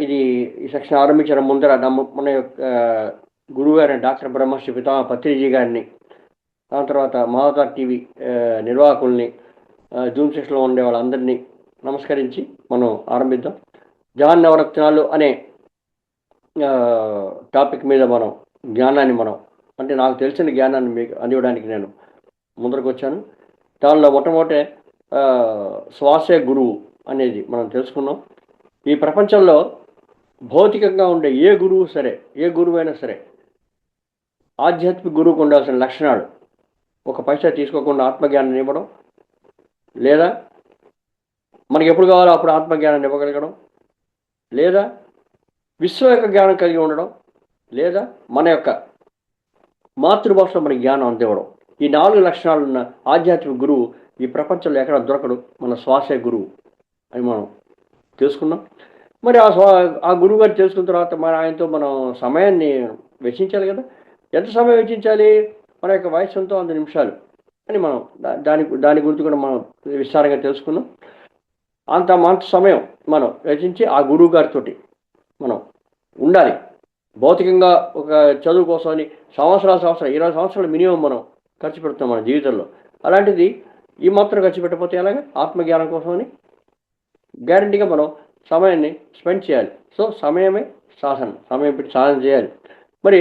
ఇది ఈ సెక్షన్ ఆరంభించిన ముందర మన యొక్క గురువు గారిని డాక్టర్ బ్రహ్మశ్రీ పితామ పత్రిజీ గారిని, దాని తర్వాత మహావతార్ టీవీ నిర్వాహకుల్ని, జూమ్ సెక్షన్లో ఉండే వాళ్ళందరినీ నమస్కరించి మనం ఆరంభిద్దాం. జ్ఞాన నవరత్నాలు అనే టాపిక్ మీద మనం జ్ఞానాన్ని అంటే నాకు తెలిసిన జ్ఞానాన్ని మీకు అందివ్వడానికి నేను ముందరకు వచ్చాను. దానిలో మొట్టమొదటి శ్వాసే గురువు అనేది మనం తెలుసుకున్నాం. ఈ ప్రపంచంలో భౌతికంగా ఉండే ఏ గురువు సరే, ఏ గురువు అయినా సరే, ఆధ్యాత్మిక గురువుకు ఉండాల్సిన లక్షణాలు ఒక పైసా తీసుకోకుండా ఆత్మజ్ఞానాన్ని ఇవ్వడం, లేదా మనకి ఎప్పుడు కావాలో అప్పుడు ఆత్మజ్ఞానాన్ని ఇవ్వగలగడం, లేదా విశ్వం యొక్క జ్ఞానం కలిగి ఉండడం, లేదా మన యొక్క మాతృభాషలో మనకి జ్ఞానం అందివ్వడం. ఈ 4 లక్షణాలు ఉన్న ఆధ్యాత్మిక గురువు ఈ ప్రపంచంలో ఎక్కడ దొరకడు. మన శ్వాసే గురువు అని మనం తెలుసుకున్నాం. మరి ఆ గురువు గారు తెలుసుకున్న తర్వాత ఆయనతో మనం సమయాన్ని వెచ్చించాలి కదా. ఎంత సమయం వెచ్చించాలి? మన యొక్క వయసు ఎంతో 100 నిమిషాలు అని మనం దాని గురించి కూడా మనం విస్తారంగా తెలుసుకున్నాం. అంత సమయం మనం వెచ్చించి ఆ గురువు గారితో మనం ఉండాలి. భౌతికంగా ఒక చదువు కోసమని సంవత్సరాలు 20 సంవత్సరాలు మినిమం మనం ఖర్చు పెడుతున్నాం మన జీవితంలో. అలాంటిది ఈ మాత్రం ఖర్చు పెట్టకపోతే ఎలాగా? ఆత్మజ్ఞానం కోసమని గ్యారంటీగా మనం సమయాన్ని స్పెండ్ చేయాలి. సో సమయమే సాధన, సమయం పెట్టి సాధన చేయాలి. మరి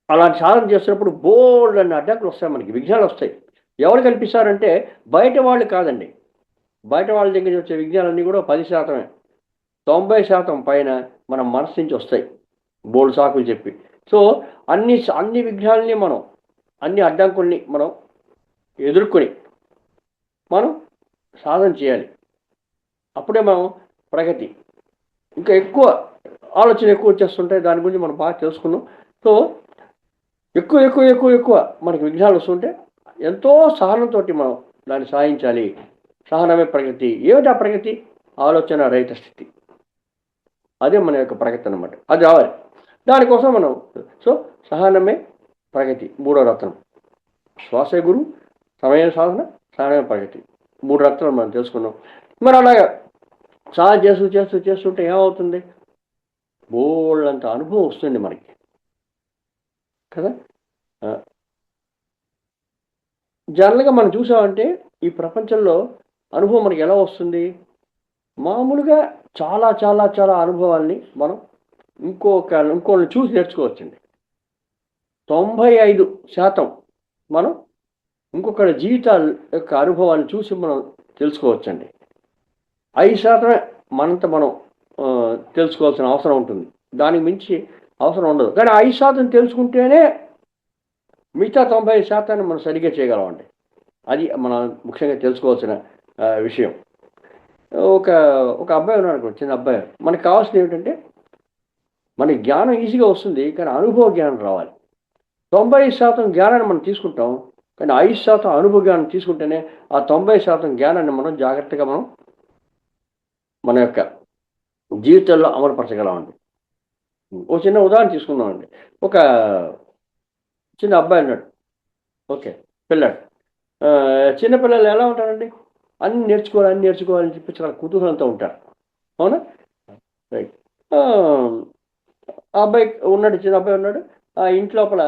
అలాంటి సాధన చేస్తున్నప్పుడు బోల్డ్ అన్న అడ్డంకులు వస్తాయి, మనకి విఘ్నాలు వస్తాయి. ఎవరు కల్పిస్తారంటే బయట వాళ్ళు కాదండి. బయట వాళ్ళ దగ్గర నుంచి వచ్చే విఘ్నాలన్నీ కూడా 10%, 90% పైన మన మనసు నుంచి వస్తాయి, బోల్డ్ సాకులు చెప్పి. సో అన్ని విఘ్నాలని మనం, అన్ని అడ్డంకుల్ని మనం ఎదుర్కొని మనం సాధన చేయాలి. అప్పుడే మనం ప్రగతి, ఇంకా ఎక్కువ ఆలోచన ఎక్కువ వచ్చేస్తుంటాయి. దాని గురించి మనం బాగా తెలుసుకున్నాం. సో ఎక్కువ మనకి విఘ్నాలు వస్తుంటే ఎంతో సహనంతో మనం దాన్ని సాధించాలి. సహనమే ప్రగతి. ఏమిటి ఆ ప్రగతి? ఆలోచన రహిత స్థితి. అదే మన యొక్క ప్రగతి అన్నమాట. అది రావాలి. దానికోసం మనం సహనమే ప్రగతి. 3వ రత్నం శ్వాసే గురు, సమయ సాధన, సహనమే ప్రగతి. 3 రత్నాలు మనం తెలుసుకున్నాం. మరి అలాగా సాధన చేస్తుంటే ఏమవుతుంది? బోళ్ళంత అనుభవం వస్తుంది మనకి కదా. జనరల్గా మనం చూసామంటే ఈ ప్రపంచంలో అనుభవం మనకి ఎలా వస్తుంది? మామూలుగా చాలా చాలా చాలా అనుభవాల్ని మనం ఇంకోళ్ళని చూసి నేర్చుకోవచ్చండి. 95% మనం ఇంకొకరి జీవితాల యొక్క అనుభవాన్ని చూసి మనం తెలుసుకోవచ్చండి. 5% మనంత మనం తెలుసుకోవాల్సిన అవసరం ఉంటుంది. దానికి మించి అవసరం ఉండదు. కానీ 5% తెలుసుకుంటేనే మిగతా 90% మనం సరిగ్గా చేయగలమండి. అది మనం ముఖ్యంగా తెలుసుకోవాల్సిన విషయం. ఒక అబ్బాయి ఉన్నాడు అనుకోండి, చిన్న అబ్బాయి. మనకు కావాల్సింది ఏమిటంటే మనకి జ్ఞానం ఈజీగా వస్తుంది, కానీ అనుభవ జ్ఞానం రావాలి. 90% జ్ఞానాన్ని మనం తీసుకుంటాం, కానీ 5% అనుభవ జ్ఞానం తీసుకుంటేనే ఆ 90% జ్ఞానాన్ని మనం జాగ్రత్తగా మన యొక్క జీవితంలో అమలుపరచగలమండి. ఒక చిన్న ఉదాహరణ తీసుకుందామండి. ఒక చిన్న అబ్బాయి ఉన్నాడు, ఓకే, పిల్లాడు. చిన్నపిల్లలు ఎలా ఉంటారండి? అన్ని నేర్చుకోవాలని చెప్పి చాలా కుతూహలంతో ఉంటారు, అవునా? రైట్. ఆ అబ్బాయి ఉన్నాడు, చిన్న అబ్బాయి ఉన్నాడు. ఆ ఇంటి లోపల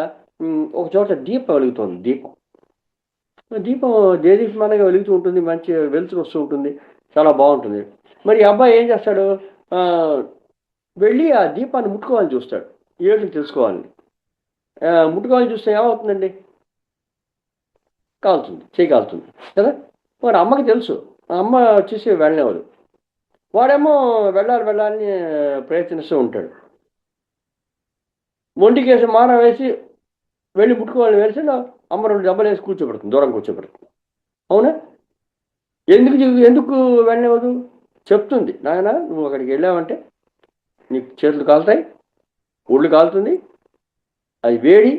ఒక చోట దీపం వెలుగుతుంది. దీపం దేదీప్యమానంగా వెలుగుతూ ఉంటుంది, మంచి వెలుతురు వస్తూ ఉంటుంది, చాలా బాగుంటుంది. మరి అబ్బాయి ఏం చేస్తాడు? వెళ్ళి ఆ దీపాన్ని ముట్టుకోవాలని చూస్తాడు, ఏమిటి తెలుసుకోవాలని. ముట్టుకోవాలని చూస్తే ఏమవుతుందండి? కాలుతుంది, చేయి కాలుతుంది కదా. మరి అమ్మకి తెలుసు, అమ్మ వచ్చేసి వెళ్ళనివ్వదు. వాడేమో వెళ్ళాలని ప్రయత్నిస్తూ ఉంటాడు. మొండికేసి మాన వేసి వెళ్ళి ముట్టుకోవాలని వేసి అమ్మ 2 దెబ్బలు వేసి కూర్చోబెడుతుంది, దూరం కూర్చోబెడుతుంది, అవునా? ఎందుకు వెళ్ళనివ్వదు? చెప్తుంది, నాయన నువ్వు అక్కడికి వెళ్ళావంటే నీకు చేతులు కాలుతాయి, ఒళ్ళు కాలుతుంది, అది వేడి,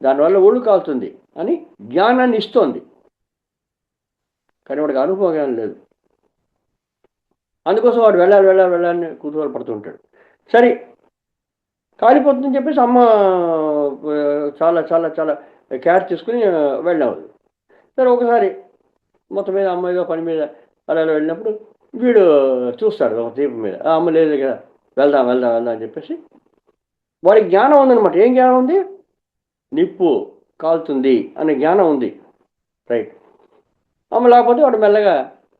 దానివల్ల ఒళ్ళు కాలుతుంది అని జ్ఞానాన్ని ఇస్తోంది. కానీ వాడికి అనుభవం లేదు. అందుకోసం వాడు వెళ్ళాలని కుతూహల పడుతుంటాడు. సరే, కాలిపోతుందని చెప్పేసి అమ్మ చాలా చాలా చాలా కేర్ తీసుకుని వెళ్ళావు. సరే, ఒకసారి మొత్తం మీద అమ్మాయిగా పని మీద అలా వెళ్ళినప్పుడు వీడు చూస్తాడు ఒక దీపం మీద, అమ్మ లేదు కదా, వెళ్దాం వెళ్దాం వెళ్దాం అని చెప్పేసి వాడికి జ్ఞానం ఉందన్నమాట. ఏం జ్ఞానం ఉంది? నిప్పు కాలుతుంది అనే జ్ఞానం ఉంది. రైట్. అమ్మ లేకపోతే వాడు మెల్లగా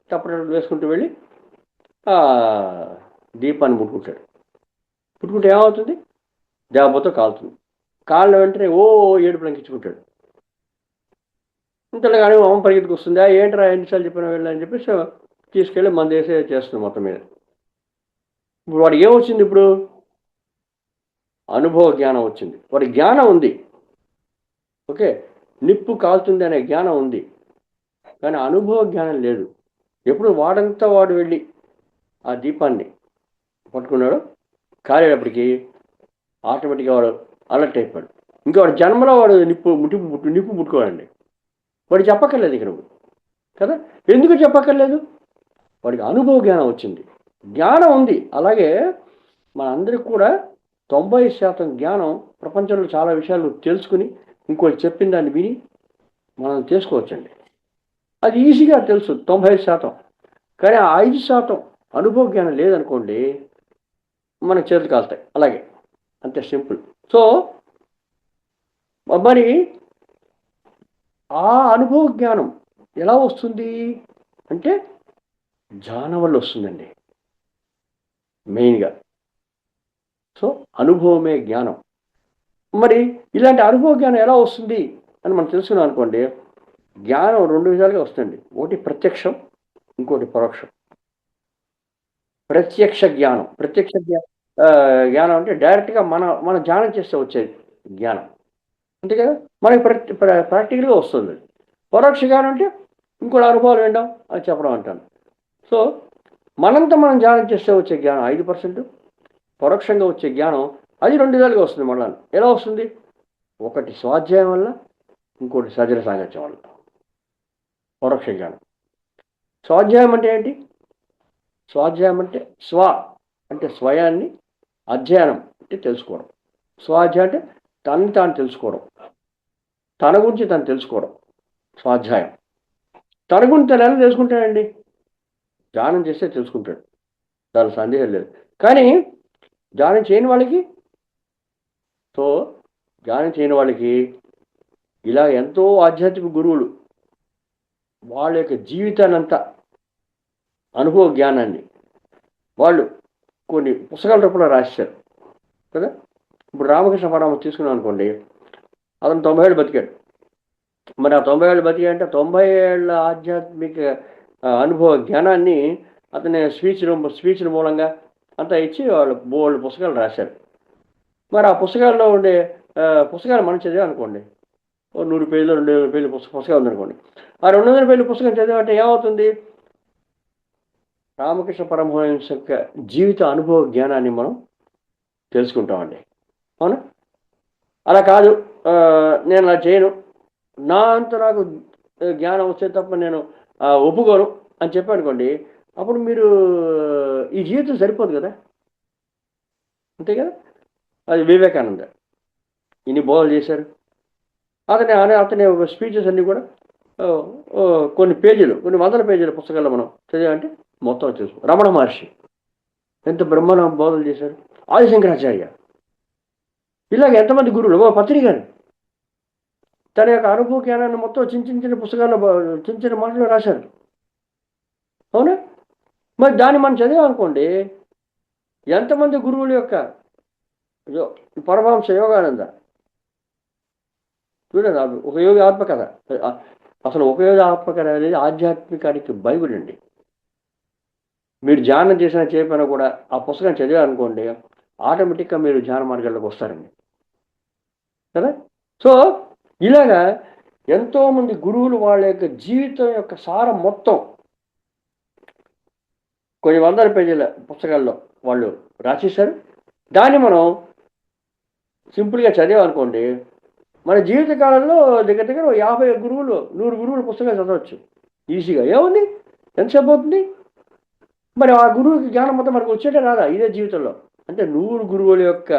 తప్పటప్పుడు వేసుకుంటూ వెళ్ళి ఆ దీపాన్ని ముట్టుకుంటాడు. ముట్టుకుంటే ఏమవుతుంది? దేవతో కాలుతుంది. కాలిన వెంటనే ఓ ఏడుపు లంకించుకుంటాడు. ఇంతలోగానే అమ్మ పరిగెత్తుకు వస్తుంది. ఏంట్రా ఎన్నిసార్లు చెప్పినా వెళ్ళని చెప్పేసి తీసుకెళ్ళి మంది వేసే చేస్తుంది మొత్తం మీద. ఇప్పుడు వాడికి ఏమొచ్చింది? ఇప్పుడు అనుభవ జ్ఞానం వచ్చింది. వాడి జ్ఞానం ఉంది. ఓకే, నిప్పు కాలుతుంది అనే జ్ఞానం ఉంది, కానీ అనుభవ జ్ఞానం లేదు. ఎప్పుడు వాడంతా వాడు వెళ్ళి ఆ దీపాన్ని పట్టుకున్నాడు, కాలేటప్పటికి ఆటోమేటిక్గా వాడు అలర్ట్ అయిపోయాడు. ఇంకా వాడు జన్మలో వాడు నిప్పు ముట్టుకోవాలండి. వాడు చెప్పక్కర్లేదు ఇక్కడ కదా. ఎందుకు చెప్పక్కర్లేదు? వాడికి అనుభవ జ్ఞానం వచ్చింది, జ్ఞానం ఉంది. అలాగే మనందరికి కూడా 90% జ్ఞానం, ప్రపంచంలో చాలా విషయాలు తెలుసుకుని ఇంకోటి చెప్పిన దాన్ని విని మనం చేసుకోవచ్చండి. అది ఈజీగా తెలుసు 95%. కానీ ఆ 5% అనుభవ జ్ఞానం లేదనుకోండి, మన చేతులు కాలుతాయి. అలాగే, అంతే సింపుల్. సో మరి ఆ అనుభవ జ్ఞానం ఎలా వస్తుంది అంటే ధ్యానం వల్ల వస్తుందండి మెయిన్గా. సో అనుభవమే జ్ఞానం. మరి ఇలాంటి అనుభవ జ్ఞానం ఎలా వస్తుంది అని మనం తెలుసుకున్నాం అనుకోండి, జ్ఞానం 2 విధాలుగా వస్తుంది. ఒకటి ప్రత్యక్షం, ఇంకోటి పరోక్షం. ప్రత్యక్ష జ్ఞానం జ్ఞానం అంటే డైరెక్ట్గా మన ధ్యానం చేస్తే వచ్చేది జ్ఞానం, అంతే కదా. మనకి ప్రాక్టికల్గా వస్తుంది. పరోక్ష జ్ఞానం అంటే ఇంకోటి అనుభవాలు వినడం అని చెప్పడం అంటాను. సో మనంతా మనం ధ్యానం చేస్తే వచ్చే జ్ఞానం 5%, పరోక్షంగా వచ్చే జ్ఞానం అది 2 విధాలుగా వస్తుంది. మళ్ళా ఎలా వస్తుంది? ఒకటి స్వాధ్యాయం వల్ల, ఇంకోటి సజల సాంగత్యం వల్ల. పరోక్ష జ్ఞానం. స్వాధ్యాయం అంటే ఏంటి? స్వాధ్యాయం అంటే స్వ అంటే స్వయాన్ని, అధ్యయనం అంటే తెలుసుకోవడం. స్వాధ్యాయం అంటే తనని తాను తెలుసుకోవడం, తన గురించి తను తెలుసుకోవడం స్వాధ్యాయం. తన గురించి తను ఎలా తెలుసుకుంటాడండి? ధ్యానం చేస్తే తెలుసుకుంటాడు, దాని సందేహం లేదు. కానీ ధ్యానం చేయని వాళ్ళకి ఇలా ఎంతో ఆధ్యాత్మిక గురువులు వాళ్ళ యొక్క జీవితాన్నంతా, అనుభవ జ్ఞానాన్ని వాళ్ళు కొన్ని పుస్తకాల రూపంలో రాశారు కదా. ఇప్పుడు రామకృష్ణ పరమహంస తీసుకున్నాం అనుకోండి, అతను 90 ఏళ్ళు బతికాడు. మరి ఆ 90 ఏళ్ళు బతికాడంటే 90 ఏళ్ళ ఆధ్యాత్మిక అనుభవ జ్ఞానాన్ని అతని స్పీచ్ల మూలంగా అంతా ఇచ్చి వాళ్ళు బోల్డ్ పుస్తకాలు రాశారు. మరి ఆ పుస్తకాల్లో ఉండే పుస్తకాలు మనం చదివా అనుకోండి, 100 పేజీలు 200 పేజీలు పుస్తకాలు ఉందనుకోండి, ఆ 200 పేజీల పుస్తకం చదివామంటే ఏమవుతుంది? రామకృష్ణ పరమహంస యొక్క జీవిత అనుభవ జ్ఞానాన్ని మనం తెలుసుకుంటామండి. అవునా? అలా కాదు, నేను అలా చేయను, నా అంత నాకు జ్ఞానం వచ్చే తప్ప నేను ఒప్పుకోను అని చెప్పనుకోండి, అప్పుడు మీరు ఈ జీవితం సరిపోదు కదా. అంతే కదా. అది వివేకానంద ఇన్ని బోధలు చేశారు. అతని స్పీచెస్ అన్నీ కూడా కొన్ని వందల పేజీల పుస్తకాల్లో మనం చదివామంటే మొత్తం తెలుసు. రమణ మహర్షి ఎంత బ్రహ్మాండ బోధలు చేశారు. ఆదిశంకరాచార్య, ఇలాగ ఎంతమంది గురువులు. పత్రి గారు తన యొక్క అనుభవ జ్ఞానాన్ని మొత్తం చిన్న పుస్తకాల్లో చిన్న మాటలు రాశారు. అవునా? మరి దాన్ని మనం చదివామనుకోండి, ఎంతమంది గురువుల యొక్క పరమహంస యోగానంద చూడండి, ఒక యోగి ఆత్మకథ. అసలు ఒక యోగి ఆత్మకథ అనేది ఆధ్యాత్మికానికి బైబిల్ అండి. మీరు ధ్యానం చేసినా చెప్పినా కూడా ఆ పుస్తకం చదివారనుకోండి, ఆటోమేటిక్గా మీరు ధ్యాన మార్గాల్లోకి వస్తారండి కదా. సో ఇలాగా ఎంతోమంది గురువులు వాళ్ళ యొక్క జీవితం యొక్క సారం మొత్తం కొన్ని వందల పేజీల పుస్తకాల్లో వాళ్ళు రాసేశారు. దాన్ని మనం సింపుల్గా చదివామనుకోండి, మన జీవితకాలంలో దగ్గర 50 గురువులు 100 గురువుల పుస్తకాలు చదవచ్చు ఈజీగా. ఏముంది, ఎంతసేపు అవుతుంది? మరి ఆ గురువుకి జ్ఞానం మొత్తం మనకు వచ్చేటే రాదా ఇదే జీవితంలో? అంటే 100 గురువుల యొక్క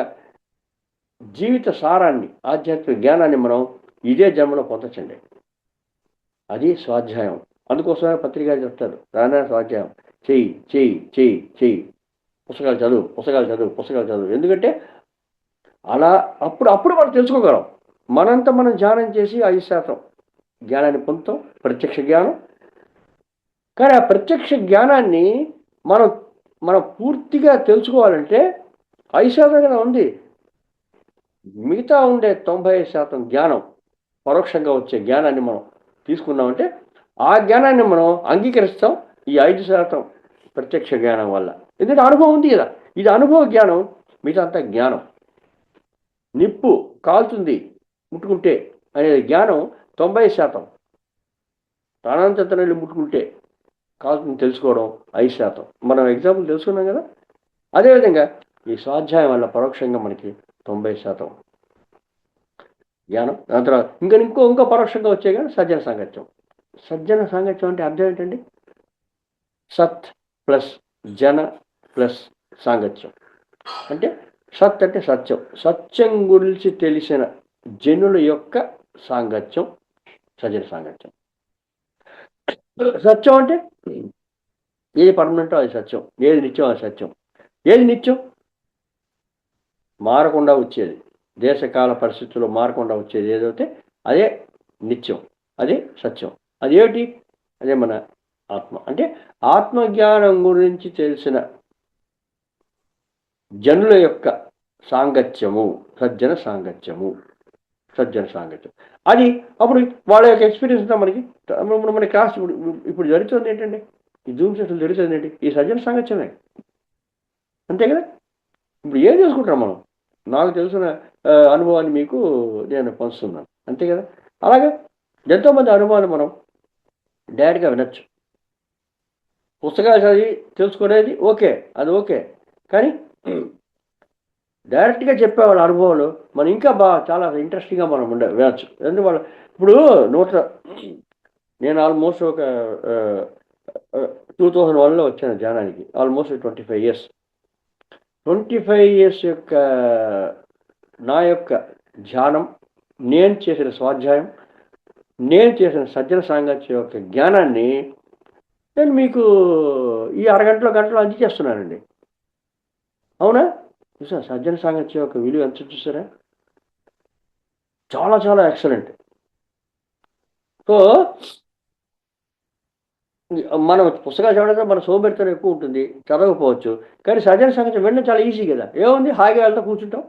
జీవిత సారాన్ని, ఆధ్యాత్మిక జ్ఞానాన్ని మనం ఇదే జన్మలో పొందొచ్చండి. అది స్వాధ్యాయం. అందుకోసమే పత్రిక చెప్తారు రానా స్వాధ్యాయం. చెయ్యి చెయ్యి చెయ్యి చెయ్యి, పుస్తకాలు చదువు పుస్తకాలు చదువు పుస్తకాలు చదువు. ఎందుకంటే అలా అప్పుడు అప్పుడు మనం తెలుసుకోగలం. మనంతా మనం ధ్యానం చేసి 5% జ్ఞానాన్ని పొందుతాం, ప్రత్యక్ష జ్ఞానం. కానీ ఆ ప్రత్యక్ష జ్ఞానాన్ని మనం మనం పూర్తిగా తెలుసుకోవాలంటే 5% కదా ఉంది. మిగతా ఉండే 90% జ్ఞానం, పరోక్షంగా వచ్చే జ్ఞానాన్ని మనం తీసుకున్నామంటే ఆ జ్ఞానాన్ని మనం అంగీకరిస్తాం ఈ 5% ప్రత్యక్ష జ్ఞానం వల్ల. ఎందుకంటే అనుభవం ఉంది కదా, ఇది అనుభవ జ్ఞానం, మిగతా అంతా జ్ఞానం. నిప్పు కాలుతుంది ముట్టుకుంటే అనేది జ్ఞానం 90%. ప్రాణాంతత నీళ్ళు ముట్టుకుంటే కాలుతుంది తెలుసుకోవడం 5%. మనం ఎగ్జాంపుల్ తెలుసుకున్నాం కదా. అదేవిధంగా ఈ స్వాధ్యాయం వల్ల పరోక్షంగా మనకి 90% జ్ఞానం. దాని తర్వాత ఇంకో పరోక్షంగా వచ్చే కానీ సజ్జన సాంగత్యం. సజ్జన సాంగత్యం అంటే అర్థం ఏంటండి? సత్ ప్లస్ జన ప్లస్ సాంగత్యం. అంటే సత్ అంటే సత్యం, సత్యం గురించి తెలిసిన జనుల యొక్క సాంగత్యం సజ్జన సాంగత్యం. సత్యం అంటే ఏది పర్మనెంటో అది సత్యం, ఏది నిత్యం అది సత్యం. ఏది నిత్యం? మారకుండా వచ్చేది, దేశకాల పరిస్థితుల్లో మారకుండా వచ్చేది ఏదైతే అదే నిత్యం, అదే సత్యం. అదేమిటి? అదే మన ఆత్మ. అంటే ఆత్మజ్ఞానం గురించి తెలిసిన జనుల యొక్క సాంగత్యము సజ్జన సాంగత్యము. సజ్జన సాంగత్యం అది అప్పుడు వాళ్ళ యొక్క ఎక్స్పీరియన్స్ అంతా మనకి మన క్లాస్ ఇప్పుడు జరుగుతుంది ఏంటండి, ఈ జూమ్ సెషన్లు జరుగుతుంది ఏంటి? ఈ సజ్జన సాంగత్యమే, అంతే కదా. ఇప్పుడు ఏం చేసుకుంటాం మనం? నాకు తెలిసిన అనుభవాన్ని మీకు నేను పంచుతున్నాను, అంతే కదా. అలాగే ఎంతోమంది అనుభవాన్ని మనం డైరెక్ట్గా వినొచ్చు. పుస్తకాలు చదివి తెలుసుకునేది ఓకే, అది ఓకే. కానీ డైరెక్ట్గా చెప్పేవాళ్ళ అనుభవాలు మనం ఇంకా చాలా ఇంట్రెస్టింగ్గా మనం వినొచ్చు. ఎందువల్ల ఇప్పుడు నేను ఆల్మోస్ట్ ఒక 2001లో వచ్చాను ధ్యానానికి, ఆల్మోస్ట్ 25 years. 25 years యొక్క నా యొక్క ధ్యానం, నేను చేసిన స్వాధ్యాయం, నేను చేసిన సజ్జన సాంగత్యం యొక్క జ్ఞానాన్ని నేను మీకు ఈ గంటలో అందజేస్తున్నానండి. అవునా? చూసారా సజ్జన సాంగత్యం యొక్క విలువ ఎంత చూసారా? చాలా చాలా ఎక్సలెంట్. సో మనం పుస్తకాలు చదవడం మన సోమరితనం ఎక్కువ ఉంటుంది, చదవకపోవచ్చు. కానీ సజ్జన సాంగత్యం వినడం చాలా ఈజీ కదా. ఏముంది, హాయిగా వెళ్తా కూర్చుంటాం,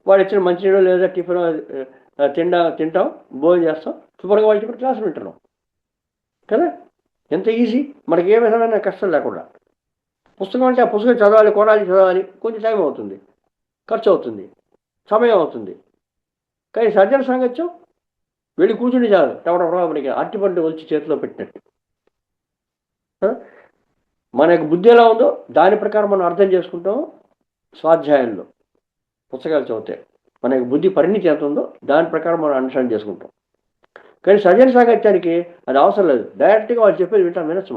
వాడు ఇచ్చిన మంచినీళ్ళు లేదా టిఫిన్ తింటాం, భోజనం చేస్తాం, శుభ్రంగా వాళ్ళు చెప్పిన క్లాసులు వింటున్నాం కదా. ఎంత ఈజీ, మనకి ఏ విధమైన కష్టం లేకుండా. పుస్తకం అంటే ఆ పుస్తకం చదవాలి, చదవాలి, కొంచెం టైం అవుతుంది, ఖర్చు అవుతుంది, సమయం అవుతుంది. కానీ సజ్జన సాంగత్యం వెళ్ళి కూర్చుని చాలు, మనకి అరటిపండు వచ్చి చేతిలో పెట్టినట్టు. మన యొక్క బుద్ధి ఎలా ఉందో దాని ప్రకారం మనం అర్థం చేసుకుంటాం. స్వాధ్యాయంలో పుస్తకాలు చదివితే మన యొక్క బుద్ధి పరిణితి ఎంత ఉందో దాని ప్రకారం మనం అండర్స్టాండ్ చేసుకుంటాం. కానీ సజ్జన సాంగత్యానికి అది అవసరం లేదు, డైరెక్ట్గా వాళ్ళు చెప్పేది వినొచ్చు.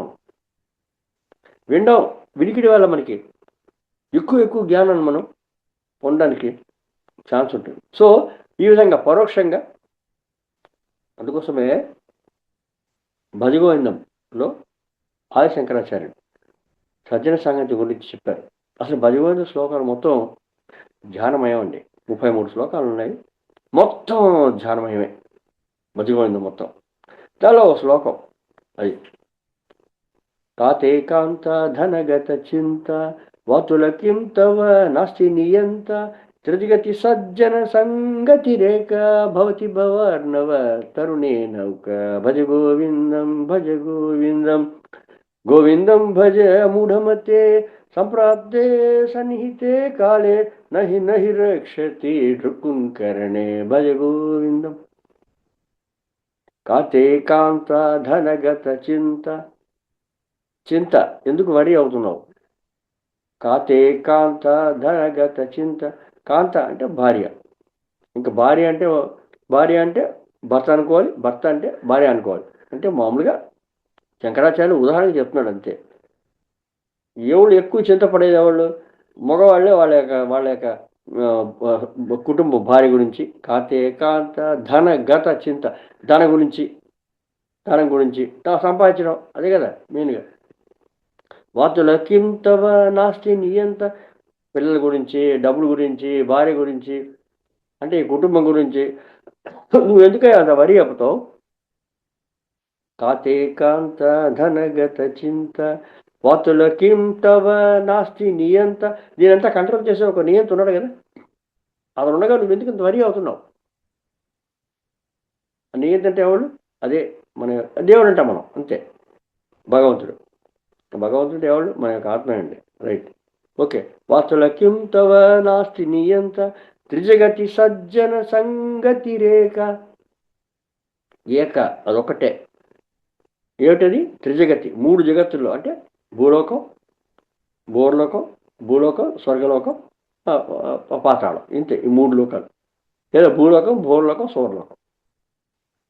మనం వినికిడి వల్ల మనకి ఎక్కువ జ్ఞానాన్ని మనం పొందడానికి ఛాన్స్ ఉంటుంది. సో ఈ విధంగా పరోక్షంగా, అందుకోసమే భజగోవిందంలో ఆది శంకరాచార్యుడు సజ్జన సాంగత్యం గురించి చెప్పారు. అసలు భజగోవింద శ్లోకాలు మొత్తం ధ్యానమయం అండి. 33 శ్లోకాలు ఉన్నాయి, మొత్తం ధ్యానమయమే భజగోవిందం మొత్తం. దానిలో ఒక శ్లోకం అది తాతేకాంత ధనగత చింత వతుల కిం తవ నాస్తి నియంత త్రిజగతి సజ్జన సంగతి రేఖ భవతి భవర్ణవ తరుణే నౌక భజ గోవిందం గోవిందం భజ మూఢమతే సంప్రాప్తే సన్నిహితే కాలే నహి రక్షతి రుకుంకరణే భజ గోవిందం. కాంత ధనగత చింత ఎందుకు వరి అవుతున్నావు? కాంత ధనగత చింత. కాంత అంటే భార్య, ఇంకా భార్య అంటే భర్త అనుకోవాలి, భర్త అంటే భార్య అనుకోవాలి. అంటే మామూలుగా శంకరాచార్యులు ఉదాహరణకి చెప్తున్నాడు అంతే. ఎవరు ఎక్కువ చింతపడేది ఎవరు? మగవాళ్ళే వాళ్ళ యొక్క కుటుంబ భార్య గురించి. కాంత ధనగత చింత, ధనం గురించి సంపాదించడం, అదే కదా మెయిన్గా. వాతుల కిం తవ నాస్తి నియంత. పిల్లల గురించి, డబ్బుల గురించి, భార్య గురించి, అంటే ఈ కుటుంబం గురించి నువ్వు ఎందుకయ్యా అంత వరి చెప్తావు? కాతే కాంత ధనగత చింత వాతుల కిం తవ నాస్తి నియంత. దీనంతా కంట్రోల్ చేసే ఒక నియంత ఉన్నాడు కదా, అతను ఉండగా నువ్వు ఎందుకు ఇంత వరి అవుతున్నావు? నియంత అంటే ఎవడు? అదే మన దేవుడు అంటాం మనం, అంతే. భగవంతుడు. భగవంతుడు ఎవడు? మన యొక్క ఆత్మ అండి. Right, okay. వాతుల కిం తవ నాస్తి నియంత త్రిజగతి సజ్జన సంగతి రేఖ. ఏక అదొకటే. ఏమిటది? త్రిజగతి, 3 జగత్తుల్లో, అంటే భూలోకం, భూలోకం, భూలోకం, స్వర్గలోకం, పాతాళం, ఇంతే. ఈ 3 లోకాలు. లేదా భూలోకం, భూలోకం, స్వర్గలోకం,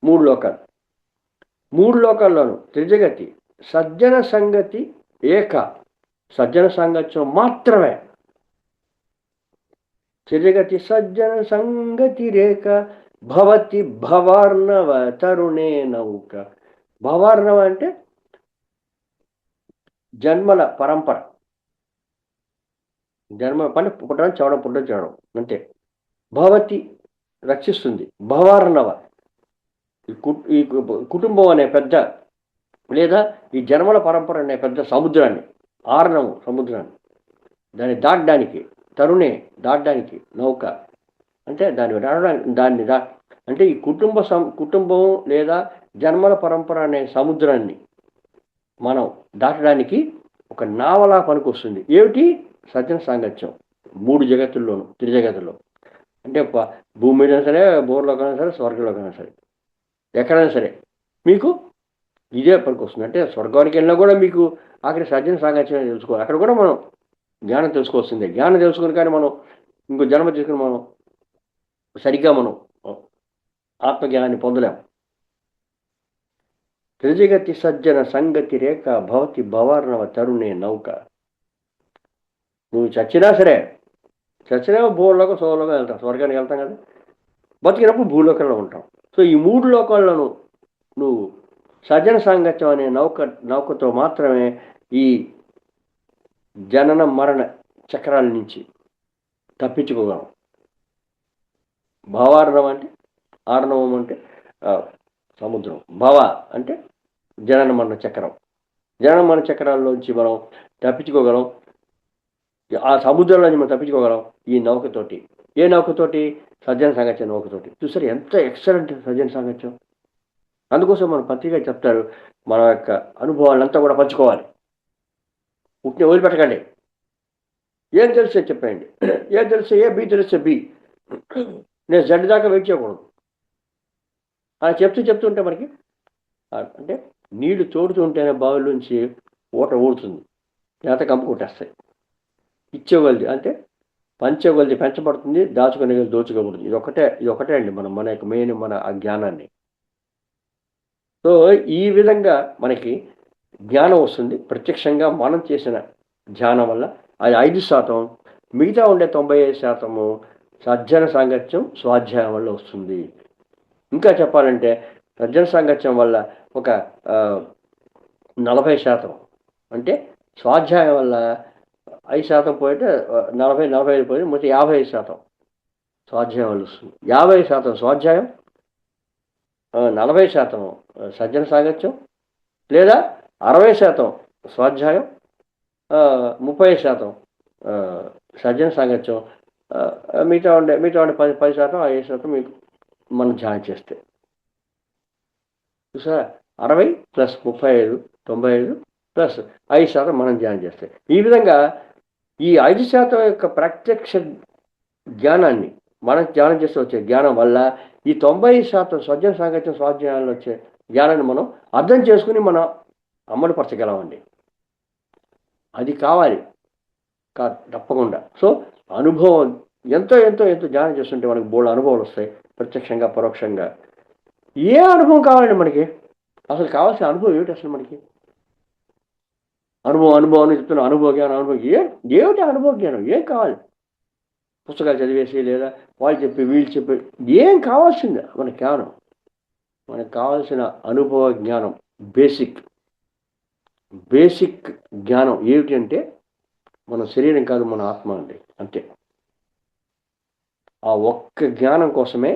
3 లోకాలు. 3 లోకాల్లోనూ త్రిజగతి సజ్జన సంగతి ఏక. సజ్జన సాంగత్యం మాత్రమే. త్రిజగతి సజ్జన సంగతి రేఖ భవతి భవార్ణవ తరుణే నౌక. భవార్ణవ అంటే జన్మల పరంపర. జన్మ పని పుట్టడం, చవడం, పుట్టడం, చవడం, అంతే. భవతి రక్షిస్తుంది. భవార్ణవ ఈ కుటుంబం అనే పెద్ద, లేదా ఈ జన్మల పరంపర అనే పెద్ద సముద్రాన్ని, ఆర్ణము సముద్రాన్ని, దాన్ని దాటడానికి, తరుణే దాటడానికి నౌక, అంటే దాన్ని అంటే ఈ కుటుంబం లేదా జన్మల పరంపర అనే సముద్రాన్ని మనం దాటడానికి ఒక నావలా పనికొస్తుంది. ఏమిటి? సజ్జన సాంగత్యం. 3 జగత్తుల్లోనూ, త్రిజగతుల్లో. అంటే భూమి మీద సరే, బోర్లోకైనా సరే, స్వర్గంలోకైనా సరే, ఎక్కడైనా సరే మీకు ఇదే పనికొస్తుంది. అంటే స్వర్గానికి వెళ్ళినా కూడా మీకు ఆఖరి సజ్జన సాంగత్యం తెలుసుకోవాలి. అక్కడ కూడా మనం జ్ఞానం తెలుసుకోవాల్సిందే. జ్ఞానం తెలుసుకుని కానీ మనం ఇంకో జన్మ తీసుకుని మనం సరిగ్గా మనం ఆత్మజ్ఞానాన్ని పొందలేం. త్రిజగతి సజ్జన సంగతి రేఖ భవతి భవార్ణవ తరుణే నౌక. నువ్వు చచ్చినా సరే, చచ్చినా భూలోకం, సోలోకం వెళ్తాం, స్వర్గానికి వెళ్తాం కదా. బతికినప్పుడు భూలోకంలో ఉంటాం. సో ఈ 3 లోకాల్లోనూ నువ్వు సజ్జన సాంగత్యం అనే నౌకతో మాత్రమే ఈ జనన మరణ చక్రాల నుంచి తప్పించుకోగలం. భావార్ణవం అంటే, ఆర్ణవం అంటే సముద్రం, భవ అంటే జనన మరణ చక్రం. జనన మరణ చక్రాల్లోంచి మనం తప్పించుకోగలం. ఆ సముద్రంలోంచి మనం తప్పించుకోగలం ఈ నౌకతోటి. ఏ నౌకతోటి? సజ్జన సాంగత్యం నౌకతోటి. చూసారు ఎంత ఎక్సలెంట్ సజ్జన సాంగత్యం. అందుకోసం మన పత్రిక చెప్తారు, మన యొక్క అనుభవాలంతా కూడా పంచుకోవాలి. పుట్టిన వదిలిపెట్టకండి. ఏం తెలిసే చెప్పండి, ఏం తెలిసే ఏ, బి తెలిసే బి. నేను జడ్ దాకా వెయిట్ చేయకూడదు. అలా చెప్తుంటే మనకి అంటే నీళ్లు తోడుతుంటేనే బావిలోంచి ఊట ఊడుతుంది, లేత కంపు కొట్టేస్తాయి. ఇచ్చేవల్ది అంటే పంచేవల్ది పెంచబడుతుంది, దాచుకునే దోచుకోబడుతుంది. ఇది ఒకటే అండి మన యొక్క మెయిన్ మన ఆ జ్ఞానాన్ని. సో ఈ విధంగా మనకి జ్ఞానం వస్తుంది ప్రత్యక్షంగా మనం చేసిన ధ్యానం వల్ల. అది 5%, మిగతా ఉండే 95% సజ్జన సాంగత్యం, స్వాధ్యాయం వల్ల వస్తుంది. ఇంకా చెప్పాలంటే సజ్జన సాంగత్యం వల్ల ఒక 40%, అంటే స్వాధ్యాయం వల్ల 5% పోయితే 45 పోయి మొత్తం 55% స్వాధ్యాయం వల్ల వస్తుంది. 50% స్వాధ్యాయం, 40% సజ్జన సాంగత్యం, లేదా 60% స్వాధ్యాయం, 30% సజ్జన సాంగత్యం, మిగతా ఉండే 10%, 5% మీకు మనం ధ్యానం చేస్తే. చూసారా? 60 + 35 95 + 5% మనం ధ్యానం చేస్తే. ఈ విధంగా ఈ 5% యొక్క ప్రత్యక్ష జ్ఞానాన్ని మనం ధ్యానం చేస్తే వచ్చే జ్ఞానం వల్ల ఈ 90% సజ్జన సాంగత్యం, స్వాధ్యాయంలో వచ్చే జ్ఞానాన్ని మనం అర్థం చేసుకుని మనం అమలుపరచగలమండి. అది కావాలి తప్పకుండా. సో అనుభవం ఎంతో ఎంతో ఎంతో ధ్యానం చేస్తుంటే మనకు బోల్డ్ అనుభవాలు వస్తాయి, ప్రత్యక్షంగా, పరోక్షంగా. ఏ అనుభవం కావాలండి మనకి? అసలు కావాల్సిన అనుభవం ఏమిటి అసలు మనకి? అనుభవం అని చెప్తున్నా, అనుభవ జ్ఞానం. ఏమిటి అనుభవ జ్ఞానం? ఏం కావాలి? పుస్తకాలు చదివేసి, లేదా వాళ్ళు చెప్పి, వీళ్ళు చెప్పి ఏం కావాల్సిందే మనకి జ్ఞానం? మనకు కావాల్సిన అనుభవ జ్ఞానం బేసిక్. బేసిక్ జ్ఞానం ఏమిటి అంటే మన శరీరం కాదు, మన ఆత్మ అండి, అంతే. ఆ ఒక్క జ్ఞానం కోసమే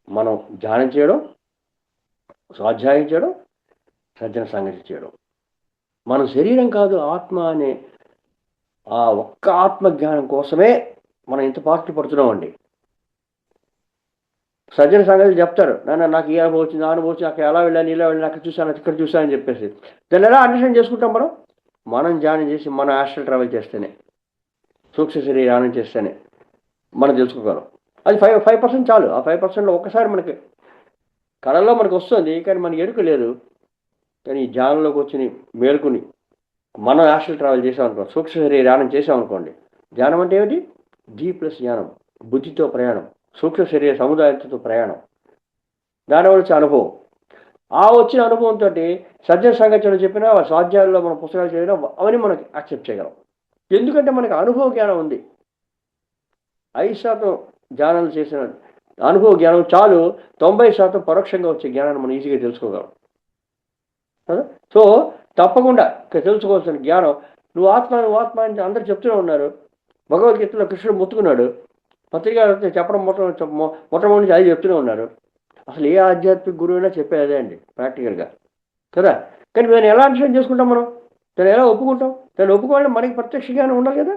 మనం ధ్యానం చేయడం, స్వాధ్యాయం చేయడం, సజ్జన సంగతి చేయడం. మన శరీరం కాదు ఆత్మ అనే ఆ ఒక్క ఆత్మ జ్ఞానం కోసమే మనం ఇంత పాటు పడుతున్నామండి. సజ్జన సంగతి చెప్తారు, నాన్న నాకు ఈ అనుభవం వచ్చింది, ఆ అనుభవం వచ్చింది, అక్కడ ఎలా వెళ్ళాను, ఇలా వెళ్ళాను, అక్కడ చూశాను, ఇక్కడ చూశాను చెప్పేసి దాన్ని ఎలా అండర్స్టాండ్ చేసుకుంటాం మనం ధ్యానం చేసి మన ఆస్ట్రల్ ట్రావెల్ చేస్తేనే, సూక్ష్మ శరీరానం చేస్తేనే మనం తెలుసుకోగలం. అది 5% చాలు. ఆ 5%లో ఒక్కసారి మనకి కళల్లో మనకు వస్తుంది, కానీ మనకి ఎరుక లేదు. కానీ ఈ ధ్యానంలోకి వచ్చి మేలుకుని మనం ఆస్ట్రల్ ట్రావెల్ చేసామనుకో, సూక్ష్మ శరీరానం చేసామనుకోండి. ధ్యానం అంటే ఏమిటి? ప్లస్ జ్ఞానం, బుద్ధితో ప్రయాణం, సూక్ష్మ శరీర సముదాయంతో ప్రయాణం. దానివల్ల వచ్చే అనుభవం, ఆ వచ్చిన అనుభవంతో సజ్జన సంగతిలో చెప్పినా స్వాధ్యాయంలో మన పుస్తకాలు చదివినా అవన్నీ మనకి యాక్సెప్ట్ చేయగలం. ఎందుకంటే మనకు అనుభవ జ్ఞానం ఉంది. 5% ధ్యానాలు చేసిన అనుభవ జ్ఞానం చాలు, 90% పరోక్షంగా వచ్చే జ్ఞానాన్ని మనం ఈజీగా తెలుసుకోగలం. సో తప్పకుండా ఇక్కడ తెలుసుకోవాల్సిన జ్ఞానం, నువ్వు ఆత్మ అని అందరూ చెప్తూనే ఉన్నారు. భగవద్గీతలో కృష్ణుడు ముత్తుకున్నాడు, పత్రిక చెప్పడం మొట్టమొదటి అది చెప్తూనే ఉన్నారు. అసలు ఏ ఆధ్యాత్మిక గురువైనా చెప్పేదే అండి ప్రాక్టికల్గా కదా. కానీ మేము ఎలా అండర్స్టాండ్ చేసుకుంటాం, మనం దాన్ని ఎలా ఒప్పుకుంటాం? దాన్ని ఒప్పుకోవాలంటే మనకి ప్రత్యక్ష జ్ఞానం ఉండాలి కదా,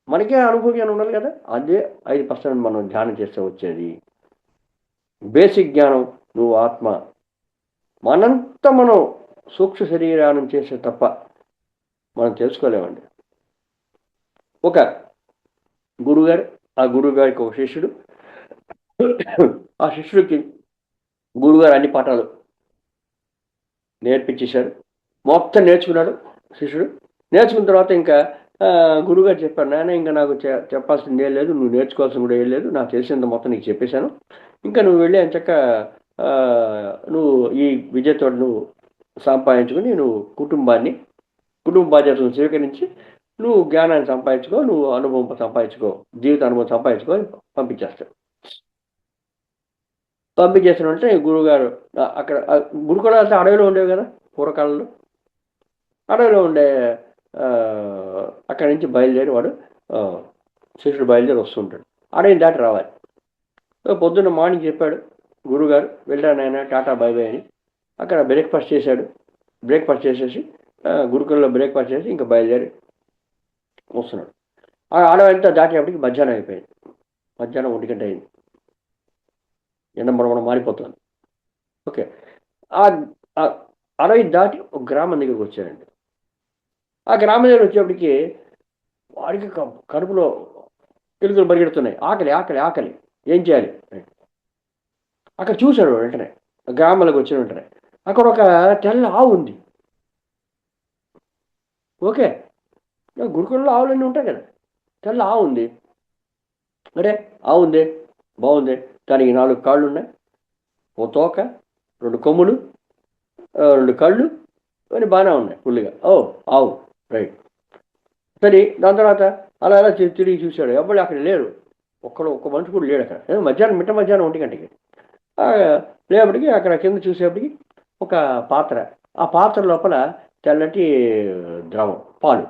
మనకే అనుభవ జ్ఞానం ఉండాలి కదా. అదే 5% మనం ధ్యానం చేస్తే వచ్చేది బేసిక్ జ్ఞానం. నువ్వు ఆత్మ, మనంతా మనం సూక్ష్మ శరీరానం చేసే తప్ప మనం తెలుసుకోలేమండి. ఒక గురువుగారు, ఆ గురువుగారికి ఒక శిష్యుడు, ఆ శిష్యుడికి గురువుగారు అన్ని పాఠాలు నేర్పించేశారు. మొత్తం నేర్చుకున్నాడు శిష్యుడు. నేర్చుకున్న తర్వాత ఇంకా గురువుగారు చెప్పారు, నాయన ఇంకా నాకు చెప్పాల్సింది ఏం లేదు, నువ్వు నేర్చుకోవాల్సింది కూడా ఏం లేదు, నాకు తెలిసినంత మొత్తం నీకు చెప్పేశాను. ఇంకా నువ్వు వెళ్ళి అంచక్క నువ్వు ఈ విద్యతో నువ్వు సంపాదించుకుని నువ్వు కుటుంబ బాధ్యతలను స్వీకరించి నువ్వు జ్ఞానాన్ని సంపాదించుకో, నువ్వు అనుభవం సంపాదించుకో, జీవిత అనుభవం సంపాదించుకో అని పంపించేస్తాడు. పంపించేస్తానంటే గురువుగారు అక్కడ గురుకులాలు అంటే అడవిలో ఉండేవి కదా పూర్వకాలంలో. అడవిలో ఉండే అక్కడి నుంచి బయలుదేరి వాడు శిష్యుడు బయలుదేరి వస్తుంటాడు. అడవిని దాటి రావాలి. పొద్దున్న మార్నింగ్ చెప్పాడు గురువుగారు, వెళ్ళాను ఆయన, టాటా బై బై అని. అక్కడ బ్రేక్ఫాస్ట్ చేశాడు. బ్రేక్ఫాస్ట్ చేసేసి గురుకులంలో బ్రేక్ఫాస్ట్ చేసి ఇంకా బయలుదేరి వస్తున్నాడు. ఆ అడవి అంతా దాటేపటికి మధ్యాహ్నం అయిపోయింది. మధ్యాహ్నం 1 గంట అయింది. ఎండ మనం మారిపోతుంది. ఓకే, ఆ అడవి దాటి ఒక గ్రామం దగ్గరికి వచ్చారండి. ఆ గ్రామం దగ్గర వచ్చేప్పటికి వాడికి కడుపులో ఎలుకలు పరిగెడుతున్నాయి. ఆకలి ఆకలి ఆకలి, ఏం చేయాలి? అక్కడ చూశాడు వెంటనే, గ్రామంలోకి వచ్చిన వెంటనే అక్కడ ఒక తెల్ల ఆవు ఉంది. ఓకే, గురుకులంలో ఆవులన్నీ ఉంటాయి కదా, తెల్ల ఆవు ఉంది. అరే ఆవు ఉంది, బాగుంది, దానికి 4 కాళ్ళు ఉన్నాయి, ఓ తోక, 2 కొమ్ములు, 2 కళ్ళు, అని బాగానే ఉన్నాయి ఫుల్గా. ఓ ఆవు, రైట్. సరే దాని తర్వాత అలా అలా తిరిగి చూశాడు. ఎవరు అక్కడ లేరు, ఒక్క మనిషి కూడా లేడు అక్కడ. మధ్యాహ్నం మధ్యాహ్నం 1 గంటకి లేపటికి అక్కడ కింద చూసేపటికి ఒక పాత్ర, ఆ పాత్ర లోపల తెల్లటి ద్రవం, పాలు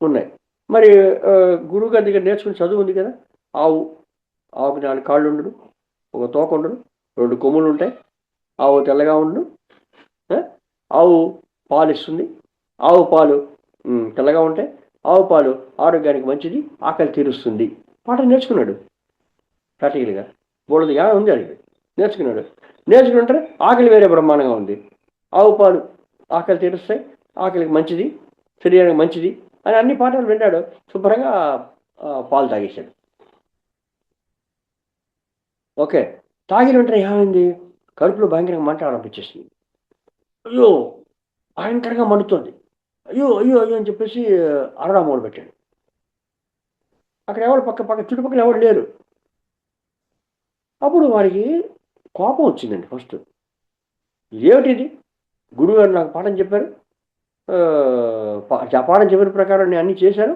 ఉన్నాయి. మరి గురువుగారి దగ్గర నేర్చుకుని చదువు ఉంది కదా. ఆవుకి 4 కాళ్ళు ఉండడు, ఒక తోక ఉండడు, 2 కొమ్ములు ఉంటాయి, ఆవు తెల్లగా ఉండు, ఆవు పాలు ఇస్తుంది, ఆవు పాలు తెల్లగా ఉంటాయి, ఆవు పాలు ఆరోగ్యానికి మంచిది, ఆకలి తీరుస్తుంది. పాఠం నేర్చుకున్నాడు ప్రాక్టికల్గా. బోళ్ళది ఎలా ఉంది అది నేర్చుకుంటే ఆకలి వేరే బ్రహ్మాండంగా ఉంది. ఆవు పాలు ఆకలి తీరుస్తాయి, ఆకలికి మంచిది, శరీరానికి మంచిది అని అన్ని పాఠాలు విన్నాడు. శుభ్రంగా పాలు తాగేశాడు. ఓకే, తాగిన వెంటనే ఏమైంది? కడుపులో భయంకరంగా మంట ఆరంభించేసింది. అయ్యో భయంకరంగా మండుతుంది, అయ్యో అయ్యో అయ్యో అని చెప్పేసి అరడా మొదలుపెట్టాడు. అక్కడ ఎవరు పక్క చుట్టుపక్కల ఎవరు లేరు. అప్పుడు వాడికి కోపం వచ్చిందండి. ఫస్ట్ ఏమిటిది, గురువుగారు నాకు పాఠం చెప్పారు, పాఠం చెప్పిన ప్రకారం నేను అన్నీ చేశాను,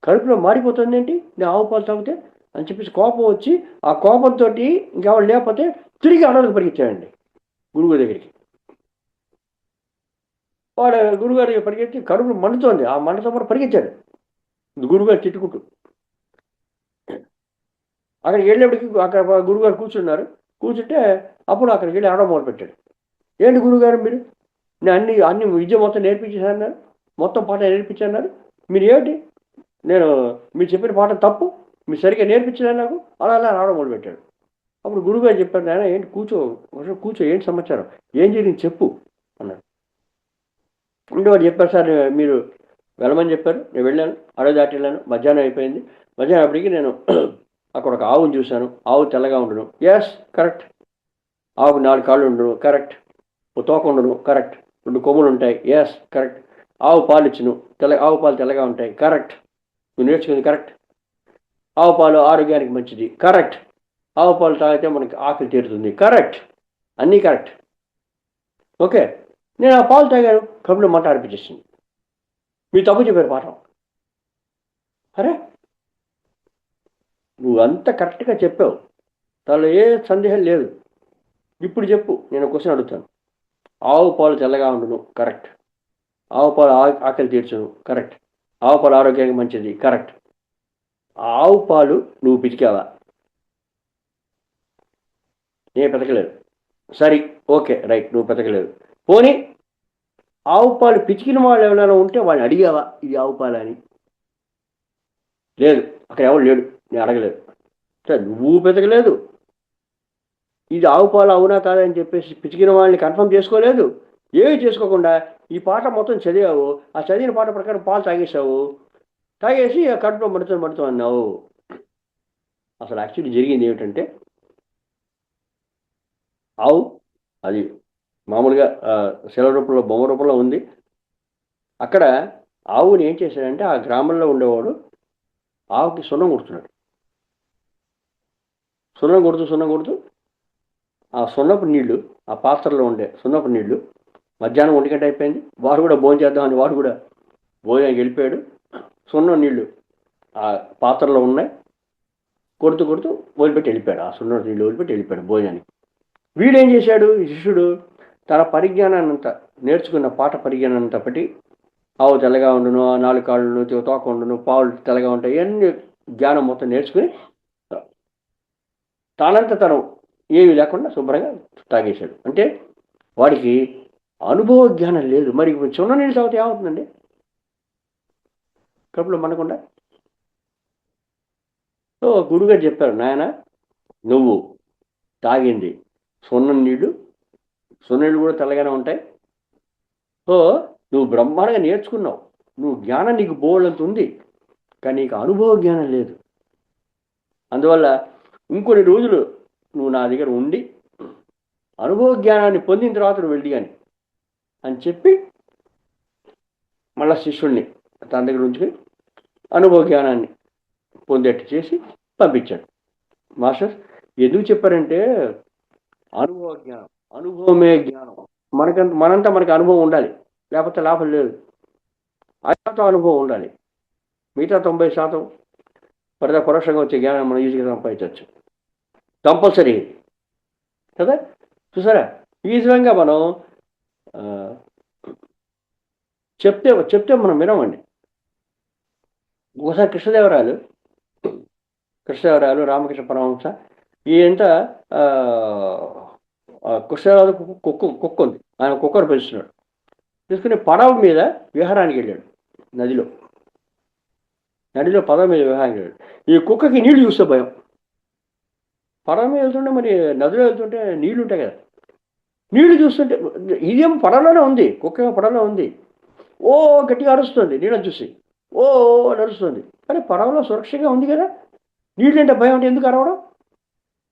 కడుపులో మారిపోతుంది ఏంటి నేను ఆవు పాలు తాగితే అని చెప్పేసి కోపం వచ్చి, ఆ కోపంతో ఇంకెవరు లేకపోతే తిరిగి అడవులకు పరిగెత్తాడండి గురువు దగ్గరికి. వాడు గురుగారు పరిగెత్తి కడుపు మండుతోంది, ఆ మంటతో పాటు పరిగెత్తాడు గురుగారు తిట్టుకుంటూ. అక్కడికి వెళ్ళేప్పటికి అక్కడ గురుగారు కూర్చున్నారు. కూర్చుంటే అప్పుడు అక్కడికి వెళ్ళి ఆడడం మొదలుపెట్టాడు. ఏంటి గురుగారు మీరు, నేను అన్ని అన్ని విద్య మొత్తం నేర్పించేసాన్నారు, మొత్తం పాట నేర్పించాన్నారు, మీరు ఏమిటి, నేను మీరు చెప్పిన పాట తప్పు, మీరు సరిగ్గా నేర్పించలేదు నాకు, అలా అలా రావడం మొదలుపెట్టాడు. అప్పుడు గురుగారు చెప్పారు, నాయన ఏంటి కూర్చో, కూర్చో, ఏంటి సమాచారం, ఏం జరిగింది చెప్పు అన్నాడు. అంటే వాడు చెప్పారు, సార్ మీరు వెళ్ళమని చెప్పారు, నేను వెళ్ళాను, అడవి దాటి వెళ్ళాను, మధ్యాహ్నం అయిపోయింది, మధ్యాహ్నం అప్పటికి నేను అక్కడ ఒక ఆవును చూశాను, ఆవు తెల్లగా ఉండను, ఎస్ కరెక్ట్, ఆవుకు 4 కాళ్ళు ఉండను, కరెక్ట్, తోక ఉండను, కరెక్ట్, 2 కొమ్ములు ఉంటాయి, ఎస్ కరెక్ట్, ఆవు పాలు ఇచ్చును, ఆవు పాలు తెల్లగా ఉంటాయి, కరెక్ట్, నువ్వు నేర్చుకుంది కరెక్ట్, ఆవు పాలు ఆరోగ్యానికి మంచిది, కరెక్ట్, ఆవు పాలు తాగితే మనకి ఆకలి తీరుతుంది, కరెక్ట్, అన్నీ కరెక్ట్, ఓకే, నేను ఆ పాలు తాగాను, కడుపులో మంట అనిపించేసింది, మీరు తప్పు చెప్పారు పాఠం. అరే నువ్వు అంత కరెక్ట్గా చెప్పావు, దానిలో ఏ సందేహం లేదు, ఇప్పుడు చెప్పు, నేను క్వశ్చన్ అడుగుతాను, ఆవు పాలు తెల్లగా ఉండును, కరెక్ట్, ఆవు పాలు ఆకలి తీర్చును, కరెక్ట్, ఆవు పాలు ఆరోగ్యానికి మంచిది, కరెక్ట్, ఆవు పాలు నువ్వు పితికావా, నేను పెతకలేదు, సరే ఓకే రైట్, నువ్వు పెతకలేదు, పోనీ ఆవు పాలు పితికిన వాళ్ళు ఎవరైనా ఉంటే వాళ్ళని అడిగావా ఇది ఆవు పాలు అని, లేదు, అక్కడ ఎవరు లేడు, నేను అడగలేదు, సరే నువ్వు పెతకలేదు, ఇది ఆవు పాలు అవునా కాదని చెప్పేసి పితికిన వాళ్ళని కన్ఫర్మ్ చేసుకోలేదు, ఏమి చేసుకోకుండా ఈ పాట మొత్తం చదివావు, ఆ చదివిన పాట ప్రకారం పాలు తాగేసావు, తాగేసి ఆ కడుపులో మడుతూ అన్నావు. అసలు యాక్చువల్లీ జరిగింది ఏమిటంటే, ఆవు అది మామూలుగా శిల రూపంలో బొమ్మ రూపంలో ఉంది. అక్కడ ఆవుని ఏం చేశాడంటే, ఆ గ్రామంలో ఉండేవాడు ఆవుకి సున్నం కొడుతున్నాడు. సున్నం కొడుతూ ఆ సున్నపు నీళ్లు, ఆ పాత్రలో ఉండే సున్నపు నీళ్లు, మధ్యాహ్నం 1 గంట అయిపోయింది, వాడు కూడా భోజనం చేద్దామని వాడు కూడా భోజనానికి వెళ్ళిపోయాడు. సున్నం నీళ్లు ఆ పాత్రలో ఉన్నాయి, కొడుతూ వదిలిపెట్టి వెళ్ళిపోయాడు, ఆ సున్నం నీళ్ళు వదిలిపెట్టి వెళ్ళిపోయాడు భోజనానికి. వీడేం చేశాడు, ఈ శిష్యుడు తన పరిజ్ఞానాన్నంతా, నేర్చుకున్న పాట పరిజ్ఞానాన్నంతా బట్టి, ఆవు తెల్లగా ఉండును, 4 కాళ్ళు తోక ఉండును, పావులు తెల్లగా ఉంటాయి, ఇవన్నీ జ్ఞానం మొత్తం నేర్చుకుని తానంత తను ఏమీ లేకుండా శుభ్రంగా తాగేశాడు. అంటే వాడికి అనుభవ జ్ఞానం లేదు. మరి చున్న నీళ్ళు తాగితే ఏమవుతుందండి, కడుపులో మనకుండా. సో గురుగారు చెప్పారు, నాయన నువ్వు తాగింది సున్న నీళ్ళు కూడా తెల్లగానే ఉంటాయి, సో నువ్వు బ్రహ్మాండంగా నేర్చుకున్నావు, నువ్వు జ్ఞానం నీకు బోళ్ళంత ఉంది, కానీ నీకు అనుభవ జ్ఞానం లేదు, అందువల్ల ఇంకొన్ని రోజులు నువ్వు నా దగ్గర ఉండి అనుభవ జ్ఞానాన్ని పొందిన తర్వాత నువ్వు వెళ్ళి అని చెప్పి మళ్ళా శిష్యుణ్ణి తన దగ్గర ఉంచుకొని అనుభవ జ్ఞానాన్ని పొందేట్టు చేసి పంపించాడు. మాస్టర్ ఎందుకు చెప్పారంటే, అనుభవ జ్ఞానం, అనుభవమే జ్ఞానం, మనంతా మనకి అనుభవం ఉండాలి, లేకపోతే లాభం లేదు. 5% అనుభవం ఉండాలి, మిగతా 90% పరోక్షంగా వచ్చే జ్ఞానం మనం ఈజీగా సంపాదించవచ్చు, కంపల్సరీ కదా. చూసారా, ఈ విధంగా మనం చెప్తే మనం వినమండి. ఒకసారి కృష్ణదేవరాయలు రామకృష్ణ పరమహంస ఈయంత కృష్ణదేవరాయలు కుక్క ఉంది, ఆయన కుక్కను పెంచుతున్నాడు, తీసుకుని పడవ మీద విహారానికి వెళ్ళాడు, నదిలో పడవ మీద విహారానికి వెళ్ళాడు. ఈ కుక్కకి నీళ్లు చూస్తే భయం, పడవ మీద వెళ్తుంటే, మరి నదిలో వెళ్తుంటే నీళ్లు ఉంటాయి కదా, నీళ్లు చూస్తుంటే ఇదేమో పడవలోనే ఉంది, కుక్క ఏమో పడవలో ఉంది, ఓ గట్టిగా అరుస్తుంది నీళ్ళని చూసి, ఓ నడుస్తుంది, కానీ పడవలో సురక్షగా ఉంది కదా, నీళ్ళు అంటే భయం, అంటే ఎందుకు అరవడం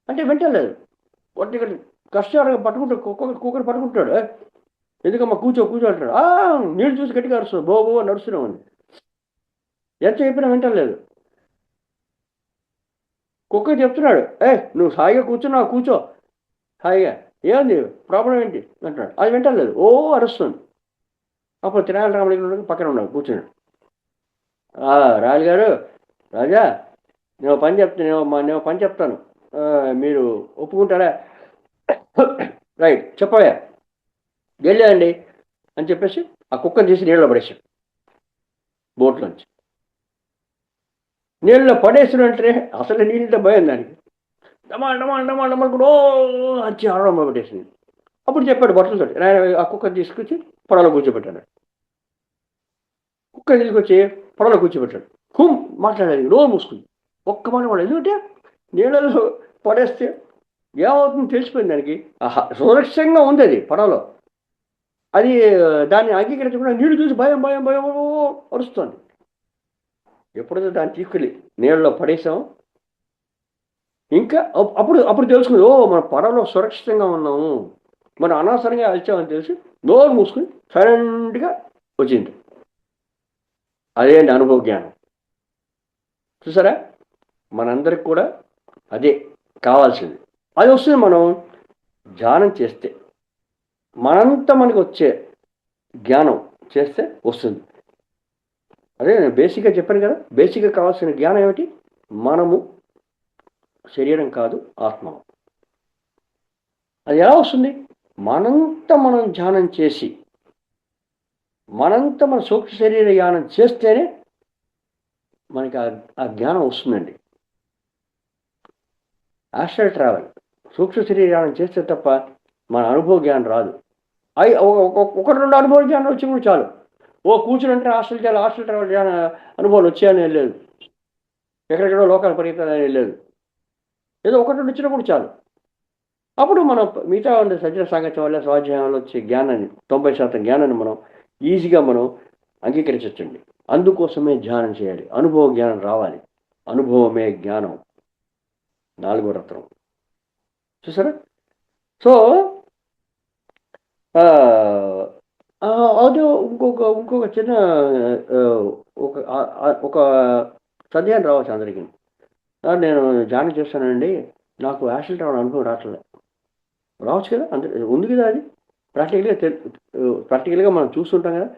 అంటే వెంటలేదు, వాటి కష్టంగా పట్టుకుంటాడు, కుక్కని పట్టుకుంటాడు, ఎందుకమ్మా కూర్చో అంటాడు, నీళ్ళు చూసి గట్టిగా అరుస్తుంది, బో నడుస్తూనే ఉంది, ఎంత చెప్పినా వెంటలేదు. కుక్క చెప్తున్నాడు, నువ్వు హాయిగా కూర్చో హాయిగా, ఏముంది ప్రాబ్లం ఏంటి అంటున్నాడు, అది వింటలేదు, ఓ అరుస్తుంది. అప్పుడు తినాలి రామలింగం పక్కన ఉన్నాడు, కూర్చున్నాడు. రాజుగారు, రాజా నేను పని చెప్తాను, మీరు ఒప్పుకుంటారా, రైట్ చెప్పవా, వెళ్ళండి అని చెప్పేసి ఆ కుక్కను తీసి నీళ్ళలో పడేసాడు బోట్లోంచి. నీళ్ళలో పడేసిన వెంటనే అసలు నీళ్ళతో భయం దానికి, డమాల్ డమాల్ డమాల్ డమాల్ కూడా వచ్చి ఆడడం మొదలుపెట్టేసింది. అప్పుడు చెప్పాడు బట్టలతో, ఆ కుక్కను తీసుకొచ్చి పొడవలో కూర్చోబెట్టాడు. కుక్కని తీసుకొచ్చి పొడవలో కూర్చోబెట్టాడు. మాట్లాడేది నోరు మూసుకుంది, ఒక్క మాట వాడు. ఎందుకంటే నీళ్ళలో పడేస్తే ఏమవుతుందో తెలిసిపోయింది దానికి. సురక్షితంగా ఉంది అది పడవలో. అది దాన్ని అంగీకరించకుండా నీళ్ళు చూసి భయం భయం భయం అరుస్తుంది. ఎప్పుడైతే దాన్ని తీసుకెళ్ళి నీళ్ళలో పడేసాం, ఇంకా అప్పుడు అప్పుడు తెలుసుకుంది, మన పడవలో సురక్షితంగా ఉన్నాము, మనం అనవసరంగా అలిచామని తెలిసి నోరు మూసుకుని సైలెంట్గా వచ్చింది. అదే అనుభవ జ్ఞానం. చూసారా, మనందరికి కూడా అదే కావాల్సింది. అది వస్తుంది మనం ధ్యానం చేస్తే, మనంతా మనకి వచ్చే జ్ఞానం చేస్తే వస్తుంది. అదే నేను బేసిక్గా చెప్పాను కదా, బేసిక్గా కావాల్సిన జ్ఞానం ఏమిటి? మనము శరీరం కాదు, ఆత్మ. అది ఎలా వస్తుంది? మనంతా మనం ధ్యానం చేసి, మనంతా మన సూక్ష్మ శరీర ధ్యానం చేస్తేనే మనకి ఆ జ్ఞానం వస్తుందండి. ఆస్ట్రల్ ట్రావెల్, సూక్ష్మ శరీర ధ్యానం చేస్తే తప్ప మన అనుభవ జ్ఞానం రాదు. ఒకటి రెండు అనుభవ జ్ఞానం వచ్చి కూడా చాలు. కూర్చుని అంటే హాస్టల్ ట్రావెల్ ధ్యాన అనుభవాలు వచ్చాయని వెళ్ళలేదు, ఎక్కడెక్కడో లోకాలు పరిగెత్తాలని వెళ్ళలేదు. ఏదో ఒకటి రెండు వచ్చినా కూడా చాలు. అప్పుడు మనం మిగతా ఉండే సజ్జన సాంగత్యం వల్ల స్వాధ్యాయంలో వచ్చే జ్ఞానాన్ని, 90% జ్ఞానాన్ని మనం ఈజీగా మనం అంగీకరించవచ్చండి. అందుకోసమే ధ్యానం చేయాలి, అనుభవ జ్ఞానం రావాలి. అనుభవమే జ్ఞానం, 4వ రత్నం. చూసారా? సో అది ఇంకొక చిన్న ఒక సందేహం రావచ్చు అందరికీ. నేను ధ్యానం చేస్తానండి, నాకు యాక్సిడెంట్ అవ్వడం అనుభవం రావట్లేదు. రావచ్చు కదా, ఉంది కదా, అది ప్రాక్టికల్గా మనం చూస్తుంటాం కదా.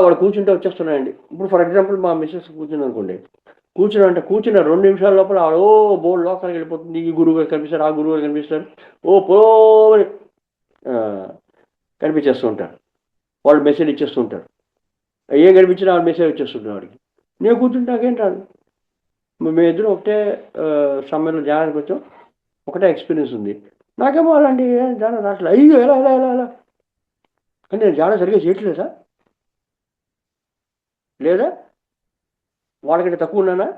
వాడు కూర్చుంటే వచ్చేస్తున్నాయండి. ఇప్పుడు ఫర్ ఎగ్జాంపుల్ మా మిస్సెస్ కూర్చుంది అనుకోండి, కూర్చున్న 2 నిమిషాల లోపల బోర్డు లోకానికి వెళ్ళిపోతుంది. ఈ గురువు గారు కనిపిస్తారు, ఆ గురువు గారు కనిపిస్తారు, పోని కనిపించేస్తూ ఉంటారు. వాళ్ళు మెసేజ్ ఇచ్చేస్తూ ఉంటారు. ఏం కనిపించినా వాళ్ళు మెసేజ్ వచ్చేస్తుంటారు వాడికి. నేను కూర్చుంటే నాకేం రాదు. మేము ఇద్దరు ఒకటే సమయంలో ధ్యానానికి వచ్చాం, ఒకటే ఎక్స్పీరియన్స్ ఉంది. నాకేమో అలాంటి ధ్యానం రావట్లేదు. అయ్యో ఎలా ఎలా ఎలా ఎలా అంటే నేను ధ్యానం సరిగ్గా చేయట్లేదా, లేదా వాళ్ళకంటే తక్కువ ఉన్నానా?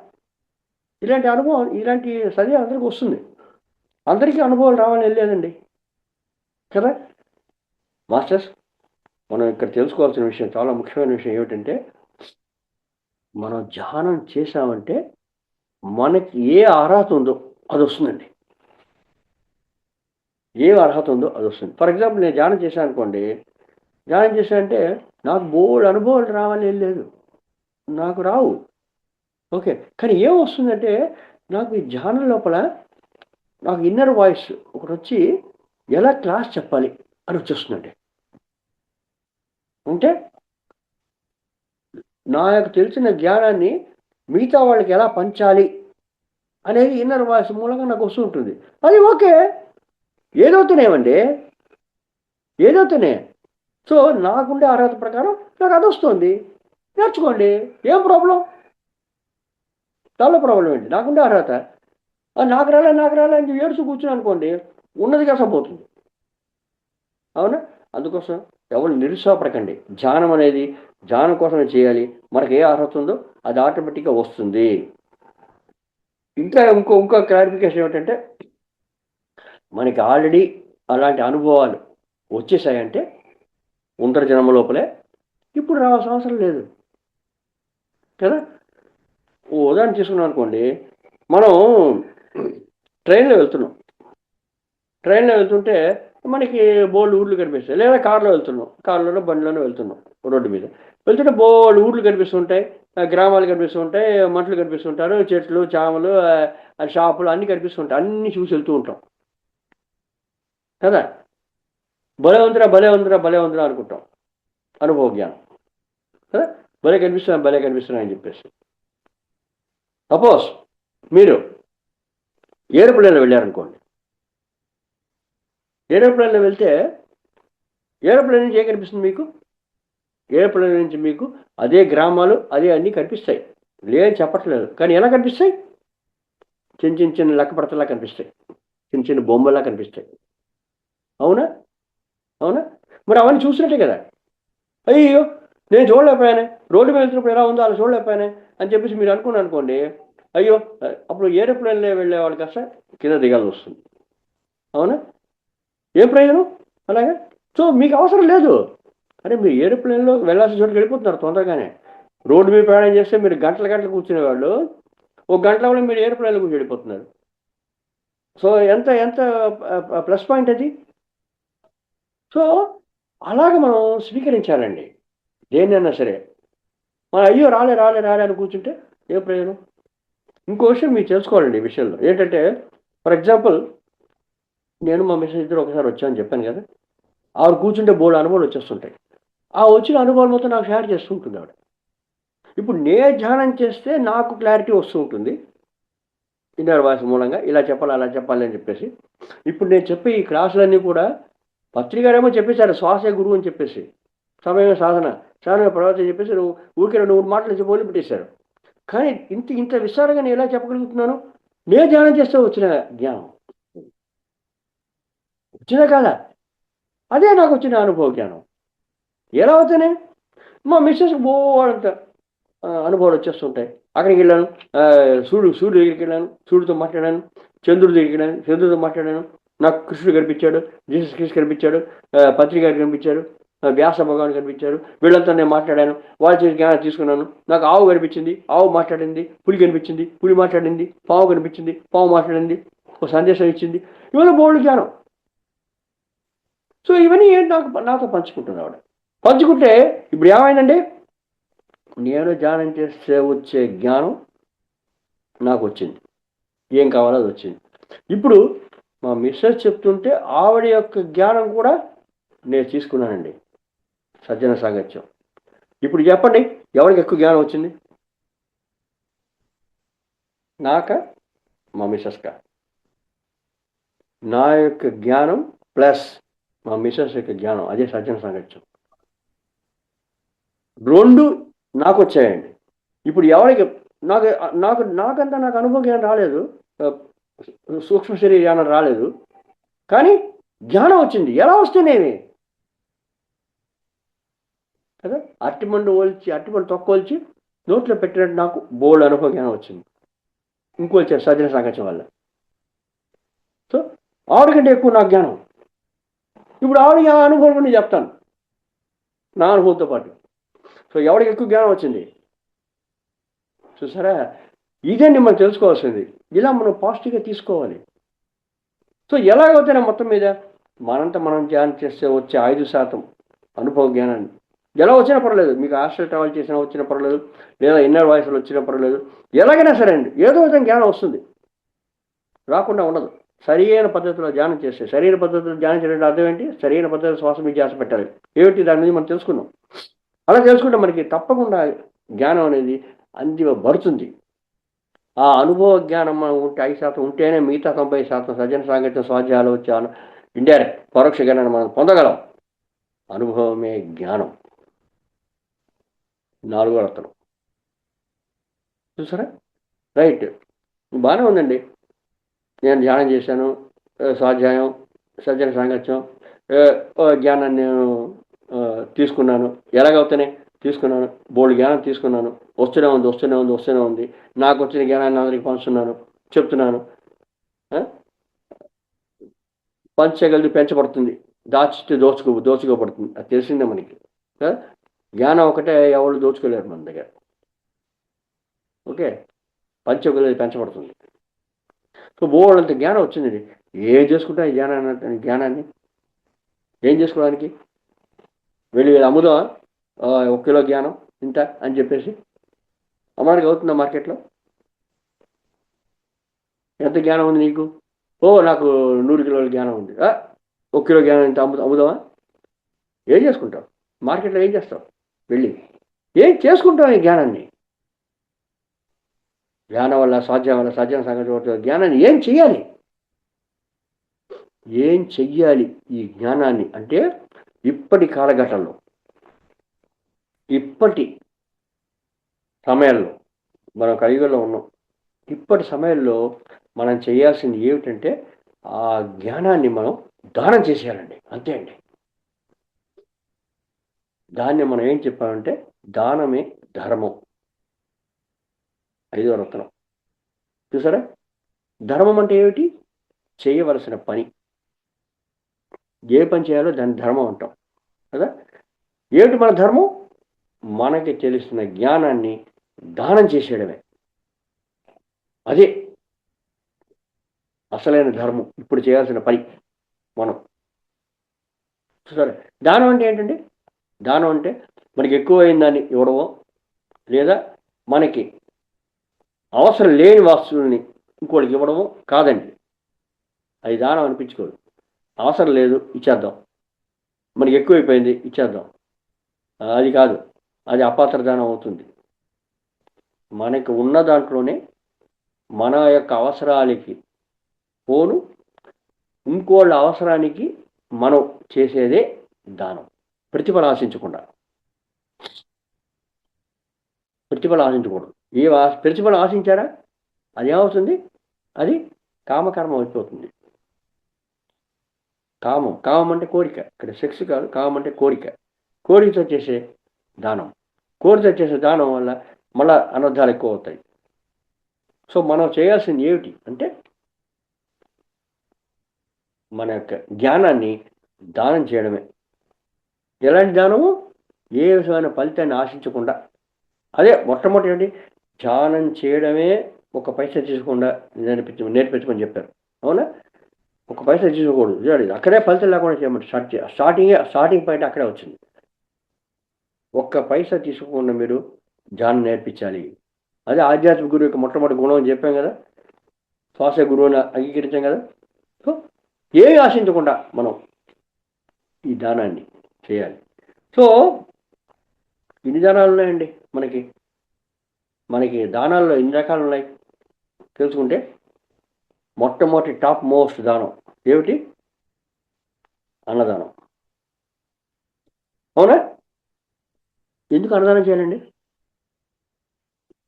ఇలాంటి అనుభవం, ఇలాంటి సరి అందరికీ వస్తుంది. అందరికీ అనుభవాలు రావాలని వెళ్ళలేదండి కదా. మాస్టర్స్, మనం ఇక్కడ తెలుసుకోవాల్సిన విషయం, చాలా ముఖ్యమైన విషయం ఏమిటంటే, మనం ధ్యానం చేశామంటే మనకి ఏ అర్హత ఉందో అది వస్తుందండి. ఏ అర్హత ఉందో అది వస్తుంది. ఫర్ ఎగ్జాంపుల్ నేను ధ్యానం చేశాను అనుకోండి, ధ్యానం చేశానంటే నాకు బోల్డ్ అనుభవాలు రావాలని లేదు, నాకు రావు. ఓకే, కానీ ఏం వస్తుందంటే, నాకు ఈ ధ్యానం లోపల నాకు ఇన్నర్ వాయిస్ ఒకటి వచ్చి ఎలా క్లాస్ చెప్పాలి అని వచ్చేస్తుందండి. అంటే నాకు తెలిసిన జ్ఞానాన్ని మిగతా వాళ్ళకి ఎలా పంచాలి అనేది ఇన్నర్ వాయిస్ మూలంగా నాకు వస్తూ ఉంటుంది. అది ఓకే, ఏదవుతున్నాయేమండి, ఏదవుతున్నాయి. సో నాకుండే అర్హత ప్రకారం నాకు అది వస్తుంది, నేర్చుకోండి, ఏం ప్రాబ్లం? చాలా ప్రాబ్లం ఏంటి? నాకుండే అర్హత, నాకు రాలే అని ఏడుచు కూర్చుని అనుకోండి, ఉన్నది కసపోతుంది. అవునా? అందుకోసం ఎవరు నిరుత్సాహపడకండి. ధ్యానం అనేది ధ్యానం కోసమే చేయాలి. మనకు ఏ అర్హత ఉందో అది ఆటోమేటిక్గా వస్తుంది. ఇంకా ఇంకో క్లారిఫికేషన్ ఏమిటంటే, మనకి ఆల్రెడీ అలాంటి అనుభవాలు వచ్చేసాయంటే జన్మ లోపలే, ఇప్పుడు రావాల్సిన అవసరం లేదు కదా. ఉదాహరణ తీసుకున్నాం అనుకోండి, మనం ట్రైన్లో వెళ్తుంటే మనకి బోల్డ్ ఊర్లు కనిపిస్తాయి, లేదా కారులో బండిలోనో వెళ్తున్నాం, రోడ్డు మీద వెళ్తుంటే బోల్డ్ ఊర్లు కనిపిస్తుంటాయి, గ్రామాలు కనిపిస్తుంటాయి, మనుషులు కనిపిస్తుంటారు, చెట్లు చామలు షాపులు అన్నీ కనిపిస్తుంటాయి. అన్నీ చూసి వెళ్తూ ఉంటాం కదా. భలే ఉందిరా అనుకుంటాం, అనుభవ జ్ఞానం కదా. భలే కనిపిస్తున్నాయని చెప్పేసి. సపోజ్ మీరు ఏరోప్లేన్లో వెళ్ళారనుకోండి, ఏరోప్లేన్లో వెళ్తే ఏరోప్లేన్ నుంచి ఏం కనిపిస్తుంది మీకు? ఏరోప్లేన్ నుంచి మీకు అదే గ్రామాలు అదే అన్నీ కనిపిస్తాయి, లేదని చెప్పట్లేదు. కానీ ఎలా కనిపిస్తాయి? చిన్న చిన్న చిన్న లెక్కపడతలా కనిపిస్తాయి, చిన్న చిన్న బొమ్మలా కనిపిస్తాయి. అవునా? అవునా? మరి అవన్నీ చూసినట్టే కదా. అయ్యో, నేను చూడలేకపోయానే, రోడ్డు మీద వెళ్తున్నప్పుడు ఎలా ఉందో అలా చూడలేకపోయానే అని చెప్పేసి మీరు అనుకున్నారు అనుకోండి, అయ్యో అప్పుడు ఏరోప్లేన్లో వెళ్ళే వాళ్ళు కాస్త కింద దిగాల్సి వస్తుంది. అవునా? ఏం ప్రయోజనం అలాగే? సో మీకు అవసరం లేదు. అరే మీరు ఏరోప్లేన్లో వెళ్ళాల్సిన చోటుకి వెళ్ళిపోతున్నారు తొందరగానే. రోడ్డు మీద ప్రయాణం చేస్తే మీరు గంటల గంటలు కూర్చునేవాళ్ళు ఒక గంటల కూడా మీరు ఏరోప్లేన్లో కూర్చొని వెళ్ళిపోతున్నారు. సో ఎంత ఎంత ప్లస్ పాయింట్ అది. సో అలాగ మనం స్వీకరించాలండి దేన్నైనా సరే. మన అయ్యో రాలే రాలే రాలే అని కూర్చుంటే ఏ ప్రయోజనం? ఇంకో విషయం మీరు తెలుసుకోవాలండి ఈ విషయంలో ఏంటంటే, ఫర్ ఎగ్జాంపుల్ నేను మా మిస్సెస్ ఇద్దరు ఒకసారి వచ్చామని చెప్పాను కదా. ఆవిడ కూర్చుంటే బోల్డ్ అనుభవాలు వచ్చేస్తుంటాయి. ఆ వచ్చిన అనుభవాలు మొత్తం నాకు షేర్ చేస్తూ ఉంటుంది ఆవిడ. ఇప్పుడు నేను ధ్యానం చేస్తే నాకు క్లారిటీ వస్తూ ఉంటుంది ఇన్నర్ వాయిస్ మూలంగా, ఇలా చెప్పాలి అలా చెప్పాలి అని చెప్పేసి. ఇప్పుడు నేను చెప్పే ఈ క్లాసులన్నీ కూడా పత్రికారేమో చెప్పేశారు శ్వాసే గురువు అని చెప్పేసి, సమయ సాధన సాధన ప్రవర్తన చెప్పేసి నువ్వు ఊరికే 2 మాటలు నుంచి మొదలు పెట్టేశారు. కానీ ఇంత ఇంత విస్తారంగా నేను ఎలా చెప్పగలుగుతున్నాను? నేను ధ్యానం చేస్తే వచ్చిన జ్ఞానం వచ్చినా కాదా, అదే నాకు వచ్చిన అనుభవ జ్ఞానం. ఎలా అవుతానే? మా మిస్సెస్కి బోడంత అనుభవాలు వచ్చేస్తుంటాయి. అక్కడికి వెళ్ళాను, సూర్యుడు దగ్గరికి వెళ్ళాను, సూర్యుడితో మాట్లాడాను, చంద్రుడి దగ్గరికి వెళ్ళాను, చంద్రుడితో మాట్లాడాను, నాకు కృష్ణుడు కనిపించాడు, జీసస్ క్రీస్తు కనిపించాడు, పత్రిక గారు కనిపించారు, వ్యాస భగవాన్ కనిపించారు, వీళ్ళంతా నేను మాట్లాడాను, వాళ్ళ చేసి జ్ఞానం తీసుకున్నాను. నాకు ఆవు కనిపించింది, ఆవు మాట్లాడింది, పులి కనిపించింది, పులి మాట్లాడింది, పావు కనిపించింది, పావు మాట్లాడింది, ఒక సందేశం ఇచ్చింది. ఇవన్నీ బోల్డ్ జ్ఞానం. సో ఇవన్నీ ఏంటి నాతో పంచుకుంటున్నాడు ఆవిడ. పంచుకుంటే ఇప్పుడు ఏమైందండి, నేను ధ్యానం చేస్తే వచ్చే జ్ఞానం నాకు వచ్చింది, ఏం కావాలో అది వచ్చింది. ఇప్పుడు మా మిస్సెస్ చెప్తుంటే ఆవిడ యొక్క జ్ఞానం కూడా నేను తీసుకున్నానండి, సజ్జన సాంగత్యం. ఇప్పుడు చెప్పండి ఎవరికి ఎక్కువ జ్ఞానం వచ్చింది, నాకా మా మిస్సెస్కా? నా యొక్క జ్ఞానం ప్లస్ మా మిస్సెస్ యొక్క జ్ఞానం, అదే సజ్జన సాంగత్యం. 2 నాకు వచ్చాయండి. ఇప్పుడు ఎవరికి నాకు నాకు నాకంతా నాకు అనుభవం జ్ఞానం రాలేదు, సూక్ష్మ శరీర జ్ఞానం రాలేదు, కానీ జ్ఞానం వచ్చింది. ఎలా వస్తేనేమి కదా, అట్టిపండు తొక్కొల్చి నోట్లో పెట్టినట్టు నాకు బోల్డ్ అనుభవ జ్ఞానం వచ్చింది, ఇంకో వచ్చారు సజ్జన సాంగత్యం వల్ల. సో ఆవిడకంటే ఎక్కువ నాకు జ్ఞానం. ఇప్పుడు ఆవిడకి ఆ అనుభవం నేను చెప్తాను నా అనుభవంతో పాటు. సో ఎవరికి ఎక్కువ జ్ఞానం వచ్చింది చూసారా? ఇదండి మనం తెలుసుకోవాల్సింది. ఇలా మనం పాజిటివ్గా తీసుకోవాలి. సో ఎలాగవుతానే మొత్తం మీద మనంతా మనం ధ్యానం చేస్తే వచ్చే 5% అనుభవ జ్ఞానాన్ని ఎలా వచ్చినా పర్లేదు, మీకు హాస్టల్ ట్రావెల్ చేసినా వచ్చినా పర్లేదు, లేదా ఇన్నర్ వాయిస్లో వచ్చినా పర్లేదు, ఎలాగైనా సరే అండి ఏదో విధంగా జ్ఞానం వస్తుంది, రాకుండా ఉండదు. సరైన పద్ధతిలో ధ్యానం చేస్తే, సరైన పద్ధతిలో ధ్యానం చేయడం అర్థం ఏంటి? సరైన పద్ధతిలో శ్వాస మీద ధ్యాస పెట్టాలి. ఏమిటి దాని మీద మనం తెలుసుకున్నాం. అలా తెలుసుకుంటే మనకి తప్పకుండా జ్ఞానం అనేది అందివ్వబడుతుంది. ఆ అనుభవ జ్ఞానం మనం ఉంటే 5% ఉంటేనే మిగతా 90% సజ్జన సాంగత్యం స్వాధ్యాయాలు వచ్చాను ఇండైరెక్ట్ పరోక్ష జ్ఞానాన్ని మనం పొందగలం. అనుభవమే జ్ఞానం. 4వ రత్నం చూసారా? రైట్, బాగానే ఉందండి. నేను ధ్యానం చేశాను, స్వాధ్యాయం, సజ్జన సాంగత్యం, జ్ఞానాన్ని నేను తీసుకున్నాను. ఎలాగవుతానే తీసుకున్నాను, బోల్డ్ జ్ఞానం తీసుకున్నాను, వస్తూనే ఉంది. నాకు వచ్చిన జ్ఞానాన్ని అందరికీ పంచుతున్నాను, చెప్తున్నాను. పంచగలిది పెంచబడుతుంది, దాచితే దోచుకోబడుతుంది, అది తెలిసిందే మనకి. జ్ఞానం ఒకటే ఎవరు దోచుకోలేరు మన దగ్గర. ఓకే, పంచగలిది పెంచబడుతుంది. సో బోల్డంత జ్ఞానం వచ్చింది. ఏం చేసుకుంటా ఈ జ్ఞానాన్ని ఏం చేసుకోవడానికి? వెళ్ళి అమ్ముదామా 1 కిలో జ్ఞానం ఇంత అని చెప్పేసి? అమ్మానికి అవుతుందా మార్కెట్లో? ఎంత జ్ఞానం ఉంది నీకు? నాకు 100 కిలోల జ్ఞానం ఉంది, 1 కిలో జ్ఞానం ఇంత అమ్ముదామా? ఏం చేసుకుంటావు మార్కెట్లో? ఏం చేస్తావు? వెళ్ళి ఏం చేసుకుంటావు ఈ జ్ఞానాన్ని? జ్ఞానం వల్ల, స్వాధ్యాయం వల్ల, సజ్జన సాంగత్యం జ్ఞానాన్ని ఏం చెయ్యాలి? ఏం చెయ్యాలి ఈ జ్ఞానాన్ని అంటే, ఇప్పటి కాలఘట్టంలో ఇప్పటి సమయంలో మనం కలియుగంలో ఉన్నాం. ఇప్పటి సమయంలో మనం చేయాల్సింది ఏమిటంటే ఆ జ్ఞానాన్ని మనం దానం చేసేయాలండి. అంతే అండి. దాన్ని మనం ఏం చెప్పామంటే దానమే ధర్మం. ఐదో రత్నం. చూసారా? ధర్మం అంటే ఏమిటి? చేయవలసిన పని. ఏ పని చేయాలో దాన్ని ధర్మం అంటాం కదా. ఏమిటి మన ధర్మం? మనకి తెలిసిన జ్ఞానాన్ని దానం చేసేయడమే. అదే అసలైన ధర్మం. ఇప్పుడు చేయాల్సిన పని మనం. చూసారా? దానం అంటే ఏంటండి? దానం అంటే మనకి ఎక్కువైన దాన్ని ఇవ్వడమో, లేదా మనకి అవసరం లేని వస్తువుల్ని ఇంకోటికి ఇవ్వడమో కాదండి. అది దానం అనిపించుకోదు. అవసరం లేదు ఇచ్చేద్దాం, మనకి ఎక్కువైపోయింది ఇచ్చేద్దాం, అది కాదు. అది అపాత్ర దానం అవుతుంది. మనకి ఉన్న దాంట్లోనే మన యొక్క అవసరాలకి పోను ఇంకోళ్ళ అవసరానికి మనం చేసేదే దానం. ప్రతిఫలం ఆశించకుండా. ప్రతిఫలం ఆశించకూడదు. ప్రతిఫలం ఆశించారా అది ఏమవుతుంది? అది కామకర్మ అయిపోతుంది. కామం. కామం అంటే కోరిక. ఇక్కడ సెక్స్ కాదు, కామం అంటే కోరిక. కోరికతో చేసే దానం. కోరికతో చేసే దానం వల్ల మళ్ళా అనర్థాలు ఎక్కువ అవుతాయి. సో మనం చేయాల్సింది ఏమిటి అంటే మన యొక్క జ్ఞానాన్ని దానం చేయడమే. ఎలాంటి దానము? ఏ విధమైన ఫలితాన్ని ఆశించకుండా. అదే మొట్టమొదటి ఏంటి? ధ్యానం చేయడమే ఒక పైసా తీసుకోకుండా నేర్పించమని చెప్పారు. అవునా? ఒక పైసా తీసుకోకూడదు. చూడండి, అక్కడే ఫలితం లేకుండా చేయమంటే స్టార్టింగ్ పాయింట్ అక్కడే వచ్చింది. ఒక్క పైసా తీసుకోకుండా మీరు ధ్యానం నేర్పించాలి. అదే ఆధ్యాత్మిక గురువు యొక్క మొట్టమొదటి గుణం అని చెప్పాం కదా. శ్వాస గురువుని అంగీకరించాం కదా. సో ఏమి ఆశించకుండా మనం ఈ దానాన్ని చేయాలి. సో ఇన్ని దానాలు ఉన్నాయండి మనకి. మనకి దానాల్లో ఎన్ని రకాలు ఉన్నాయి తెలుసుకుంటే, మొట్టమొదటి టాప్ మోస్ట్ దానం ఏమిటి? అన్నదానం. అవునా? ఎందుకు అన్నదానం చేయాలండి?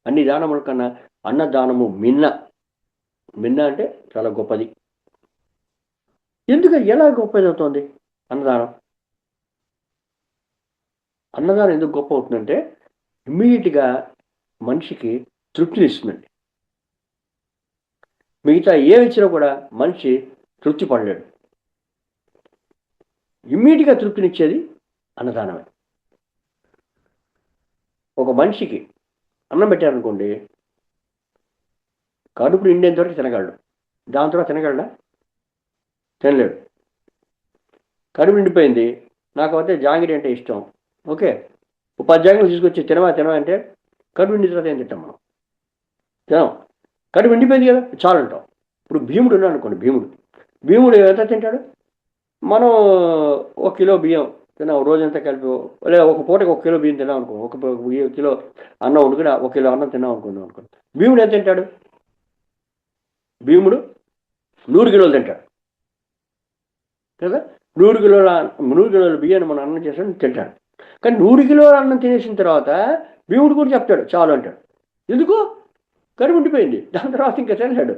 అన్ని దానముల కన్నా అన్నదానము మిన్న. మిన్న అంటే చాలా గొప్పది. ఎందుకు? ఎలా గొప్పది అవుతుంది అన్నదానం? అన్నదానం ఎందుకు గొప్ప అవుతుందంటే ఇమ్మీడియట్గా మనిషికి తృప్తినిస్తుందండి. మిగతా ఏమి ఇచ్చినా కూడా మనిషి తృప్తి పడలేడు. ఇమ్మీడియట్గా తృప్తినిచ్చేది అన్నదానమే. ఒక మనిషికి అన్నం పెట్టారనుకోండి, కడుపు నిండేంత వరకు తినగలడు. దాని తర్వాత తినగలడా? తినలేడు. కడుపు నిండిపోయింది, నాకు అయితే జాంగిరీ అంటే ఇష్టం, ఓకే, 10 జాంగిరీలు తీసుకొచ్చి తినవా అంటే కడుపు నిండిన తర్వాత ఏం తింటాం మనం? తినం. కడుపు నిండిపోయింది కదా చాలు అంటాం. ఇప్పుడు భీముడు ఉన్నాడు అనుకోండి. భీముడు ఎంత తింటాడు? మనం 1 కిలో బియ్యం తిన్నాం రోజంతా కలిపి, లేదా ఒక పూటకి 1 కిలో బియ్యం తిన్నాం అనుకో, 1 కిలో అన్నం వండుకుని 1 కిలో అన్నం తిన్నాం అనుకోండి. భీముడు ఎంత తింటాడు? భీముడు 100 కిలోలు తింటాడు కదా. 100 కిలోల బియ్యాన్ని మనం అన్నం చేసాడు తింటాడు. కానీ 100 కిలోల అన్నం తినేసిన తర్వాత భీముడు కూడా చెప్తాడు చాలు అంటాడు. ఎందుకు? కడుపు ఉండిపోయింది. దాని తర్వాత ఇంకా తినలేడు.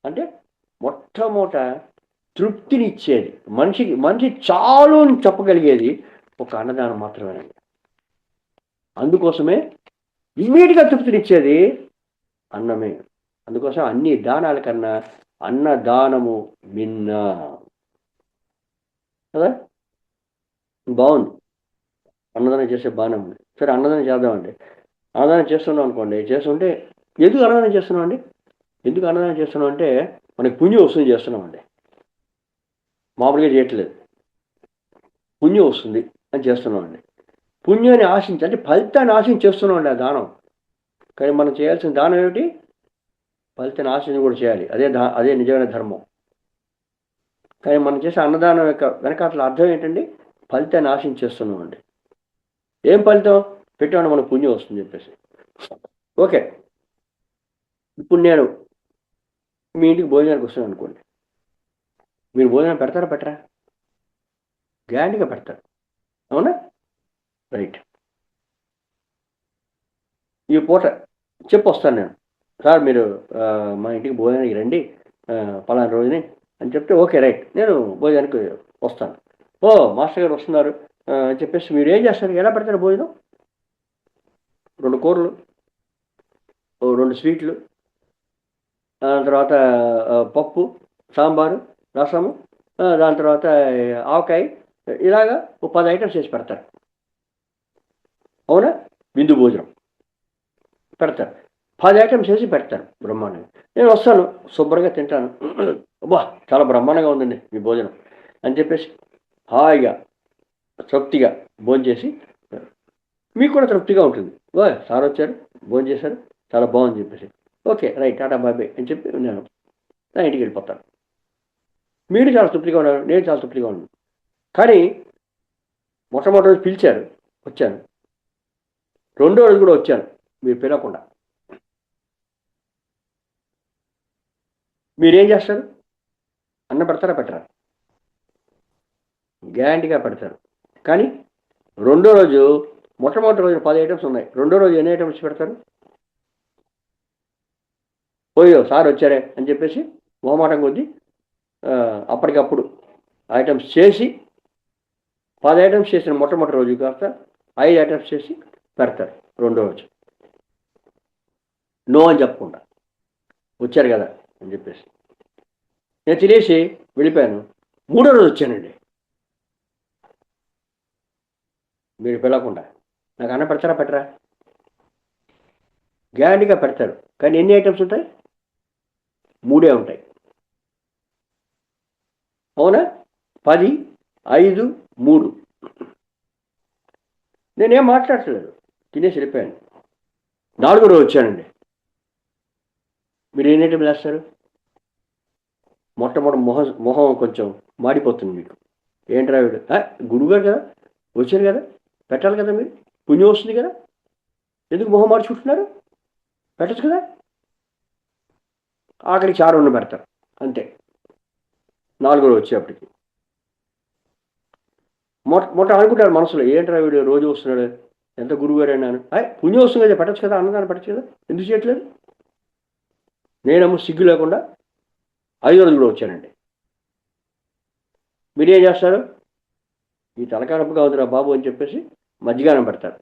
అంటే మొట్టమొదట తృప్తినిచ్చేది మనిషి చాలు అని చెప్పగలిగేది ఒక అన్నదానం మాత్రమేనండి. అందుకోసమే ఇమ్మీడియట్గా తృప్తినిచ్చేది అన్నమే. అందుకోసం అన్ని దానాల కన్నా అన్నదానము మిన్న కదా. బాగుంది. అన్నదానం చేసే బాగానే ఉంది. సరే, అన్నదానం చేద్దామండి. అన్నదానం చేస్తున్నాం అనుకోండి. చేస్తుంటే ఎందుకు అన్నదానం చేస్తున్నాం అండి? ఎందుకు అన్నదానం చేస్తున్నాం అంటే మనకి పుణ్యం వస్తుంది చేస్తున్నామండి. మామూలుగా చేయట్లేదు. పుణ్యం వస్తుంది అని చేస్తున్నామండి. పుణ్యాన్ని ఆశించి అంటే ఫలితాన్ని ఆశించి చేస్తున్నామండి ఆ దానం. కానీ మనం చేయాల్సిన దానం ఏమిటి? ఫలితాన్ని ఆశించి కూడా చేయాలి. అదే నిజమైన ధర్మం. కానీ మనం చేసే అన్నదానం యొక్క వెనకాతల అర్థం ఏంటండి? ఫలితాన్ని ఆశించి చేస్తున్నామండి. ఏం ఫలితం? పెట్టామని మనకు పుణ్యం వస్తుంది చెప్పేసి. ఓకే, ఇప్పుడు నేను మీ ఇంటికి భోజనానికి వస్తాను అనుకోండి. మీరు భోజనం పెడతారా పెట్టరా? గ్యారంటీగా పెడతారు. అవునా? రైట్. ఈ పూట చెప్పొస్తాను నేను. సార్ మీరు మా ఇంటికి భోజనానికి రండి పలానా రోజుని అని చెప్తే ఓకే రైట్ నేను భోజనానికి వస్తాను. ఓ మాస్టర్ గారు వస్తున్నారు అని చెప్పేసి మీరు ఏం చేస్తారు, ఎలా పెడతారు భోజనం? 2 కూరలు, 2 స్వీట్లు, తర్వాత పప్పు, సాంబారు, రసము, దాని తర్వాత ఆవకాయ, ఇలాగా ఓ 10 ఐటమ్స్ చేసి పెడతారు. అవునా? విందు భోజనం పెడతారు. 10 ఐటమ్స్ చేసి పెడతారు బ్రహ్మాండంగా. నేను వస్తాను, శుభ్రంగా తింటాను. అబ్బా చాలా బ్రహ్మాండంగా ఉందండి మీ భోజనం అని చెప్పేసి హాయిగా తృప్తిగా భోంచేసి మీకు కూడా తృప్తిగా ఉంటుంది. ఓ సార్ వచ్చారు, భోజనం చేశారు, చాలా బాగుంది చెప్పేసి ఓకే రైట్ టాటా బాయ్ అని చెప్పి నేను నా ఇంటికి వెళ్ళిపోతాను. మీరు చాలా తృప్తిగా ఉన్నారు, నేను చాలా తృప్తిగా ఉన్నాను. కానీ మొట్టమొదటి రోజు పిలిచారు, వచ్చాను. రెండో రోజు కూడా వచ్చాను, మీరు పిలవకుండా. మీరేం చేస్తారు? అన్నం పెడతారా పెట్టరా? గ్యారంటీగా పెడతారు. కానీ రెండో రోజు, మొట్టమొదటి రోజు 10 ఐటమ్స్ ఉన్నాయి, రెండో రోజు ఎన్ని ఐటమ్స్ పెడతారు? పోయో సార్ వచ్చారే అని చెప్పేసి మొహమాటం కొద్దీ అప్పటికప్పుడు ఐటమ్స్ చేసి 10 ఐటమ్స్ చేసిన మొట్టమొదటి రోజు కాస్త 5 ఐటమ్స్ చేసి పెడతారు రెండో రోజు. నో అని చెప్పకుండా వచ్చారు కదా అని చెప్పేసి నేను తినేసి వెళ్ళిపోయాను. మూడో రోజు వచ్చానండి, మీరు పిలవకుండా. నాకు అన్నం పెడతారా పెట్టరా? గ్యారంటీగా పెడతారు. కానీ ఎన్ని ఐటమ్స్ ఉంటాయి? 3 ఉంటాయి. అవునా? 10, 5, 3. నేనేం మాట్లాడట్లేదు, తినేసి వెళ్ళిపోయాను. 4వ రోజు వచ్చానండి. మీరు ఎన్ని ఐటమ్లు వేస్తారు? మొట్టమొదటి మొహం కొంచెం మాడిపోతుంది మీకు. ఏంట్రా వీడు, గురువుగారు కదా వచ్చారు కదా, పెట్టాలి కదా, మీరు పుణ్యం వస్తుంది కదా, ఎందుకు మొహం మార్చుకుంటున్నారు? పెట్టచ్చు కదా. ఆఖరికి చారు పెడతారు అంతే. 4వ రోజు వచ్చేప్పటికి మొట్ట అనుకుంటారు మనసులో, ఏంట్రా వీడు రోజు వస్తున్నాడు, ఎంత గురువుగారు అన్నాను. పుణ్యం వస్తుంది కదా, పెట్టచ్చు కదా, అన్నదాన్ని పెట్టచ్చు కదా, ఎందుకు చేయట్లేదు? నేనేమో సిగ్గు లేకుండా 5వ రోజు కూడా వచ్చానండి. మీరేం చేస్తారు? ఈ తలకానప్పు కావద్దురా బాబు అని చెప్పేసి మజ్జిగానం పెడతారు.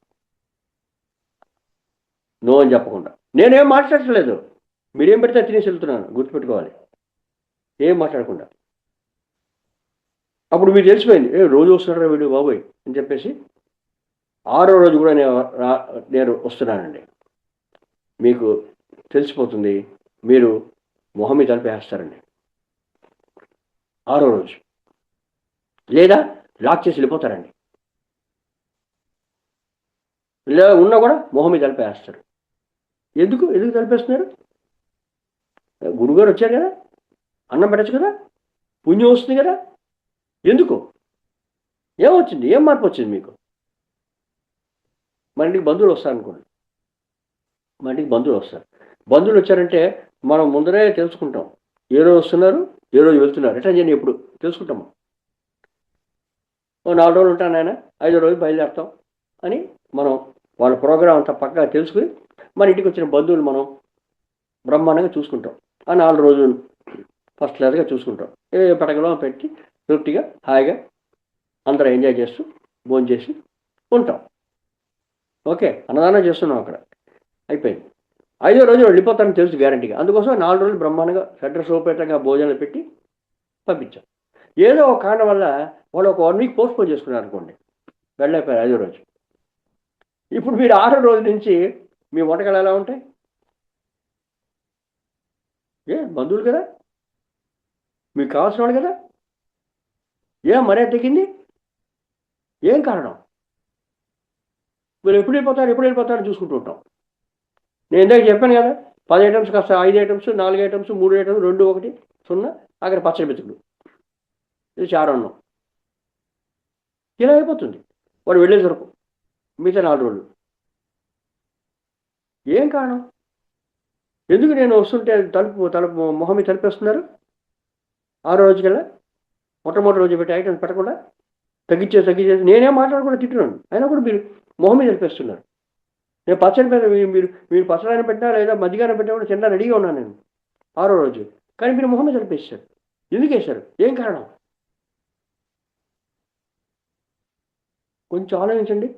నో అని చెప్పకుండా. నేనేం మాట్లాడట్లేదు, మీరేం పెడితే తినేసి వెళ్తున్నాను, గుర్తుపెట్టుకోవాలి. ఏం మాట్లాడకుండా. అప్పుడు మీకు తెలిసిపోయింది, రోజు వస్తున్నారా వీడు బాబోయ్ అని చెప్పేసి 6వ రోజు కూడా నేను వస్తున్నానండి. మీకు తెలిసిపోతుంది, మీరు మొహం మీద తలిపేస్తారండి 6వ రోజు, లేదా లాక్ చేసి వెళ్ళిపోతారండి. లేదా ఉన్నా కూడా మొహం మీద తలిపేస్తారు. ఎందుకు తలిపేస్తున్నారు? గురువుగారు వచ్చారు కదా, అన్నం పెట్టచ్చు కదా, పుణ్యం వస్తుంది కదా, ఎందుకు? ఏమొచ్చింది, ఏం మార్పు వచ్చింది మీకు? మన ఇంటికి బంధువులు వస్తారనుకోండి, మన ఇంటికి బంధువులు వస్తారు. బంధువులు వచ్చారంటే మనం ముందరే తెలుసుకుంటాం, ఏ రోజు వస్తున్నారు, ఏ రోజు వెళ్తున్నారు, రిటర్న్ చేయని ఎప్పుడు తెలుసుకుంటాము. 4 రోజులు ఉంటాను ఆయన, 5వ రోజు బయలుదేరుతాం అని మనం వాళ్ళ ప్రోగ్రాం అంతా పక్కగా తెలుసుకుని మన ఇంటికి వచ్చిన బంధువులు మనం బ్రహ్మాండంగా చూసుకుంటాం. ఆ 4 రోజులు ఫస్ట్ క్లాస్గా చూసుకుంటాం. పడగలో పెట్టి తృప్తిగా హాయిగా అందరూ ఎంజాయ్ చేస్తూ భోజనం చేసి ఉంటాం. ఓకే, అన్నదానం చేస్తున్నాం అక్కడ, అయిపోయింది. 5వ రోజు వెళ్ళిపోతానని తెలుసు గ్యారంటీగా. అందుకోసం 4 రోజులు బ్రహ్మాండంగా షట్టర్ సోపేటంగా భోజనాలు పెట్టి పంపించాం. ఏదో ఒక కారణం వల్ల వాళ్ళు ఒక 1 వీక్ పోస్ట్పోన్ చేసుకున్నారు అనుకోండి, వెళ్ళైపోయారు 5వ రోజు. ఇప్పుడు మీరు 6వ రోజు నుంచి మీ వంటకాలు ఎలా ఉంటాయి? బంధువులు కదా, మీకు కావాల్సిన వాళ్ళు కదా, మర్యాద తగ్గింది? ఏం కారణం? మీరు ఎప్పుడు వెళ్ళిపోతారు చూసుకుంటూ ఉంటాం. నేను ఇందాక చెప్పాను కదా, 10 ఐటమ్స్ కాస్త 5 ఐటమ్స్, 4 ఐటమ్స్, 3 ఐటమ్స్, 2, 1, 0, అక్కడ పచ్చడి మెతుకులు, ఇది చారు అన్నం, ఇలా అయిపోతుంది వాడు వెళ్ళేసరికి మిగతా 4 రోజులు. ఏం కారణం? ఎందుకు నేను వస్తుంటే తలుపు మొహం మీద తలిపేస్తున్నారు 6వ రోజుకల్లా? మొట్టమొదటి రోజు పెట్టి ఐటమ్స్ పెట్టకుండా తగ్గించేసి నేనేం మాట్లాడకుండా తింటున్నాను, అయినా కూడా మీరు మొహం మీద తెలిపేస్తున్నారు. నేను పచ్చడి మీద మీరు మీరు పచ్చడి పెట్టినా లేదా మధ్యగానే పెట్టినా కూడా తిన్నా రెడీగా ఉన్నాను నేను 6వ రోజు. కానీ మీరు మొహం మీద తెలిపేశారు. ఎందుకు వేశారు? ఏం కారణం? కొంచెం ఆలోచించండి.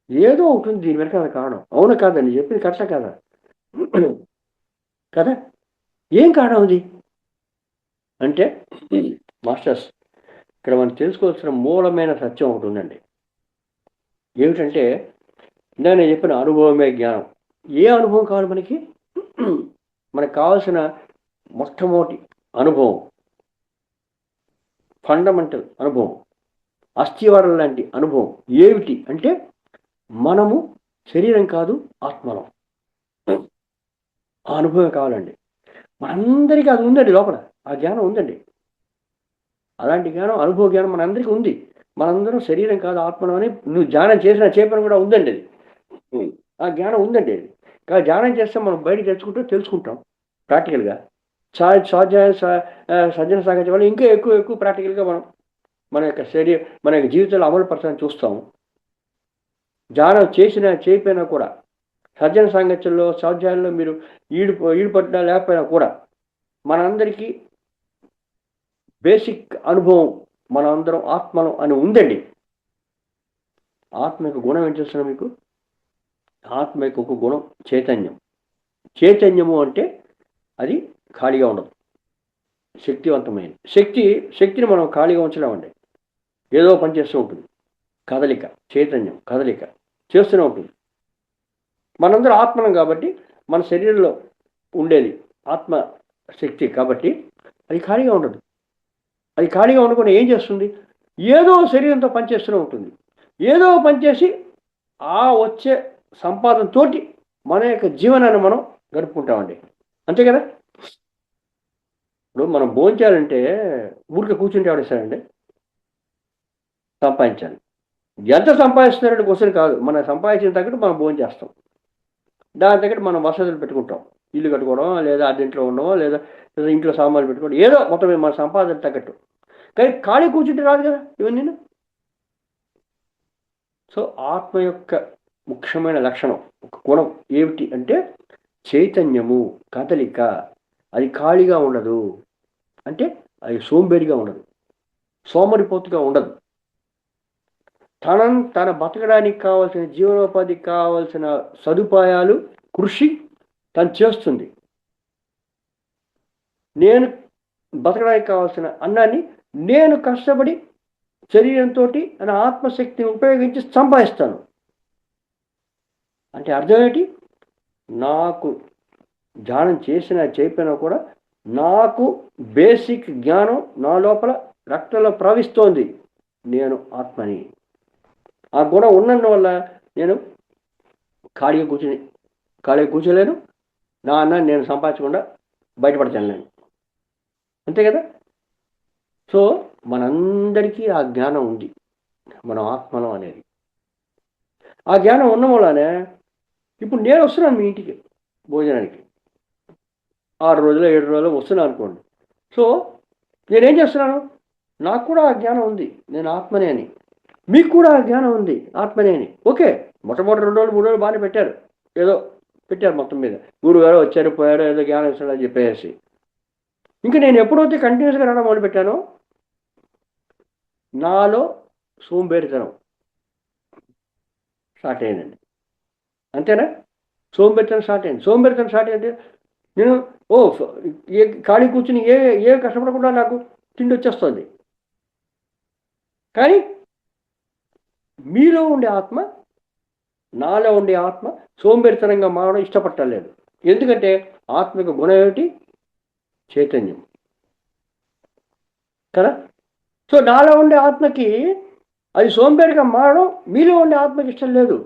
ఏదో ఉంటుంది దీని వెనకాల కారణం. అవునా కాదండి? చెప్పింది కరెక్టా కాదా? కదా? ఏం కారణం అది అంటే మాస్టర్స్, ఇక్కడ మనం తెలుసుకోవాల్సిన మూలమైన సత్యం ఒకటి ఉందండి. ఏమిటంటే ఇందాక నేను చెప్పిన అనుభవమే జ్ఞానం. ఏ అనుభవం కావాలి మనకి? మనకు కావాల్సిన మొట్టమొదటి అనుభవం, ఫండమెంటల్ అనుభవం, అస్థివారం లాంటి అనుభవం ఏమిటి అంటే మనము శరీరం కాదు, ఆత్మలం. ఆ అనుభవం కావాలండి. మనందరికీ అది ఉందండి, లోపల ఆ జ్ఞానం ఉందండి. అలాంటి జ్ఞానం, అనుభవ జ్ఞానం మనందరికీ ఉంది. మనందరం శరీరం కాదు, ఆత్మలం అని నువ్వు ధ్యానం చేసిన చేపని కూడా ఉందండి అది. ఆ జ్ఞానం ఉందండి అది. కానీ ధ్యానం చేస్తే మనం బయటికి తెచ్చుకుంటూ తెలుసుకుంటాం ప్రాక్టికల్గా. స్వాధ్యాయ సజ్జన సాగించే వల్ల ఇంకా ఎక్కువ ప్రాక్టికల్గా మనం మన యొక్క జీవితంలో అమలు పరచాలని చూస్తాము. ధ్యానం చేయకపోయినా కూడా సజ్జన సాంగత్యంలో స్వాధ్యాయంలో మీరు ఈడుపడ్డా లేకపోయినా కూడా మనందరికీ బేసిక్ అనుభవం మనందరం ఆత్మలం అని ఉందండి. ఆత్మ యొక్క గుణం ఏం చేస్తున్నా మీకు? ఆత్మ యొక్క ఒక గుణం చైతన్యం. చైతన్యము అంటే అది ఖాళీగా ఉండదు, శక్తివంతమైన శక్తిని మనం ఖాళీగా ఉంచలేమండి. ఏదో పని చేస్తూ ఉంటుంది. కదలిక, చైతన్యం కదలిక చేస్తూనే ఉంటుంది. మనందరం ఆత్మలం కాబట్టి మన శరీరంలో ఉండేది ఆత్మ శక్తి కాబట్టి అది ఖాళీగా ఉండదు. అది ఖాళీగా ఉండకుండా ఏం చేస్తుంది? ఏదో శరీరంతో పనిచేస్తూనే ఉంటుంది. ఏదో పనిచేసి ఆ వచ్చే సంపాదనతో మన యొక్క జీవనాన్ని మనం గడుపుకుంటామండి. అంతే కదా? ఇప్పుడు మనం భోంచేయాలంటే ఊరికే కూర్చుంటే ఎవడేస్తాడండి? సంపాదించాలి. ఎంత సంపాదిస్తున్నారంటే క్వశ్చన్ కాదు. మనం సంపాదించిన తగ్గట్టు మనం భోజనం చేస్తాం. దాని తగ్గట్టు మనం వసతులు పెట్టుకుంటాం. ఇల్లు కట్టుకోవడం, లేదా అద్దెంట్లో ఉండడం, లేదా ఇంట్లో సామాన్లు పెట్టుకోవడం, ఏదో మొత్తం మన సంపాదన తగ్గట్టు. కానీ ఖాళీ కూర్చుంటే రాదు కదా ఇవన్నీ. సో ఆత్మ యొక్క ముఖ్యమైన లక్షణం, ఒక గుణం ఏమిటి అంటే చైతన్యము, కదలిక. అది ఖాళీగా ఉండదు. అంటే అది సోంబేరిగా ఉండదు, సోమరిపోతుగా ఉండదు. తన బతకడానికి కావాల్సిన జీవనోపాధికి కావాల్సిన సదుపాయాలు, కృషి తను చేస్తుంది. నేను బతకడానికి కావాల్సిన అన్నాన్ని నేను కష్టపడి శరీరంతో నా ఆత్మశక్తిని ఉపయోగించి సంపాదిస్తాను. అంటే అర్థం ఏంటి? నాకు ధ్యానం చేయకపోయినా కూడా నాకు బేసిక్ జ్ఞానం నా లోపల రక్తంలో ప్రవహిస్తోంది. నేను ఆత్మని. ఆ గుణం ఉన్నందువల్ల నేను ఖాళీగా కూర్చోలేను. నా అన్నాన్ని నేను సంపాదించకుండా బయటపడతాను నేను. అంతే కదా? సో మనందరికీ ఆ జ్ఞానం ఉంది, మనం ఆత్మలం అనేది. ఆ జ్ఞానం ఉన్న వల్లనే ఇప్పుడు నేను వస్తున్నాను మీ ఇంటికి భోజనానికి, 6 రోజులు 7 రోజులు వస్తున్నాను అనుకోండి. సో నేనేం చేస్తున్నాను? నాకు కూడా ఆ జ్ఞానం ఉంది, నేను ఆత్మనే అని. మీకు కూడా ఆ జ్ఞానం ఉంది, ఆత్మనే అని. ఓకే, మొట్టమొదటి 2 రోజులు 3 రోజులు బాగానే పెట్టారు, ఏదో పెట్టారు మొత్తం మీద. గురువు గారు వచ్చారు పోయారు, ఏదో జ్ఞానం ఇస్తాడని చెప్పేసి. ఇంకా నేను ఎప్పుడైతే కంటిన్యూస్గా రావడం మొదలుపెట్టానో నాలో సోంబేరితనం స్టార్ట్ అయ్యిందండి. అంతేనా? సోంబేరితనం స్టార్ట్ అయింది. నేను ఖాళీ కూర్చుని ఏ కష్టపడకుండా నాకు తిండి వచ్చేస్తుంది. కానీ మీలో ఉండే ఆత్మ, నాలో ఉండే ఆత్మ సోంబేరితనంగా మారడం ఇష్టపట్టలేదు. ఎందుకంటే ఆత్మకు గుణం ఏమిటి? చైతన్యం కదా? సో నాలో ఉండే ఆత్మకి అది సోంబేరిగా మారడం మీలో ఉండే ఆత్మకి ఇష్టం లేదు.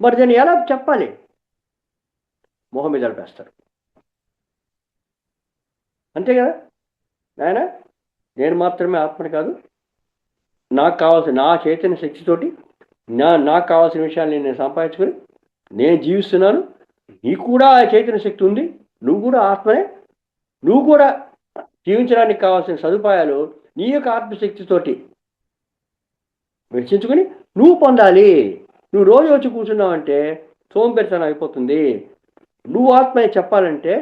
మరి దాన్ని ఎలా చెప్పాలి? మొహం మీద అనిపేస్తారు. అంతే కదా నాయన? నేను మాత్రమే ఆత్మని కాదు, నాకు కావాల్సిన నా చైతన్య శక్తితోటి నాకు కావాల్సిన విషయాన్ని నేను సంపాదించుకొని నేను జీవిస్తున్నాను. నీకు కూడా ఆ చైతన్య శక్తి ఉంది, నువ్వు కూడా ఆత్మనే. నువ్వు కూడా జీవించడానికి కావాల్సిన సదుపాయాలు నీ యొక్క ఆత్మశక్తితోటి వెచ్చించుకొని నువ్వు పొందాలి. నువ్వు రోజు వచ్చి కూర్చున్నావంటే సోంబేరితనం అయిపోతుంది. నువ్వు ఆత్మ చెప్పాలంటే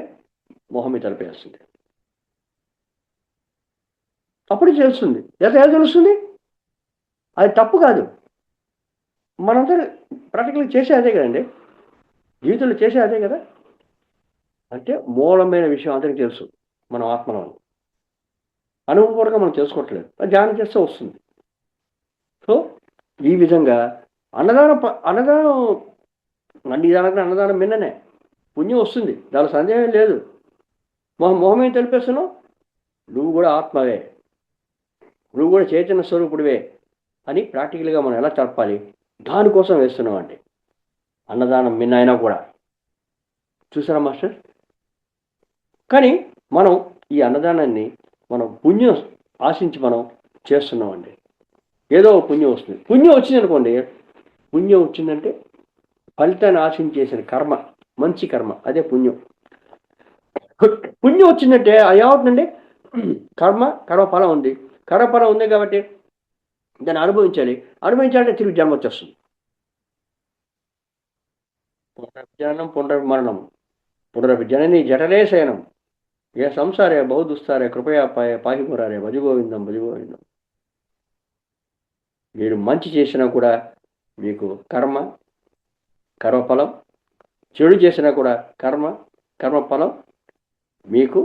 మొహం మీద తలపేస్తుంది. అప్పుడు తెలుస్తుంది. ఎలా తెలుస్తుంది? అది తప్పు కాదు. మనంతా ప్రాక్టికల్గా చేసే అదే కదండి, జీవితంలో చేసే అదే కదా. అంటే మూలమైన విషయం అందరికీ తెలుసు, మనం ఆత్మలో అనుభవపూర్వకంగా మనం తెలుసుకోవట్లేదు, ధ్యానం చేస్తే వస్తుంది. సో ఈ విధంగా అన్నదానం అన్నదానం మిన్ననే పుణ్యం వస్తుంది, దాని సందేహం లేదు. మొహం ఏం తెలిపేస్తున్నావు? నువ్వు కూడా ఆత్మవే, నువ్వు కూడా చైతన్య స్వరూపుడివే అని ప్రాక్టికల్గా మనం ఎలా చెప్పాలి, దానికోసం వేస్తున్నాం అండి అన్నదానం మిన్న అయినా కూడా. చూసారా మాస్టర్? కానీ మనం ఈ అన్నదానాన్ని మనం పుణ్యం ఆశించి మనం చేస్తున్నామండి. ఏదో పుణ్యం వస్తుంది. పుణ్యం వచ్చింది అనుకోండి, పుణ్యం వచ్చిందంటే ఫలితాన్ని ఆశించి చేసిన కర్మ, మంచి కర్మ, అదే పుణ్యం. పుణ్యం వచ్చిందంటే అది ఏమవుతుందండి? కర్మఫలం ఉంది. కర్మఫలం ఉంది కాబట్టి దాన్ని అనుభవించాలంటే తిరిగి జన్మ వచ్చేస్తుంది. పునర్జననం పునర్మరణం పునర్జనని జఠరే శయనం ఏ సంసారే బహుదుస్తారే కృపయా పాహి మురారే భజగోవిందం భజగోవిందం. మీరు మంచి చేసినా కూడా మీకు కర్మఫలం, చెడు చేసినా కూడా కర్మఫలం, మీకు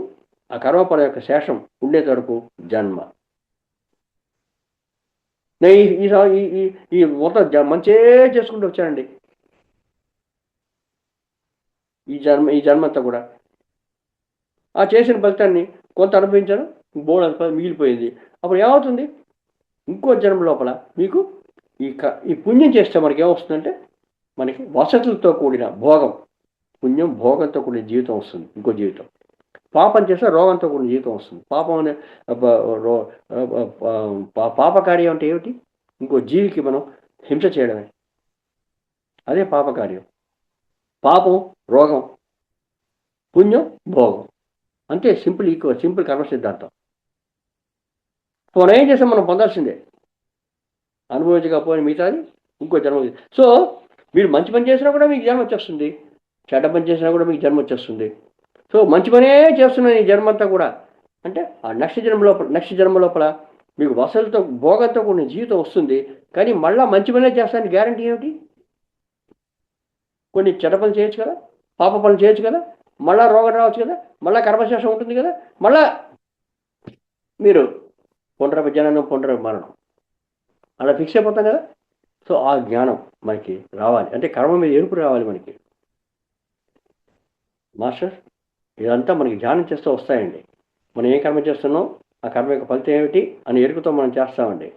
ఆ కర్మఫలం యొక్క శేషం ఉండేది వరకు జన్మ. నేను ఈ మొత్తం మంచే చేసుకుంటూ వచ్చానండి ఈ జన్మ అంతా కూడా. ఆ చేసిన ఫలితాన్ని కొంత అనుభవించాను, బోర్డు మిగిలిపోయింది. అప్పుడు ఏమవుతుంది? ఇంకో జన్మ లోపల మీకు ఈ పుణ్యం చేస్తే మనకి ఏమొస్తుందంటే, మనకి వసతులతో కూడిన భోగం, పుణ్యం భోగంతో కూడిన జీవితం వస్తుంది. ఇంకో జీవితం. పాపం చేస్తే రోగంతో కూడిన జీవితం వస్తుంది. పాపం అనే పాపకార్యం అంటే ఏమిటి? ఇంకో జీవికి మనం హింస చేయడమే, అదే పాపకార్యం. పాపం రోగం, పుణ్యం భోగం, అంతే. సింపుల్ కర్మ సిద్ధాంతం. మనం ఏం చేస్తాం? మనం పొందాల్సిందే, అనుభవించకపోయిన మిగతాది ఇంకో జన్మ. సో మీరు మంచి పని చేసినా కూడా మీకు జన్మ వచ్చేస్తుంది, చెడ్డ పని చేసినా కూడా మీకు జన్మ వచ్చేస్తుంది. సో మంచి పనే చేస్తున్నాను ఈ జన్మ అంతా కూడా అంటే ఆ నెక్స్ట్ జన్మ లోపల మీకు వసతులతో భోగంతో కూడిన జీవితం వస్తుంది. కానీ మళ్ళీ మంచి పనే చేస్తానికి గ్యారంటీ ఏమిటి? కొన్ని చెడ్డ పనులు చేయొచ్చు కదా, పాప పనులు చేయొచ్చు కదా, మళ్ళా రోగం రావచ్చు కదా, మళ్ళా కర్మశేషం ఉంటుంది కదా, మళ్ళా మీరు పునర్జననం పునర్మరణం అలా ఫిక్స్ అయిపోతాం కదా. సో ఆ జ్ఞానం మనకి రావాలి అంటే కర్మ మీద ఎరుపు రావాలి మనకి. మాస్టర్ ఇదంతా మనకి ధ్యానం చేస్తూ వస్తాయండి. మనం ఏ కర్మ చేస్తున్నాం, ఆ కర్మ యొక్క ఫలితం ఏమిటి అని ఎరుకుతో మనం చేస్తామండి.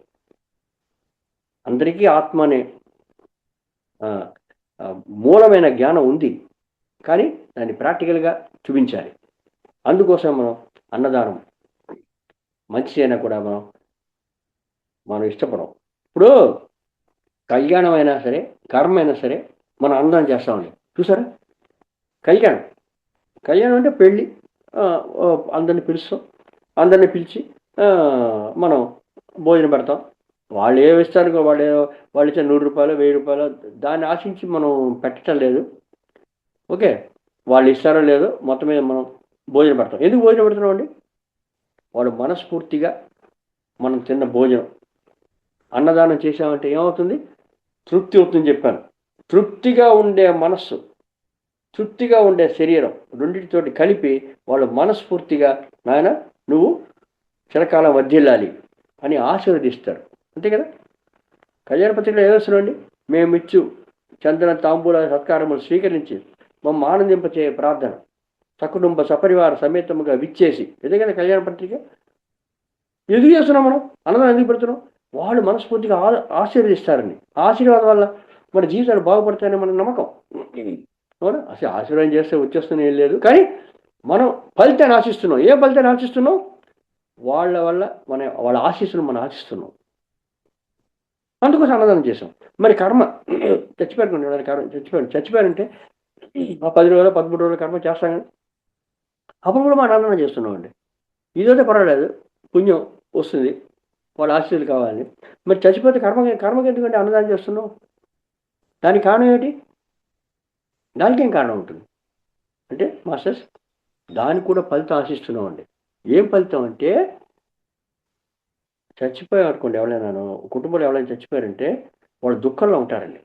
అందరికీ ఆత్మ అనే మూలమైన జ్ఞానం ఉంది, కానీ దాన్ని ప్రాక్టికల్గా చూపించాలి. అందుకోసం మనం అన్నదానం మంచి అయినా కూడా మనం ఇష్టపడం. ఇప్పుడు కళ్యాణం అయినా సరే, కర్మ అయినా సరే మనం అన్నదానం చేస్తామండి. చూసారా? కళ్యాణం అంటే పెళ్ళి, అందరిని పిలుస్తాం, అందరిని పిలిచి మనం భోజనం పెడతాం. వాళ్ళు ఏమి ఇస్తారు, వాళ్ళు ఇచ్చే 100 రూపాయలు 1000 రూపాయలు దాన్ని ఆశించి మనం పెట్టడం లేదు. ఓకే, వాళ్ళు ఇస్తారో లేదో మొత్తం మీద మనం భోజనం పెడతాం. ఎందుకు భోజనం పెడుతున్నాం అండి? వాడు మనస్ఫూర్తిగా మనం తిన్న భోజనం, అన్నదానం చేసామంటే ఏమవుతుంది? తృప్తి అవుతుందని చెప్పాను. తృప్తిగా ఉండే మనస్సు, తృప్తిగా ఉండే శరీరం రెండింటితోటి కలిపి వాళ్ళు మనస్ఫూర్తిగా నాయన నువ్వు చిరకాలం వర్ధిల్లాలి అని ఆశీర్వదిస్తారు. అంతే కదా? కళ్యాణ పత్రికలో ఏదొస్తున్నాండి? మేమిచ్చు చందన తాంబూల సత్కారములు స్వీకరించి మమ్మ ఆనందింపచే ప్రార్థన సకుటుంబ సపరివార సమేతముగా విచ్చేసి, ఇదే కదా కళ్యాణ పత్రిక. ఎందుకు చేస్తున్నాం మనం? అన్నదానం ఎందుకు పెడుతున్నాం? వాళ్ళు మనస్ఫూర్తిగా ఆశీర్వదిస్తారని. ఆశీర్వాదం వల్ల మన జీవితాలు బాగుపడతాయని మన నమ్మకం. అవునా? అసలు ఆశీర్వాదం చేస్తే వచ్చేస్తూనే ఏం లేదు, కానీ మనం ఫలితాన్ని ఆశిస్తున్నాం. ఏ ఫలితాన్ని ఆశిస్తున్నాం? వాళ్ళ వల్ల వాళ్ళ ఆశీస్సులు మనం ఆశిస్తున్నాం. అందుకోసం అన్నదానం చేసాం. మరి కర్మ చచ్చిపోయారంటే ఆ 10 రోజులు 13 రోజుల కర్మ చేస్తాం కానీ అప్పుడు కూడా మనం అన్నదానం చేస్తున్నాం అండి. ఇదైతే పర్వాలేదు, పుణ్యం వస్తుంది, వాళ్ళ ఆశీస్సులు కావాలని. మరి చచ్చిపోతే కర్మకి ఎందుకంటే అన్నదానం చేస్తున్నావు? దానికి కారణం ఏంటి? దానికేం కారణం ఉంటుంది అంటే మాస్టర్స్, దానికి కూడా ఫలితం ఆశిస్తున్నామండి. ఏం ఫలితం అంటే, చచ్చిపోయాం అనుకోండి, ఎవరైనాను కుటుంబంలో ఎవరైనా చచ్చిపోయారంటే వాళ్ళు దుఃఖంలో ఉంటారండి.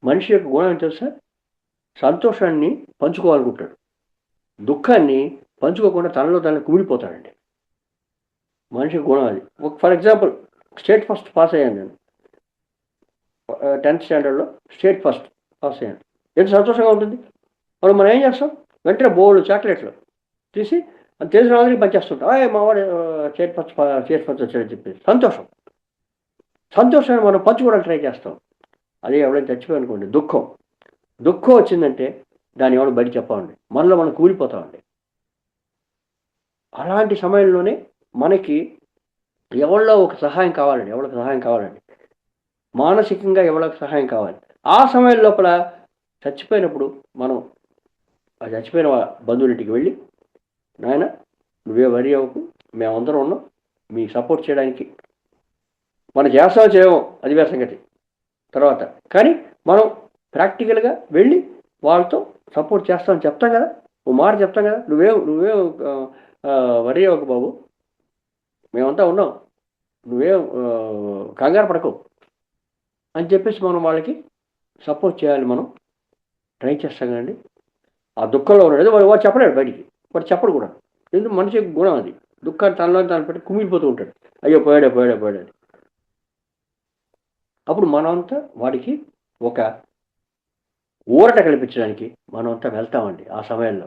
మనిషి యొక్క గుణం ఏంటి తెలుసా? సంతోషాన్ని పంచుకోవాలనుకుంటాడు, దుఃఖాన్ని పంచుకోకుండా తనలో తనలో కుమిడిపోతాడండి. మనిషి గుణం అది. For example, state first pass అయ్యాను నేను, 10th స్టాండర్డ్లో స్టేట్ ఫస్ట్ పాస్ అయ్యాను. ఎంత సంతోషంగా ఉంటుంది. మనం ఏం చేస్తాం? వెంటనే బోల్డ్ చాక్లెట్లు తీసి అది తెలిసిన వాళ్ళకి పంచేస్తుంటాం. మా వాడు స్టేట్ ఫస్ట్ వచ్చాడని చెప్పేసి సంతోషాన్ని మనం పంచుకోవడానికి ట్రై చేస్తాం. అదే ఎవరైనా చచ్చిపోయి అనుకోండి, దుఃఖం వచ్చిందంటే దాన్ని ఎవరు బయట చెప్పాలండి, మనలో మనం కూలిపోతామండి. అలాంటి సమయంలోనే మనకి ఎవరిలో ఒక సహాయం కావాలండి, ఎవరికి సహాయం కావాలండి, మానసికంగా ఎవరికి సహాయం కావాలి. ఆ సమయం లోపల చచ్చిపోయినప్పుడు మనం ఆ చచ్చిపోయిన బంధువులింటికి వెళ్ళి, నాయన నువ్వే వరి అవ్వకు, మేమందరం ఉన్నాం మీకు సపోర్ట్ చేయడానికి, మనం చేస్తామో చేయమో అది వేరే సంగతి తర్వాత, కానీ మనం ప్రాక్టికల్గా వెళ్ళి వాళ్ళతో సపోర్ట్ చేస్తామని చెప్తాం కదా, ఓ మాట చెప్తాం కదా, నువ్వే వరి అవ్వకు బాబు, మేమంతా ఉన్నాం, నువ్వే కంగారు పడకు అని చెప్పేసి మనం వాళ్ళకి సపోర్ట్ చేయాలి. మనం ట్రై చేస్తాం కదండి. ఆ దుఃఖంలో ఉన్నాడు వాడు చెప్పలేడు బయటికి, వాడు చెప్పడు కూడా. ఎందుకు? మనిషి గుణం అది. దుఃఖాన్ని తనలో తను పెట్టి కుమిలిపోతూ ఉంటాడు, అయ్యో పోయాడే. అప్పుడు మనమంతా వాడికి ఒక ఊరట కల్పించడానికి మనమంతా వెళ్తామండి. ఆ సమయంలో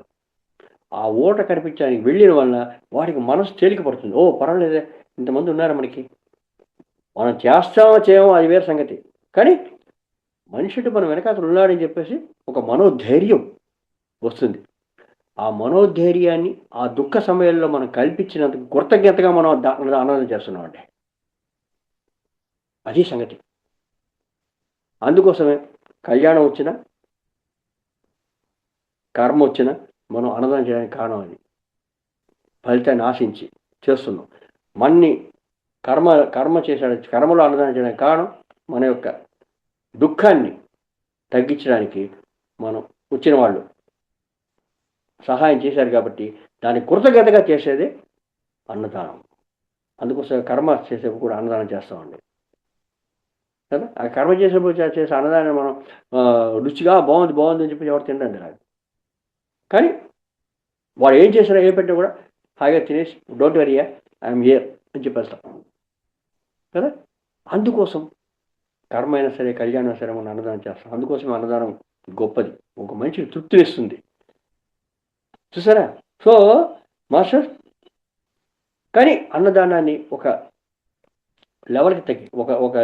ఆ ఊరట కల్పించడానికి వెళ్ళిన వల్ల వాడికి మనసు తేలిక పడుతుంది. ఓ పర్వాలేదే, ఇంతమంది ఉన్నారు మనకి, మనం చేస్తామో చేయమో అది వేరే సంగతి, కానీ మనిషికి మనం వెనకాతలు ఉన్నాడని చెప్పేసి ఒక మనోధైర్యం వస్తుంది. ఆ మనోధైర్యాన్ని ఆ దుఃఖ సమయంలో మనం కల్పించినందుకు కృతజ్ఞతగా మనం ఆనందం చేస్తున్నామండి. అది సంగతి. అందుకోసమే కళ్యాణం వచ్చినా కర్మ వచ్చినా మనం అన్నదానం చేయడానికి కారణం అది. ఫలితాన్ని ఆశించి చేస్తున్నాం. మన్ని కర్మ చేశాడు, కర్మలో అన్నదానం చేయడానికి కారణం మన యొక్క దుఃఖాన్ని తగ్గించడానికి మనం వచ్చిన వాళ్ళు సహాయం చేశారు కాబట్టి దాన్ని కృతజ్ఞతగా చేసేదే అన్నదానం. అందుకోసం కర్మ చేసేప్పుడు కూడా అన్నదానం చేస్తామండి కదా. ఆ కర్మ చేసేప్పుడు చేసే అన్నదానం మనం రుచిగా బాగుంది అని చెప్పి ఎవరు తినండి నాకు, కానీ వాడు ఏం చేసినా ఏం పెట్టినా కూడా హాయిగా తినేసి డోంట్ వరీయా ఐఎమ్ హియర్ అని చెప్పేస్తాం కదా. అందుకోసం కర్మ అయినా సరే కళ్యాణం అయినా సరే మనం అన్నదానం చేస్తాం. అందుకోసం అన్నదానం గొప్పది, ఒక మనిషికి తృప్తినిస్తుంది. చూసారా? సో మాస్టర్, కానీ అన్నదానాన్ని ఒక లెవెల్కి తగ్గి ఒక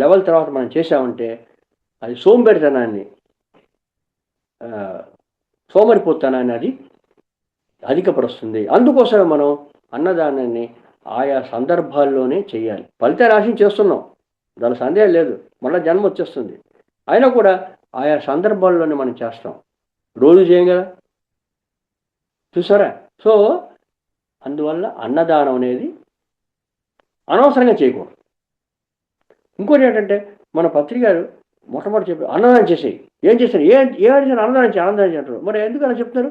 లెవెల్ తర్వాత మనం చేసామంటే అది సోమరిపోతనాన్ని అది అధికపరుస్తుంది. అందుకోసమే మనం అన్నదానాన్ని ఆయా సందర్భాల్లోనే చేయాలి. ఫలితాన్ని ఆశించి చేస్తున్నాం, దాని సందేహం లేదు, మళ్ళీ జన్మ వచ్చేస్తుంది, అయినా కూడా ఆయా సందర్భాల్లోనే మనం చేస్తాం, రోజు చేయం కదా. చూసారా? సో అందువల్ల అన్నదానం అనేది అనవసరంగా చేయకూడదు. ఇంకోటి ఏంటంటే, మన పత్రికారు మొట్టమొదటి చెప్పి అన్నదానం చేసేయి. ఏం చేశారు? ఏ అడిగిన అన్నదానం అంటారు. మరి ఎందుకలా చెప్తారు?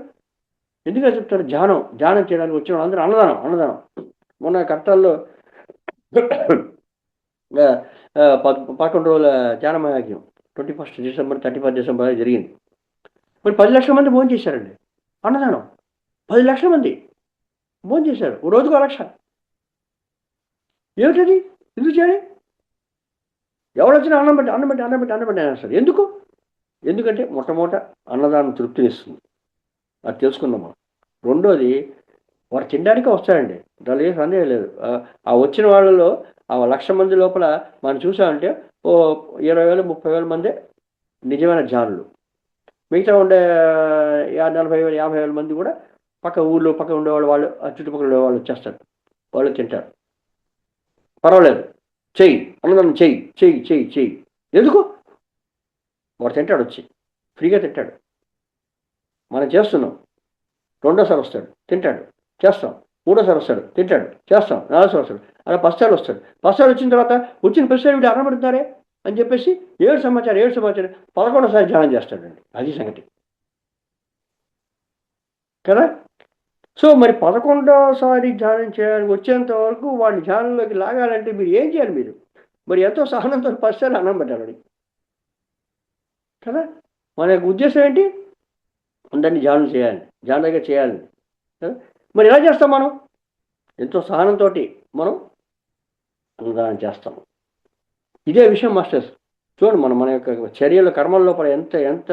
ఎందుకలా చెప్తారు? ధ్యానం చేయడానికి వచ్చిన వాళ్ళందరూ అన్నదానం. మొన్న కర్తాల్లో 11 రోజుల ధ్యాన మహాయజ్ఞం 21 డిసెంబర్ 31 డిసెంబర్ జరిగింది. మరి 10 లక్షల మంది భోజనం చేశారండి. అన్నదానం 10 లక్షల మంది భోజనం చేశారు, ఓ రోజుకు 1 లక్ష. ఏమిటది? ఎందుకు చేయాలి? ఎవరు వచ్చినా అన్నం పెట్టి అనేస్తారు. ఎందుకంటే మొట్టమొదట అన్నదానం తృప్తినిస్తుంది, అది తెలుసుకుందాం మనం. రెండోది, వారు తినడానికే వస్తారండి, దానిలో ఏ సందేహం లేదు. ఆ వచ్చిన వాళ్ళలో ఆ 1,00,000 మంది లోపల మనం చూసామంటే ఓ 20,000 30,000 మందే నిజమైన ధ్యానులు. మిగతా ఉండే 40,000 50,000 మంది కూడా ఊళ్ళో పక్క ఉండేవాళ్ళు, వాళ్ళు చుట్టుపక్కల ఉండేవాళ్ళు వచ్చేస్తారు, వాళ్ళు తింటారు. పర్వాలేదు, చెయ్యి అన్నదానం, చెయ్యి. ఎందుకు? వాడు తింటాడు, వచ్చి ఫ్రీగా తింటాడు, మనం చేస్తున్నాం. రెండోసారి వస్తాడు, తింటాడు, చేస్తాం. మూడోసారి వస్తాడు, తింటాడు, చేస్తాం, నాలుగోసారి వస్తాడు, అలా పస్తాడు వస్తాడు. పస్తాడు వచ్చిన తర్వాత వచ్చిన ప్రతిసారి వీడు అన్నబడుతున్నారే అని చెప్పేసి ఏడు సమాచారం 11సారి ధ్యానం చేస్తాడండి. అది సంగతి కదా. సో మరి 11సారి ధ్యానం చేయాలి వచ్చేంత వరకు వాడిని ధ్యానంలోకి లాగాలంటే మీరు ఏం చేయాలి? మీరు మరి ఎంతో సహనంతో 10సార్లు అన్నం పెట్టాలి కదా. మన యొక్క ఉద్దేశం ఏంటి? అందరినీ ధ్యానం చేయాలి, ధ్యానంగా చేయాలి కదా. మరి ఎలా చేస్తాం? మనం ఎంతో సహనంతో మనం అన్నదానం చేస్తాం. ఇదే విషయం మాస్టర్స్. చూడండి మన యొక్క చర్యల కర్మల లోపల ఎంత ఎంత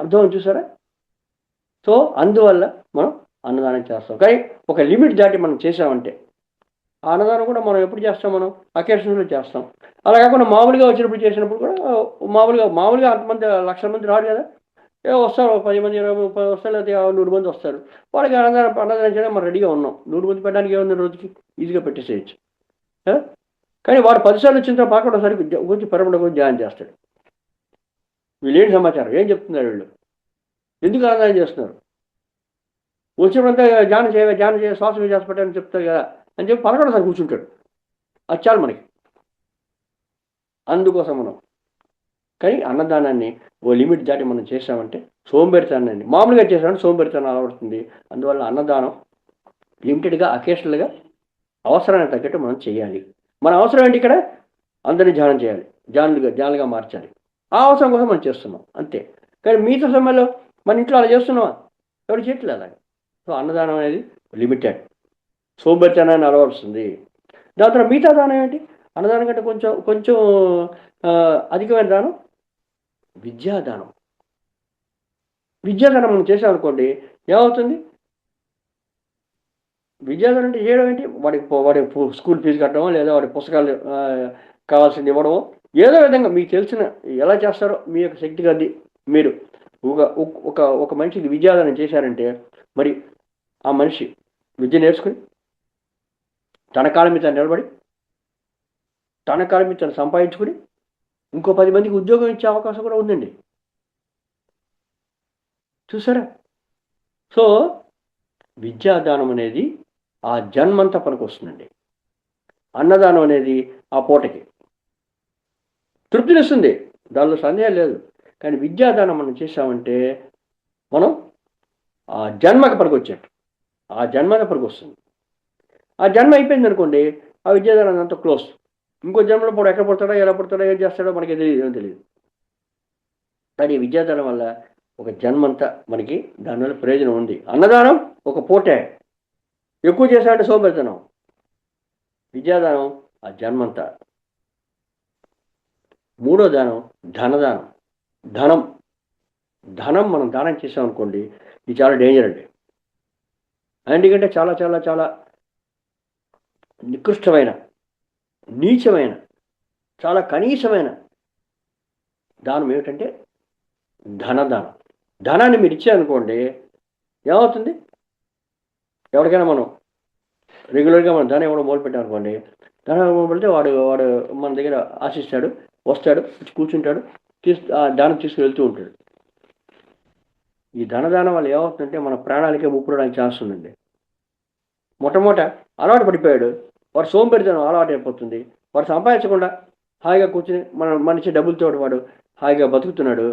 అర్థం చూసారా. సో అందువల్ల మనం అన్నదానం చేస్తాం. కానీ ఒక లిమిట్ దాటి మనం చేసామంటే ఆ అన్నదానం కూడా మనం ఎప్పుడు చేస్తాం? మనం అకేషన్లో చేస్తాం. అలా కాకుండా మామూలుగా వచ్చినప్పుడు చేసినప్పుడు కూడా మామూలుగా అంతమంది 1,00,000 మంది రాడు కదా. వస్తారు 10 మంది 20 30 వస్తారు, లేదా 100 మంది వస్తారు. వాళ్ళకి అన్నదానం చేయడం మనం రెడీగా ఉన్నాం. 100 మంది పెట్టడానికి ఏముంది, రోజుకి ఈజీగా పెట్టేసేయచ్చు. కానీ వాడు 10 సార్లు వచ్చిన తర్వాత 11సారి గురించి పరమడ గురించి ధ్యానం చేస్తాడు. వీళ్ళు ఏంటి సమాచారం, ఏం చెప్తున్నారు వీళ్ళు, ఎందుకు అన్నదానం చేస్తున్నారు? వచ్చినప్పుడంతా ధ్యానం చేయ శ్వాస మీద పెట్టాలని చెప్తారు కదా అని చెప్పి 11సారి కూర్చుంటాడు. అది చాలు మనకి. అందుకోసం మనం కానీ అన్నదానాన్ని ఓ లిమిట్ దాటి మనం చేసామంటే సోంబేరితనాన్ని మామూలుగా చేసామంటే సోంబేరితనం అలవడుతుంది. అందువల్ల అన్నదానం లిమిటెడ్గా అకేషనల్గా అవసరానికి తగ్గట్టు మనం చేయాలి. మన అవసరం ఏంటి? ఇక్కడ అందరినీ ధ్యానం చేయాలి, ధ్యానులుగా మార్చాలి. ఆ అవసరం కోసం మనం చేస్తున్నాం అంతే. కానీ మిగతా సమయంలో మన ఇంట్లో అలా చేస్తున్నావా? ఎవరు చేయట్లేదు అలాగే. సో అన్నదానం అనేది లిమిటెడ్, సోంబేరితనాన్ని అలవరుస్తుంది. దాని తర్వాత మిగతా దానం ఏంటి? అన్నదానం కంటే కొంచెం అధికమైన దానం విద్యాదానం. విద్యాదానం మనం చేసామనుకోండి ఏమవుతుంది? విద్యాదానం అంటే చేయడం ఏంటి? వాడి స్కూల్ ఫీజు కట్టడమో, లేదా వాడి పుస్తకాలు కావాల్సింది ఇవ్వడమో, ఏదో విధంగా మీకు తెలిసిన ఎలా చేస్తారో మీ యొక్క శక్తి కొద్దీ మీరు ఒక మనిషికి విద్యాదానం చేశారంటే మరి ఆ మనిషి విద్య నేర్చుకుని తన కాలం మీద నిలబడి తన కాలం మీద తను సంపాదించుకుని ఇంకో 10 మందికి ఉద్యోగం ఇచ్చే అవకాశం కూడా ఉందండి. చూసారా? సో విద్యాదానం అనేది ఆ జన్మంతా పనికొస్తుందండి. అన్నదానం అనేది ఆ పూటకి తృప్తినిస్తుంది, దానిలో సందేహం లేదు. కానీ విద్యాదానం మనం చేసామంటే మనం ఆ జన్మకి పనికొచ్చేట్టు, ఆ జన్మకి పనికొస్తుంది. ఆ జన్మ అయిపోయింది అనుకోండి, ఆ విద్యాదానం అంతా క్లోజ్. ఇంకో జన్మలో కూడా ఎక్కడ పుడతాడో, ఎలా పుడతాడో, ఏం చేస్తాడో మనకి తెలియదు. కానీ విద్యాదానం వల్ల ఒక జన్మంతా మనకి దానివల్ల ప్రయోజనం ఉంది. అన్నదానం ఒక పూటే, ఎక్కువ చేశాడంటే సోంబేరితనం. విద్యాదానం ఆ జన్మంతా. మూడో దానం ధనదానం. ధనం మనం దానం చేసామనుకోండి, ఇది చాలా డేంజర్ అండి. ఎందుకంటే చాలా చాలా చాలా నికృష్టమైన, నీచమైన, చాలా కనీసమైన దానం ఏమిటంటే ధనదానం. ధనాన్ని మీరు ఇచ్చారనుకోండి ఏమవుతుంది? ఎవరికైనా మనం రెగ్యులర్గా మనం ధనం ఇవ్వడం మొదలుపెట్టామనుకోండి, ధనం ఇవ్వడం పెడితే వాడు మన దగ్గర ఆశిస్తాడు, వస్తాడు, కూర్చుంటాడు, దానం తీసుకుని వెళ్తూ ఉంటాడు. ఈ ధనదానం వల్ల ఏమవుతుందంటే మన ప్రాణాలకే ముప్పుడడానికి ఛాన్స్ ఉందండి. మొట్టమొదట అలవాటు పడిపోయాడు, వాడు సోంబేరితనం అలవాటు అయిపోతుంది. వాడు సంపాదించకుండా హాయిగా కూర్చుని మనిషి డబ్బులతో వాడు హాయిగా బతుకుతున్నాడు.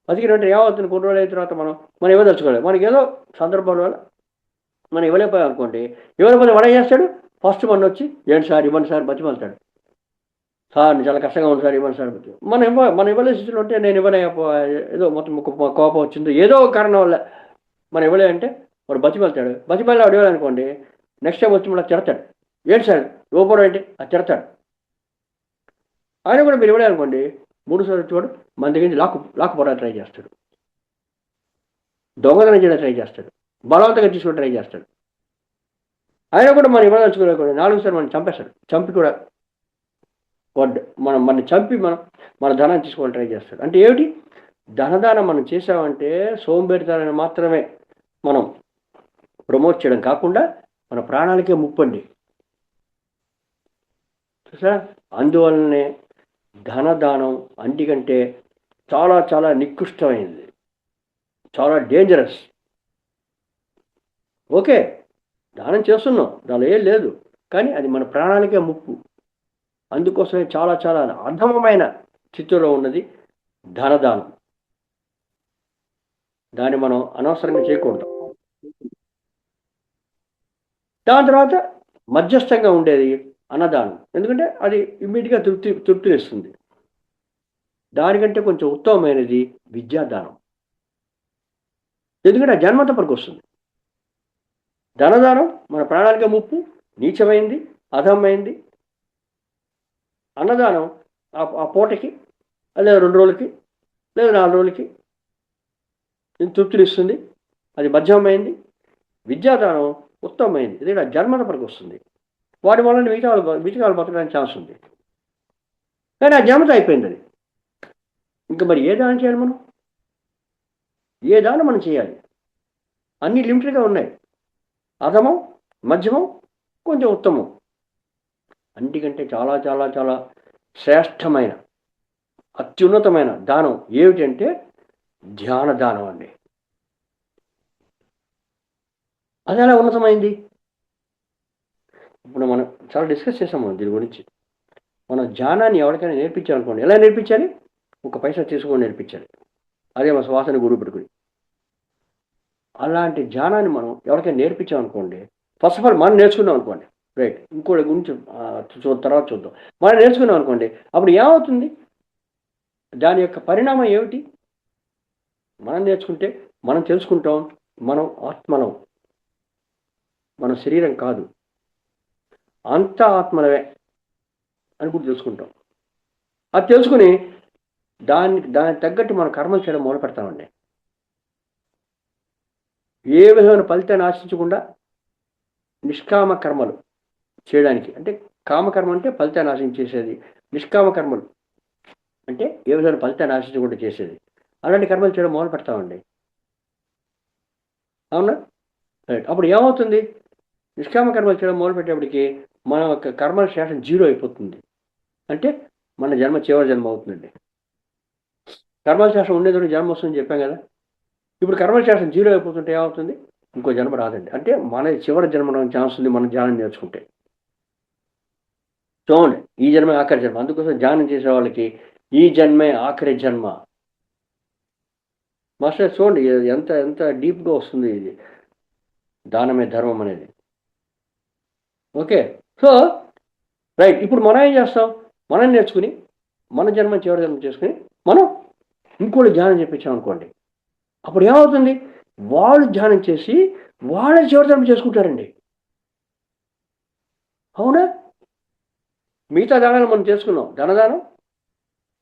బతికినట్టు ఏమవుతుంది? కొన్ని రోజులు అయిన తర్వాత మనం ఇవ్వదలుచుకోలేదు. మనకి ఏదో సందర్భాల వల్ల మనం ఇవ్వలేకపోయాం అనుకోండి, ఇవ్వలేకపోతే వాడు ఏం చేస్తాడు? ఫస్ట్ మన వచ్చి ఏంటి సార్ ఇవ్వండి సార్ బతిమలుతాడు. సార్ చాలా కష్టంగా ఉంది సార్ ఇవ్వండి సార్. మనం ఇవ్వలే స్థితిలో ఉంటే నేను ఇవ్వలే, ఏదో మొత్తం కోపం వచ్చిందో ఏదో కారణం వల్ల మనం ఇవ్వలే అంటే వాడు బతిమలుతాడు. బతిమల్లి వాడు ఇవ్వాలనుకోండి, నెక్స్ట్ టైం వచ్చి మళ్ళీ తిడతాడు. ఏంటి సార్ ఇవ్వకపోవడం ఏంటి? అది తిడతాడు. ఆయన కూడా మీరు ఇవ్వలే అనుకోండి, 3 సార్లు వచ్చి వాడు మన దగ్గర నుంచి లాక్కుపోవడానికి ట్రై చేస్తాడు, దొంగతనం చేయడానికి ట్రై చేస్తాడు, బలవంతంగా తీసుకుని ట్రై చేస్తాడు. ఆయన కూడా మనం ఇవ్వదలుచుకోలేకుండా 4 సార్లు మనం చంపేస్తాడు. చంపి కూడా మన చంపి మన ధనాన్ని తీసుకోవాలని ట్రై చేస్తాడు. అంటే ఏమిటి? ధనదానం మనం చేసామంటే సోంబేరితనాన్ని మాత్రమే మనం ప్రమోట్ చేయడం కాకుండా మన ప్రాణాలకే ముప్పండి. చూసా? అందువల్లనే ధనదానం అంటికంటే చాలా చాలా నికృష్టమైనది, చాలా డేంజరస్. ఓకే, దానం చేస్తున్నాం, దానిలో ఏం లేదు. కానీ అది మన ప్రాణానికే ముప్పు. అందుకోసమే చాలా చాలా అధమమైన స్థితిలో ఉన్నది ధనదానం. దాన్ని మనం అనవసరంగా చేయకూడదు. దాని తర్వాత మధ్యస్థంగా ఉండేది అన్నదానం. ఎందుకంటే అది ఇమ్మీడియట్గా తృప్తినిస్తుంది. దానికంటే కొంచెం ఉత్తమమైనది విద్యాదానం. ఎందుకంటే ఆ జన్మత పనికొస్తుంది. ధనదానం మన ప్రాణానికే ముప్పు, నీచమైంది, అధమైంది. అన్నదానం ఆ పూటకి లేదా 2 రోజులకి లేదా 4 రోజులకి తృప్తినిస్తుంది, అది మధ్యమైంది. విద్యాదానం ఉత్తమమైంది, ఎందుకంటే ఆ జన్మత పనికొస్తుంది. వాటి వలన మిగతా వాళ్ళు బతకడానికి ఛాన్స్ ఉంది. కానీ ఆ జన్మత అయిపోయింది అది. ఇంకా మరి ఏ దానం చేయాలి మనం? ఏ దానం మనం చేయాలి? అన్నీ లిమిటెడ్గా ఉన్నాయి. అధమం, మధ్యమం, కొంచెం ఉత్తమం. అన్నిటికంటే చాలా చాలా చాలా శ్రేష్టమైన అత్యున్నతమైన దానం ఏమిటంటే ధ్యాన దానం అండి. అది ఎలా ఉన్నతమైంది? ఇప్పుడు మనం చాలా డిస్కస్ చేసాము దీని గురించి. మనం ధ్యానాన్ని ఎవరికైనా నేర్పించాలనుకోండి, ఎలా నేర్పించాలి? ఒక పైసా తీసుకొని నేర్పించాలి. అదే మా శ్వాసని గురువు పెట్టుకుని. అలాంటి ధ్యానాన్ని మనం ఎవరికైనా నేర్పించామనుకోండి, ఫస్ట్ ఆఫ్ ఆల్ మనం నేర్చుకున్నాం అనుకోండి, రైట్, ఇంకోటి గురించి తర్వాత చూద్దాం. మనం నేర్చుకున్నాం అనుకోండి, అప్పుడు ఏమవుతుంది? దాని యొక్క పరిణామం ఏమిటి? మనం నేర్చుకుంటే మనం తెలుసుకుంటాం, మనం ఆత్మలం, మన శరీరం కాదు, అంత ఆత్మలవే అని కూడా తెలుసుకుంటాం. అది తెలుసుకుని దానికి తగ్గట్టు మనం కర్మలు చేయడం మొదలు పెడతామండి. ఏ విధమైన ఫలితాన్ని ఆశించకుండా నిష్కామ కర్మలు చేయడానికి, అంటే కామకర్మ అంటే ఫలితాన్ని ఆశించేసేది, నిష్కామ కర్మలు అంటే ఏ విధమైన ఫలితాన్ని ఆశించకుండా చేసేది. అలాంటి కర్మలు చేయడం మొదలు పెడతామండి. అవునా? రైట్. అప్పుడు ఏమవుతుంది? నిష్కామ కర్మలు చేయడం మొదలు పెట్టేప్పటికి మన యొక్క కర్మల శేషం 0 అయిపోతుంది. అంటే మన జన్మ చివరి జన్మ అవుతుందండి. కర్మల శేషం ఉండేది జన్మ వస్తుందని చెప్పాం కదా. ఇప్పుడు కర్మల శేషం 0 అయిపోతుంటే ఏమవుతుంది? ఇంకో జన్మ రాదండి. అంటే మన చివరి జన్మ ఛాన్స్ ఉంది మనం ధ్యానం నేర్చుకుంటే. చూడండి, ఈ జన్మే ఆఖరి జన్మ. అందుకోసం ధ్యానం చేసే వాళ్ళకి ఈ జన్మే ఆఖరి జన్మ. మాస్టర్ చూడండి ఎంత ఎంత డీప్గా వస్తుంది ఇది దానమే ధర్మం అనేది. Okay, so right. ఇప్పుడు మనం ఏం చేస్తాం? మనం నేర్చుకుని మన జన్మ చివరి జన్మ చేసుకుని మనం ఇంకోటి ధ్యానం చెప్పించాం అనుకోండి, అప్పుడు ఏమవుతుంది? వాళ్ళు ధ్యానం చేసి వాళ్ళ చివరి జన్మ చేసుకుంటారండి. అవునా? మిగతా దానాలు మనం చేసుకున్నాం, ధనదానం,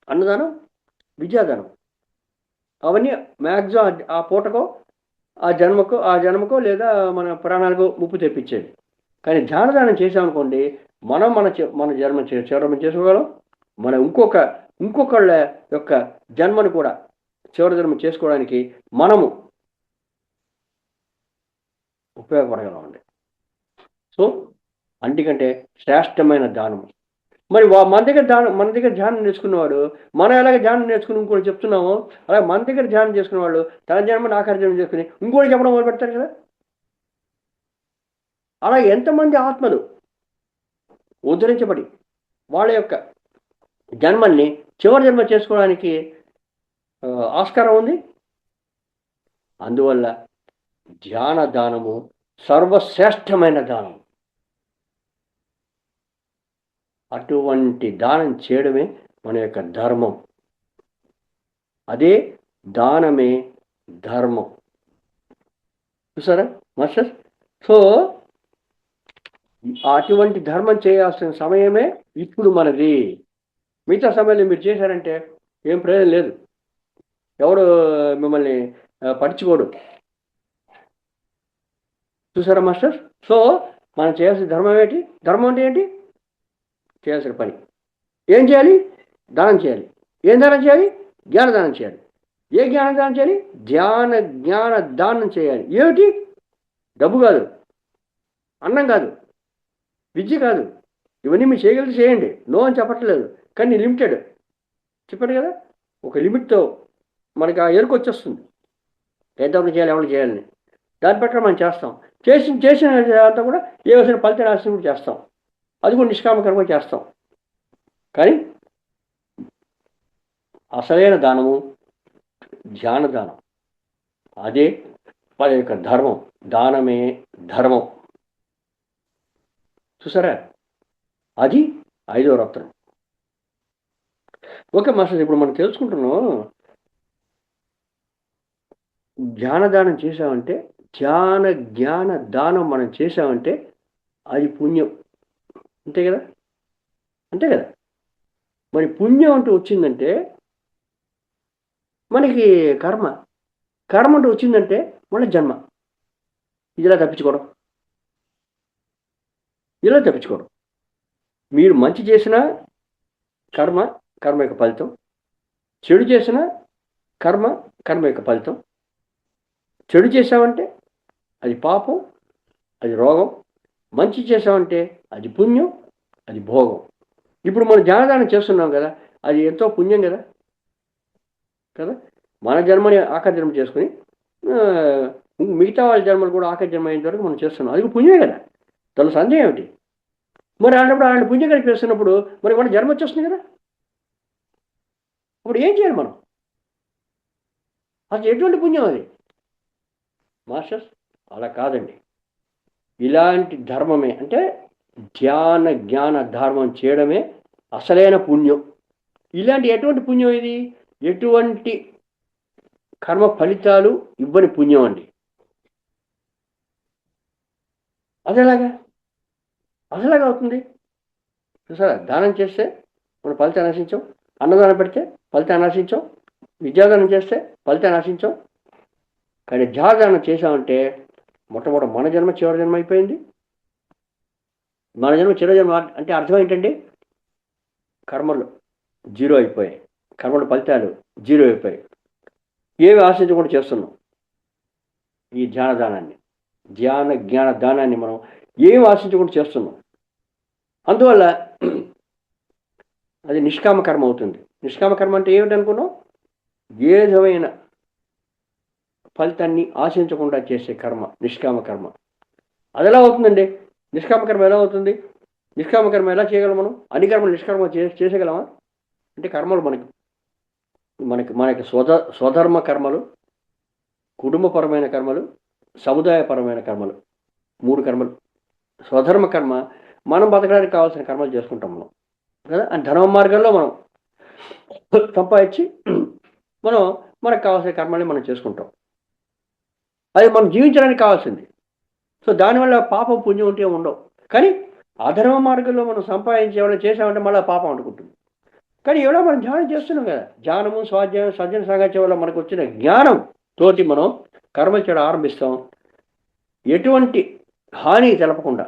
అన్నదానం, విద్యాదానం. అవన్నీ మ్యాక్సిమం ఆ పూటకో ఆ జన్మకో లేదా మన ప్రాణాలకు ముప్పు తెప్పించేది. కానీ ధ్యానదానం చేసామనుకోండి, మనం మన జన్మ చివరి చేసుకోగలం, మన ఇంకొకళ్ళ యొక్క జన్మను కూడా చివరి జన్మ చేసుకోవడానికి మనము ఉపయోగపడగలమండి. సో అందుకంటే శ్రేష్టమైన దానము. మరి మన దగ్గర ధ్యానం నేర్చుకున్నవాడు మనం ఎలాగ ధ్యానం నేర్చుకుని ఇంకోటి చెప్తున్నామో, అలాగే మన దగ్గర ధ్యానం చేసుకునేవాళ్ళు తన జన్మ ఆఖరి జన్మ చేసుకుని ఇంకోటి చెప్పడం మొదలు పెడతారు కదా. అలా ఎంతమంది ఆత్మలు ఉద్ధరించబడి వాళ్ళ యొక్క జన్మల్ని చివరి జన్మ చేసుకోవడానికి ఆస్కారం ఉంది. అందువల్ల ధ్యాన దానము సర్వశ్రేష్టమైన దానం. అటువంటి దానం చేయడమే మన యొక్క ధర్మం. అదే దానమే ధర్మం. చూసారా మాస్టర్? సో అటువంటి ధర్మం చేయాల్సిన సమయమే ఇప్పుడు మనది. మిగతా సమయంలో మీరు చేశారంటే ఏం ప్రయోజనం లేదు, ఎవడు మిమ్మల్ని పట్టించుకోడు. చూసారా మాస్టర్? సో మనం చేయాల్సిన ధర్మం ఏంటి? ధర్మం అంటే ఏంటి? చేయాల్సిన పని ఏం చేయాలి? దానం చేయాలి. ఏం దానం చేయాలి? జ్ఞానదానం చేయాలి. ఏ జ్ఞానదానం చేయాలి? జ్ఞాన దానం చేయాలి. ఏమిటి? డబ్బు కాదు, అన్నం కాదు, విద్య కాదు. ఇవన్నీ మీరు చేయగలిగి చేయండి, నో అని చెప్పట్లేదు. కానీ లిమిటెడ్ చెప్పాను కదా, ఒక లిమిట్తో మనకి ఆ ఎరుకు వచ్చేస్తుంది ఎంతవరకు చేయాలి, ఎవరికి చేయాలని. దాని ప్రకారం మనం చేస్తాం. చేసిన అంతా కూడా ఏ విధంగా ఫలితాన్ని ఆశించి కూడా చేస్తాం. అది కూడా నిష్కామకరంగా చేస్తాం. కానీ అసలైన దానము ధ్యాన దానం. అదే వాళ్ళ యొక్క ధర్మం. దానమే ధర్మం. చూసారా? అది 5వ రత్నం. ఓకే మాస్టర్, ఇప్పుడు మనం తెలుసుకుంటున్నాం జ్ఞానదానం చేశామంటే, జ్ఞాన దానం మనం చేశామంటే అది పుణ్యం. అంతే కదా? అంతే కదా? మరి పుణ్యం అంటూ వచ్చిందంటే మనకి కర్మ అంటూ వచ్చిందంటే మళ్ళీ జన్మ. ఇలా తప్పించుకోవడం. మీరు మంచి చేసినా కర్మ యొక్క ఫలితం, చెడు చేసినా కర్మ యొక్క ఫలితం. చెడు చేసామంటే అది పాపం, అది రోగం. మంచి చేసామంటే అది పుణ్యం, అది భోగం. ఇప్పుడు మనం జ్ఞానదానం చేస్తున్నాం కదా, అది ఎంతో పుణ్యం కదా. మన జన్మని ఆఖరి జన్మ చేసుకుని మిగతా వాళ్ళ జన్మలు కూడా ఆఖరి జన్మ అయిన వరకు మనం చేస్తున్నాం. అది పుణ్యమే కదా. తన సందేహం ఏమిటి? మరి అలాంటప్పుడు ఆయన పుణ్యం కలిపి చేస్తున్నప్పుడు మరి మన జన్మ వచ్చేస్తుంది కదా. ఇప్పుడు ఏం చేయాలి మనం? అసలు ఎటువంటి పుణ్యం అది? మాస్టర్స్ అలా కాదండి. ఇలాంటి ధర్మమే అంటే జ్ఞాన ధర్మం చేయడమే అసలైన పుణ్యం. ఇలాంటి ఎటువంటి పుణ్యం ఇది? ఎటువంటి కర్మ ఫలితాలు ఇవ్వని పుణ్యం అండి. అదేలాగా అవుతుంది? చూసారా? దానం చేస్తే మనం ఫలితాన్ని ఆశించాం, అన్నదానం పెడితే ఫలితాన్ని ఆశించాం, విద్యాదానం చేస్తే ఫలితాన్ని ఆశించాం. కానీ ధ్యానం చేశామంటే మొట్టమొదటి మన జన్మ చివరి జన్మ అయిపోయింది. మన జన్మ చివరి జన్మ అంటే అర్థం ఏంటండి? కర్మలు 0 అయిపోయాయి. కర్మల ఫలితాలు 0 అయిపోయాయి. ఏమి ఆశించకుండా చేస్తున్నాం ఈ జ్ఞాన దానాన్ని మనం ఏమి ఆశించకుండా చేస్తున్నాం. అందువల్ల అది నిష్కామ కర్మ అవుతుంది. నిష్కామ కర్మ అంటే ఏమిటనుకున్నాం? ఏ విధమైన ఫలితాన్ని ఆశించకుండా చేసే కర్మ నిష్కామ కర్మ. అది ఎలా అవుతుందండి? నిష్కామ కర్మ ఎలా అవుతుంది? నిష్కామ కర్మ ఎలా చేయగలం మనం? అన్ని కర్మలు నిష్కర్మ చేసేయగలమా? అంటే కర్మలు మనకి స్వధర్మ కర్మలు, కుటుంబపరమైన కర్మలు, సముదాయపరమైన కర్మలు, 3 కర్మలు. స్వధర్మ కర్మ మనం బతకడానికి కావాల్సిన కర్మలు చేసుకుంటాం మనం కదా. ధర్మ మార్గంలో మనం సంపాదించి మనకు కావాల్సిన కర్మల్ని మనం చేసుకుంటాం. అది మనం జీవించడానికి కావాల్సింది. సో దానివల్ల పాపం పుణ్యం ఉంటే ఉండవు. కానీ అధర్మ మార్గంలో మనం సంపాదించి ఏమైనా చేసామంటే మళ్ళీ పాపం అనుకుంటుంది. కానీ ఎవరో మనం ధ్యానం చేస్తున్నాం కదా. ధ్యానము, స్వాధ్యాయం, సజ్జన సాంగత్యం వల్ల మనకు వచ్చిన జ్ఞానం తోటి మనం కర్మలు చేయడం ఆరంభిస్తాం. ఎటువంటి హాని తెలపకుండా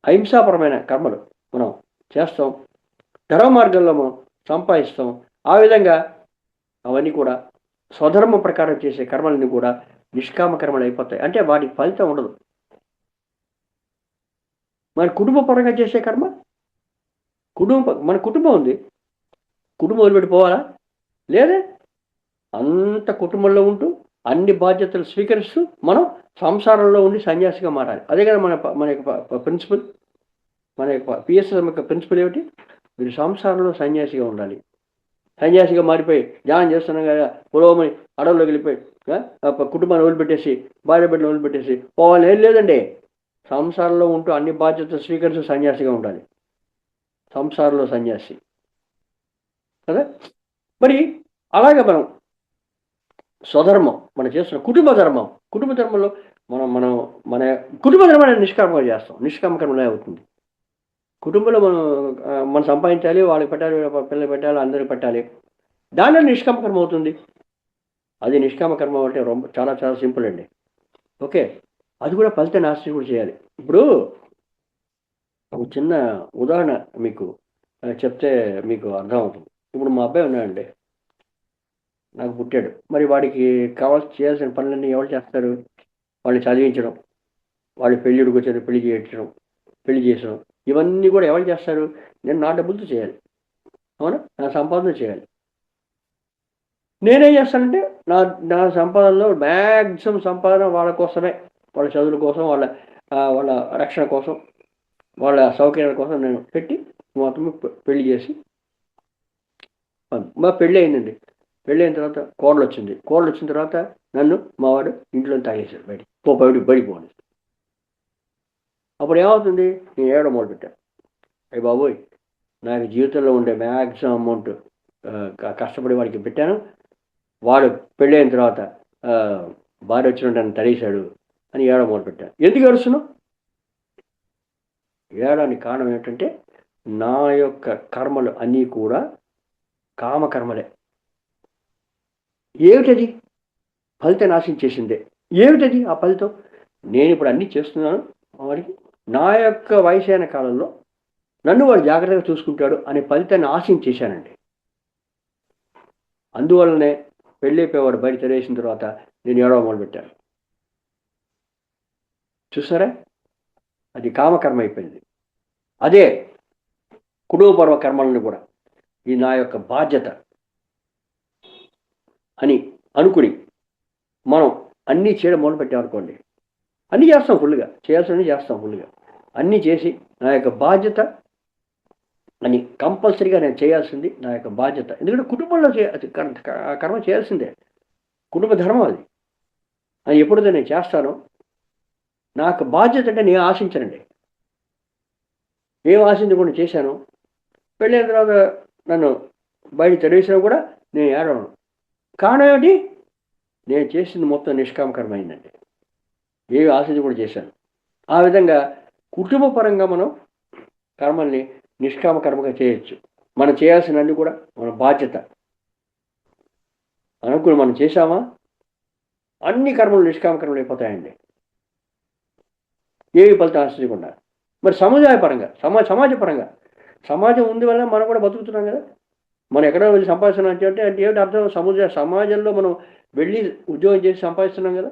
అహింసాపరమైన కర్మలు మనం చేస్తాం. ధర్మ మార్గంలో మనం సంపాదిస్తాం. ఆ విధంగా అవన్నీ కూడా స్వధర్మ ప్రకారం చేసే కర్మలన్నీ కూడా నిష్కామ కర్మలు అయిపోతాయి. అంటే వాటికి ఫలితం ఉండదు. మన కుటుంబపరంగా చేసే కర్మ, మన కుటుంబం ఉంది, కుటుంబం వదిలిపెట్టిపోవాలా? లేదా అంత కుటుంబంలో ఉంటూ అన్ని బాధ్యతలు స్వీకరిస్తూ మనం సంసారంలో ఉండి సన్యాసిగా మారాలి. అదే కదా మన యొక్క ప్రిన్సిపల్. మన యొక్క పిఎస్ఎం యొక్క ప్రిన్సిపల్ ఏమిటి? మీరు సంసారంలో సన్యాసిగా ఉండాలి. సన్యాసిగా మారిపోయి ధ్యానం చేస్తున్నాం కదా, పొలవమని అడవులోకి వెళ్ళిపోయి కుటుంబాన్ని వదిలిపెట్టేసి, భార్య బిడ్డలు వదిలిపెట్టేసి పోవాలి ఏం లేదండి. సంసారంలో ఉంటూ అన్ని బాధ్యతలు స్వీకరిస్తూ సన్యాసిగా ఉండాలి. సంసారంలో సన్యాసి కదా. మరి అలాగే మనం స్వధర్మం మనం చేస్తున్న కుటుంబ ధర్మంలో మనం మన కుటుంబ ధర్మాన్ని నిష్కామంగా చేస్తాం. నిష్కామ కర్మలే అవుతుంది. కుటుంబంలో మనం సంపాదించాలి, వాళ్ళకి పెట్టాలి, పిల్లలు పెట్టాలి, అందరికి పెట్టాలి. దానిలో నిష్కామ కర్మ అవుతుంది. అది నిష్కామ కర్మ అంటే చాలా చాలా సింపుల్ అండి. ఓకే, అది కూడా ఫలితాన్ని ఆశించి కూడా చేయాలి. ఇప్పుడు ఒక చిన్న ఉదాహరణ మీకు చెప్తే మీకు అర్థమవుతుంది. ఇప్పుడు మా అబ్బాయి ఉన్నాడండి, నాకు పుట్టాడు. మరి వాడికి చేయాల్సిన పనులన్నీ ఎవరు చేస్తారు? వాళ్ళని చదివించడం, వాళ్ళ పెళ్ళిడికి వచ్చేది పెళ్లి చేసడం, ఇవన్నీ కూడా ఎవరు చేస్తారు? నేను నా డబ్బులతో చేయాలి. అవునా? నా సంపాదన చేయాలి. నేనేం చేస్తానంటే నా సంపాదనలో మ్యాక్సిమం సంపాదన వాళ్ళ కోసమే వాళ్ళ చదువుల కోసం, వాళ్ళ వాళ్ళ రక్షణ కోసం, వాళ్ళ సౌకర్యాల కోసం నేను పెట్టి మొత్తం పెళ్లి చేసి మా పెళ్ళి అయిందండి. పెళ్ళి అయిన తర్వాత కోడలు వచ్చింది. కోడలు వచ్చిన తర్వాత నన్ను మావాడు ఇంట్లో తాగేశాడు, బయటికి పోని. అప్పుడు ఏమవుతుంది, నేను ఏడవ మొదలుపెట్టాను. అయ్యి బాబోయ్, నాకు జీవితంలో ఉండే మ్యాక్సిమం అమౌంట్ కష్టపడి వాడికి పెట్టాను, వాడు పెళ్ళైన తర్వాత భార్య వచ్చిన నన్ను తడేశాడు అని ఏడవ మొదలుపెట్టాను. ఎందుకు ఏడుస్తున్నావు? ఏడడానికి కారణం ఏంటంటే నా యొక్క కర్మలు అన్నీ కూడా కామకర్మలే. ఏమిటది? ఫలితం నాశించేసిందే. ఏమిటది ఆ ఫలితం? నేను ఇప్పుడు అన్నీ చేస్తున్నాను వాడికి, నా యొక్క వయసైన కాలంలో నన్ను వాడు జాగ్రత్తగా చూసుకుంటాడు అనే ఫలితాన్ని ఆశించేశానండి. అందువల్లనే పెళ్ళైపోయేవాడు బయట తెరేసిన తర్వాత నేను ఏడవ మొదలుపెట్టాను. చూసారా, అది కామకర్మ అయిపోయింది. అదే కుటుంబపర్వ కర్మలను కూడా ఇది నా యొక్క బాధ్యత అని అనుకుని మనం అన్నీ చేయడం మొదలుపెట్టామనుకోండి, అన్నీ చేస్తాం ఫుల్గా, చేయాల్సినవి చేస్తాం ఫుల్గా, అన్నీ చేసి నా యొక్క బాధ్యత అని కంపల్సరీగా నేను చేయాల్సింది నా యొక్క బాధ్యత. ఎందుకంటే కుటుంబంలో కర్మ చేయాల్సిందే, కుటుంబ ధర్మం అది. అని ఎప్పుడైతే నేను చేస్తానో నాకు బాధ్యత అంటే నేను ఆశించనండి. ఏం ఆశించకుండా చేశాను. పెళ్ళైన తర్వాత నన్ను బయట తెలిసినా కూడా నేను ఏడవను. కారణం ఏమిటి? నేను చేసింది మొత్తం నిష్కామకర్మ అయిందండి. ఏవి ఆశించకుండా చేశాను. ఆ విధంగా కుటుంబ పరంగా మనం కర్మల్ని నిష్కామకర్మగా చేయొచ్చు. మనం చేయాల్సినవన్నీ కూడా మన బాధ్యత అనుకుని మనం చేశామా, అన్ని కర్మలు నిష్కామకర్మలు అయిపోతాయండి, ఏవి ఫలితం ఆశించకుండా. మరి సముదాయ పరంగా, సమాజ పరంగా, సమాజం ఉంది వల్ల మనం కూడా బతుకుతున్నాం కదా. మనం ఎక్కడో వెళ్ళి సంపాదిస్తున్నాం అంటే ఏమిటి అర్థం? సమాజంలో మనం వెళ్ళి ఉద్యోగం చేసి సంపాదిస్తున్నాం కదా,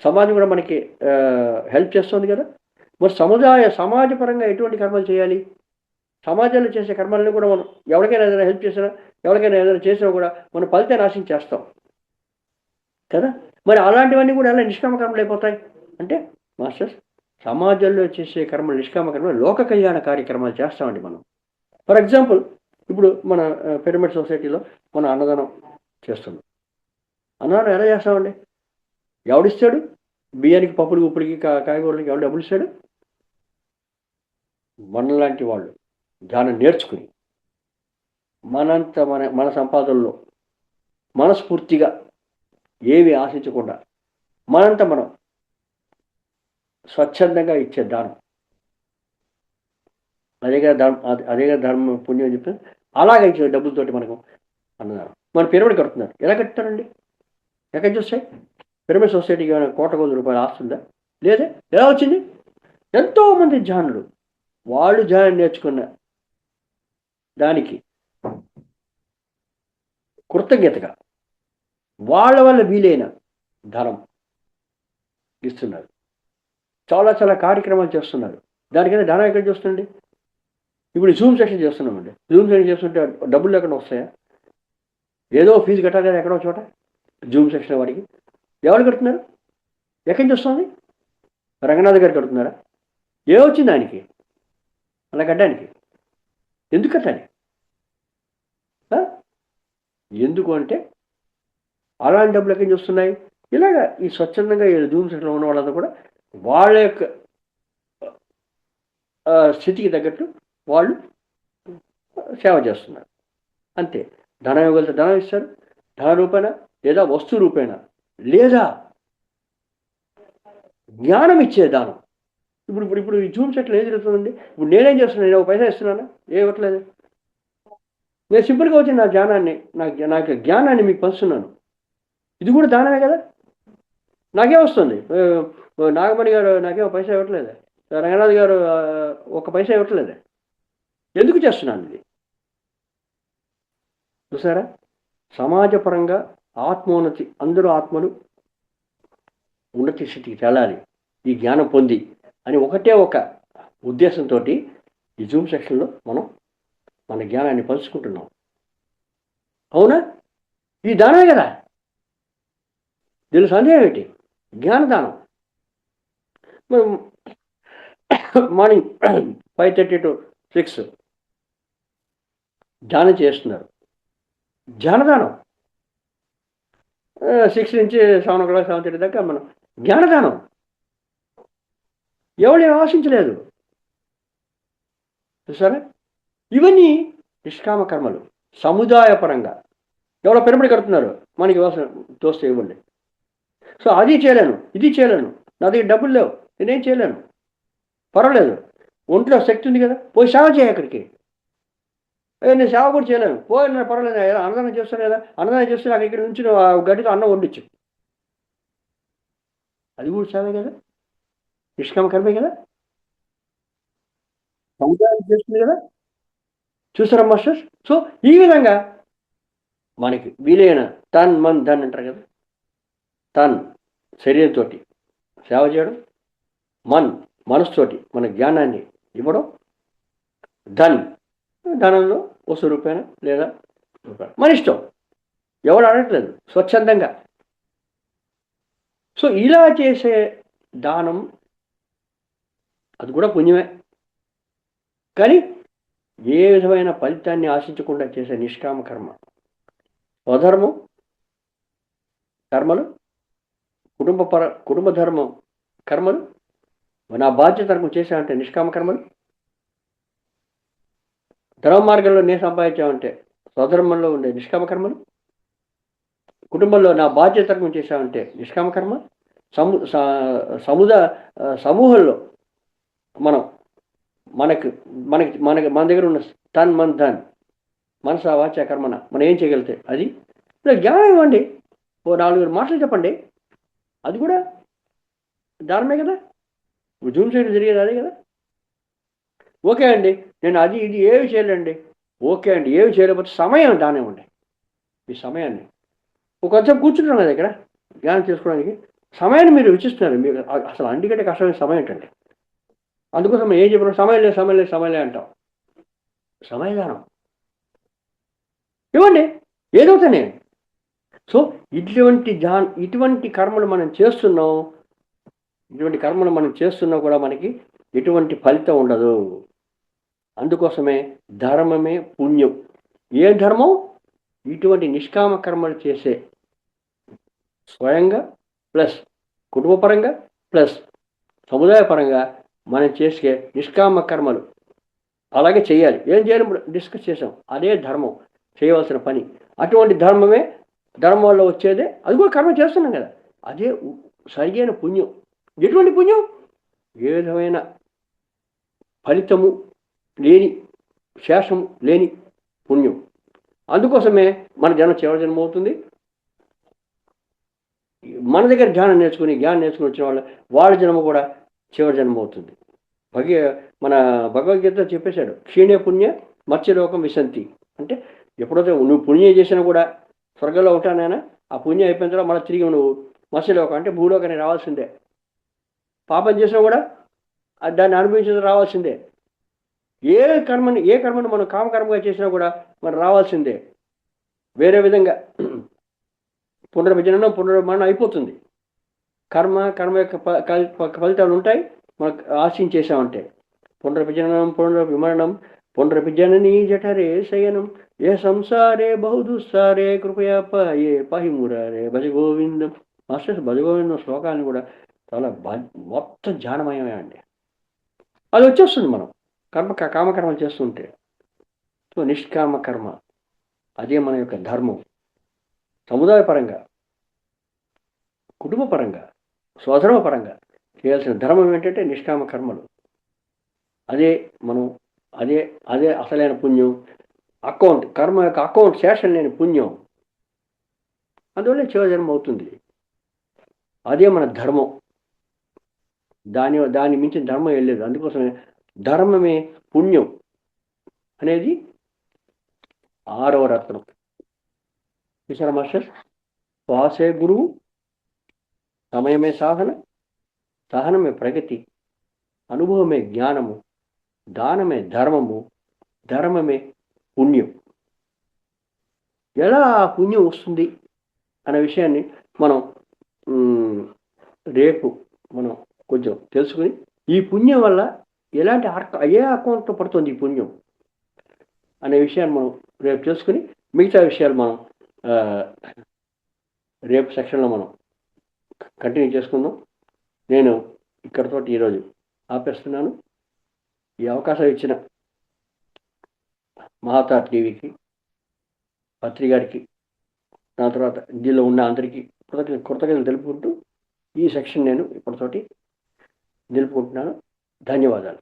సమాజం కూడా మనకి హెల్ప్ చేస్తుంది కదా. మరి సమాజపరంగా ఎటువంటి కర్మలు చేయాలి? సమాజంలో చేసే కర్మలను కూడా మనం ఎవరికైనా ఏదైనా హెల్ప్ చేసినా, ఎవరికైనా ఏదైనా చేసినా కూడా మనం ఫలితాన్ని ఆశించేస్తాం కదా. మరి అలాంటివన్నీ కూడా ఎలా నిష్కామ కర్మలు అయిపోతాయి అంటే, మాస్టర్స్, సమాజంలో చేసే కర్మలు నిష్కామ కర్మలు లోక కళ్యాణ కార్యక్రమాలు చేస్తామండి మనం. ఫర్ ఎగ్జాంపుల్, ఇప్పుడు మన పిరమిడ్ సొసైటీలో మనం అన్నదానం చేస్తున్నాం. అన్నదానం ఎలా చేస్తామండి? ఎవడిస్తాడు? బియ్యానికి, పప్పులకి, ఉప్పుడికి, కాయగూరలకి ఎవరు డబ్బులు ఇస్తాడు? మనలాంటి వాళ్ళు ధ్యానం నేర్చుకుని మన సంపాదనలో మనస్ఫూర్తిగా ఏవి ఆశించకుండా మనంతా మనం స్వచ్ఛందంగా ఇచ్చే దానం, అదేగా ధర్మం, పుణ్యం అని చెప్పి అలాగే ఇచ్చే డబ్బులతోటి మనకు అన్నదానం. మన పిరమిడ్ కడుతున్నారు. ఎలా కట్టారండి? ఎక్కడి చూస్తాయి? పిరమిడ్ సొసైటీకి ఏమైనా ₹1,00,00,000 ఆస్తుందా? లేదే. ఎలా వచ్చింది? ఎంతోమంది ధ్యానులు వాళ్ళు ధ్యానం నేర్చుకున్న దానికి కృతజ్ఞతగా వాళ్ళ వల్ల వీలైన ధనం ఇస్తున్నారు. చాలా చాలా కార్యక్రమాలు చేస్తున్నారు. దానికైనా ధనం ఎక్కడ చూస్తుందండి? ఇప్పుడు జూమ్ సెషన్ చేస్తున్నామండి. జూమ్ సెషన్ చేస్తుంటే డబ్బులు ఎక్కడ వస్తాయా? ఏదో ఫీజు కట్టాలి కదా ఎక్కడో చోట. జూమ్ సెక్షన్ వాడికి ఎవరు కడుతున్నారు? ఎక్కడి నుంచి వస్తుంది? రంగనాథ్ గారు కడుతున్నారా? ఏమొచ్చింది ఆయనకి అలా కట్టడానికి? ఎందుకు కట్టాలి? ఎందుకు అంటే అలాంటి డబ్బులు ఎక్కడి నుంచి వస్తున్నాయి? ఇలాగా ఈ స్వచ్ఛందంగా జూమ్ సెషన్లో ఉన్న వాళ్ళంతా కూడా వాళ్ళ యొక్క స్థితికి తగ్గట్టు వాళ్ళు సేవ చేస్తున్నారు. అంతే. ధనం ఇవ్వగలిగితే ధనం ఇస్తారు, ధన రూపేణ లేదా వస్తు రూపేణ, లేదా జ్ఞానం ఇచ్చే దానం. ఇప్పుడు ఈ జూమ్ సెట్లో ఏం జరుగుతుందండి? ఇప్పుడు నేనేం చేస్తున్నాను? నేను ఒక పైసా ఇస్తున్నానా? ఏ ఇవ్వట్లేదు. నేను సింపుల్గా వచ్చి నా జ్ఞానాన్ని నాకు జ్ఞానాన్ని మీకు పంచుతున్నాను. ఇది కూడా దానమే కదా. నాకే వస్తుంది. నాగమణి గారు నాకేమో పైసా ఇవ్వట్లేదు, రంగనాథ్ గారు ఒక పైసా ఇవ్వట్లేదు. ఎందుకు చేస్తున్నాను ఇది? చూసారా, సమాజపరంగా ఆత్మోన్నతి, అందరూ ఆత్మలు ఉన్నతి స్థితికి తెలాలి ఈ జ్ఞానం పొంది అని ఒకటే ఒక ఉద్దేశంతో ఈ జూమ్ సెక్షన్లో మనం మన జ్ఞానాన్ని పంచుకుంటున్నాం. అవునా? ఈ దానమే కదా. దీని సందేహం ఏంటి? జ్ఞానదానం. మార్నింగ్ 5:30 to 6 ధ్యానం చేస్తున్నారు. ధ్యానదానం 6 నుంచి 7:00, 7:30 దాకా మనం జ్ఞానదానం. ఎవరు ఆశించలేదు. చూసారా? ఇవన్నీ నిష్కామ కర్మలు. సముదాయ పరంగా ఎవరో పెరబడి కడుతున్నారు, మనకి అవసరం తోస్తే ఇవ్వండి. సో అది చేయలేను, ఇది చేయలేను, నా దగ్గర డబ్బులు లేవు, నేనేం చేయలేను. పర్వాలేదు, ఒంట్లో శక్తి ఉంది కదా, పోయి సేవ చేయ అక్కడికి. నేను సేవ కూడా చేయలేను, పోయి పర్వాలేదు, అన్నదానం చేస్తాను కదా, అన్నదానం చేస్తే నాకు ఇక్కడ నుంచి గడ్డితో అన్నం వండించు. అది కూడా సేవే కదా, నిష్కామ కర్మే కదా, సముదాయం చేస్తుంది కదా. చూసారా మాస్టర్స్? సో ఈ విధంగా మనకి వీలైన తన్ మన్ ధన్ అంటారు కదా, తన్ శరీరంతో సేవ చేయడం, మన్ మనసుతోటి మన జ్ఞానాన్ని ఇవ్వడం, ధనంలో ఒక రూపాయన లేదా మన ఇష్టం, ఎవరు అడగట్లేదు, స్వచ్ఛందంగా. సో ఇలా చేసే దానం అది కూడా పుణ్యమే. కానీ ఏ విధమైన ఫలితాన్ని ఆశించకుండా చేసే నిష్కామ కర్మ, స్వధర్మం కర్మలు, కుటుంబ ధర్మం కర్మలు, నా బాధ్యత చేసామంటే నిష్కామ కర్మలు, ధర్మ మార్గంలో నేను సంపాదించామంటే స్వధర్మంలో ఉండే నిష్కామ కర్మలు, కుటుంబంలో నా బాధ్యత చేసామంటే నిష్కామ కర్మ, సమూహంలో మనం మనకి మనకి మనకి మన దగ్గర ఉన్న తన్ మన్ ధన్ మనస వాచ కర్మన మనం ఏం చేయగలిగితే అది. జ్ఞానం ఇవ్వండి, ఓ 4 మాటలు చెప్పండి, అది కూడా దానమే కదా. జూమ్ సైడ్ జరిగేది అదే కదా. ఓకే అండి, నేను అది ఇది ఏమి చేయలేండి. ఓకే అండి, ఏమి చేయలేకపోతే సమయం దానం ఇవ్వండి. మీ సమయాన్ని కొంచెం కూర్చుంటున్నాం కదా ఇక్కడ ధ్యానం చేసుకోవడానికి, సమయాన్ని మీరు వెచ్చిస్తున్నారు. మీరు అసలు అన్నికంటే కష్టమైన సమయం ఏంటండి. అందుకోసం ఏం చెప్పిన సమయం లేదు, సమయం లేదు, సమయం లేదు అంటాం. సమయదానం ఇవ్వండి, ఏదవుతానే. సో ఇటువంటి కర్మలు మనం చేస్తున్నాం, ఇటువంటి కర్మలు మనం చేస్తున్నా కూడా మనకి ఎటువంటి ఫలితం ఉండదు. అందుకోసమే ధర్మమే పుణ్యం. ఏ ధర్మం? ఇటువంటి నిష్కామ కర్మలు చేసే, స్వయంగా ప్లస్ కుటుంబపరంగా ప్లస్ సముదాయ పరంగా మనం చేసే నిష్కామ కర్మలు అలాగే చేయాలి. ఏం చేయాలి డిస్కస్ చేసాం, అదే ధర్మం, చేయవలసిన పని. అటువంటి ధర్మమే, ధర్మం వల్ల వచ్చేదే, అది కూడా కర్మ చేస్తున్నాం కదా, అదే సరియైన పుణ్యం. ఎటువంటి పుణ్యం? ఏ విధమైన ఫలితము లేని, శేషం లేని పుణ్యం. అందుకోసమే మన జన్మ చివరి జన్మ అవుతుంది. మన దగ్గర జ్ఞానం నేర్చుకుని వచ్చిన వాళ్ళ జన్మ కూడా చివరి జన్మ అవుతుంది. మన భగవద్గీత చెప్పేశాడు, క్షీణే పుణ్య మత్స్యలోకం విశంతి. అంటే ఎప్పుడైతే నువ్వు పుణ్యం చేసినా కూడా స్వర్గంలో ఉంటానైనా, ఆ పుణ్యం అయిపోయిన తర్వాత మళ్ళీ తిరిగి నువ్వు మత్స్యలోకం అంటే భూలోకానికి రావాల్సిందే. పాపం చేసినా కూడా దాన్ని అనుభవించిన రావాల్సిందే. ఏ కర్మని మనం కామకర్మగా చేసినా కూడా మనం రావాల్సిందే. వేరే విధంగా పునర్విజననం పునర్మరణం అయిపోతుంది. కర్మ యొక్క ఫలితాలు ఉంటాయి మనకు ఆశించేసామంటే. పునర్విజననం పునర్విమరణం పునర్విజననీ జఠరే శయనం ఏ సంసారే బహుదుస్సారే కృపయా పాహి మురారే భజ గోవిందం. మాస్టర్స్ భజ గోవిందం శ్లోకాన్ని కూడా చాలా మొత్తం ధ్యానమయమే అండి. అది వచ్చేస్తుంది మనం కామకర్మలు చేస్తుంటే. సో నిష్కామ కర్మ అదే మన యొక్క ధర్మం. సముదాయ పరంగా, కుటుంబ పరంగా, స్వధర్మ పరంగా చేయాల్సిన ధర్మం ఏంటంటే నిష్కామ కర్మలు. అదే మనం అదే అసలైన పుణ్యం. కర్మ యొక్క అకౌంట్ శేషం లేని పుణ్యం. అందువల్ల చివరి జన్మ అవుతుంది. అదే మన ధర్మం. దాని మించిన ధర్మం వెళ్ళలేదు. అందుకోసమే ధర్మమే పుణ్యం అనేది 6వ రత్నం. చూసారా మాస్టర్? శ్వాసే గురువు, సమయమే సాధన, సహనమే ప్రగతి, అనుభవమే జ్ఞానము, దానమే ధర్మము, ధర్మమే పుణ్యం. ఎలా పుణ్యం వస్తుంది అనే విషయాన్ని మనం రేపు మనం కొంచెం తెలుసుకుని ఈ పుణ్యం వల్ల ఎలాంటి ఏ అకౌంట్లో పడుతుంది ఈ పుణ్యం అనే విషయాన్ని మనం రేపు తెలుసుకుని మిగతా విషయాలు మనం రేపు సెక్షన్లో మనం కంటిన్యూ చేసుకుందాం. నేను ఇక్కడితో ఈరోజు ఆపేస్తున్నాను. ఈ అవకాశం ఇచ్చిన మహాతార్ టీవీకి, పత్రి గారికి, నా తర్వాత ఇందులో ఉన్న అందరికీ కృతజ్ఞతలు తెలుపుకుంటూ ఈ సెక్షన్ నేను ఇప్పటితోటి నిలుపుకుంటున్నాను. ధన్యవాదాలు.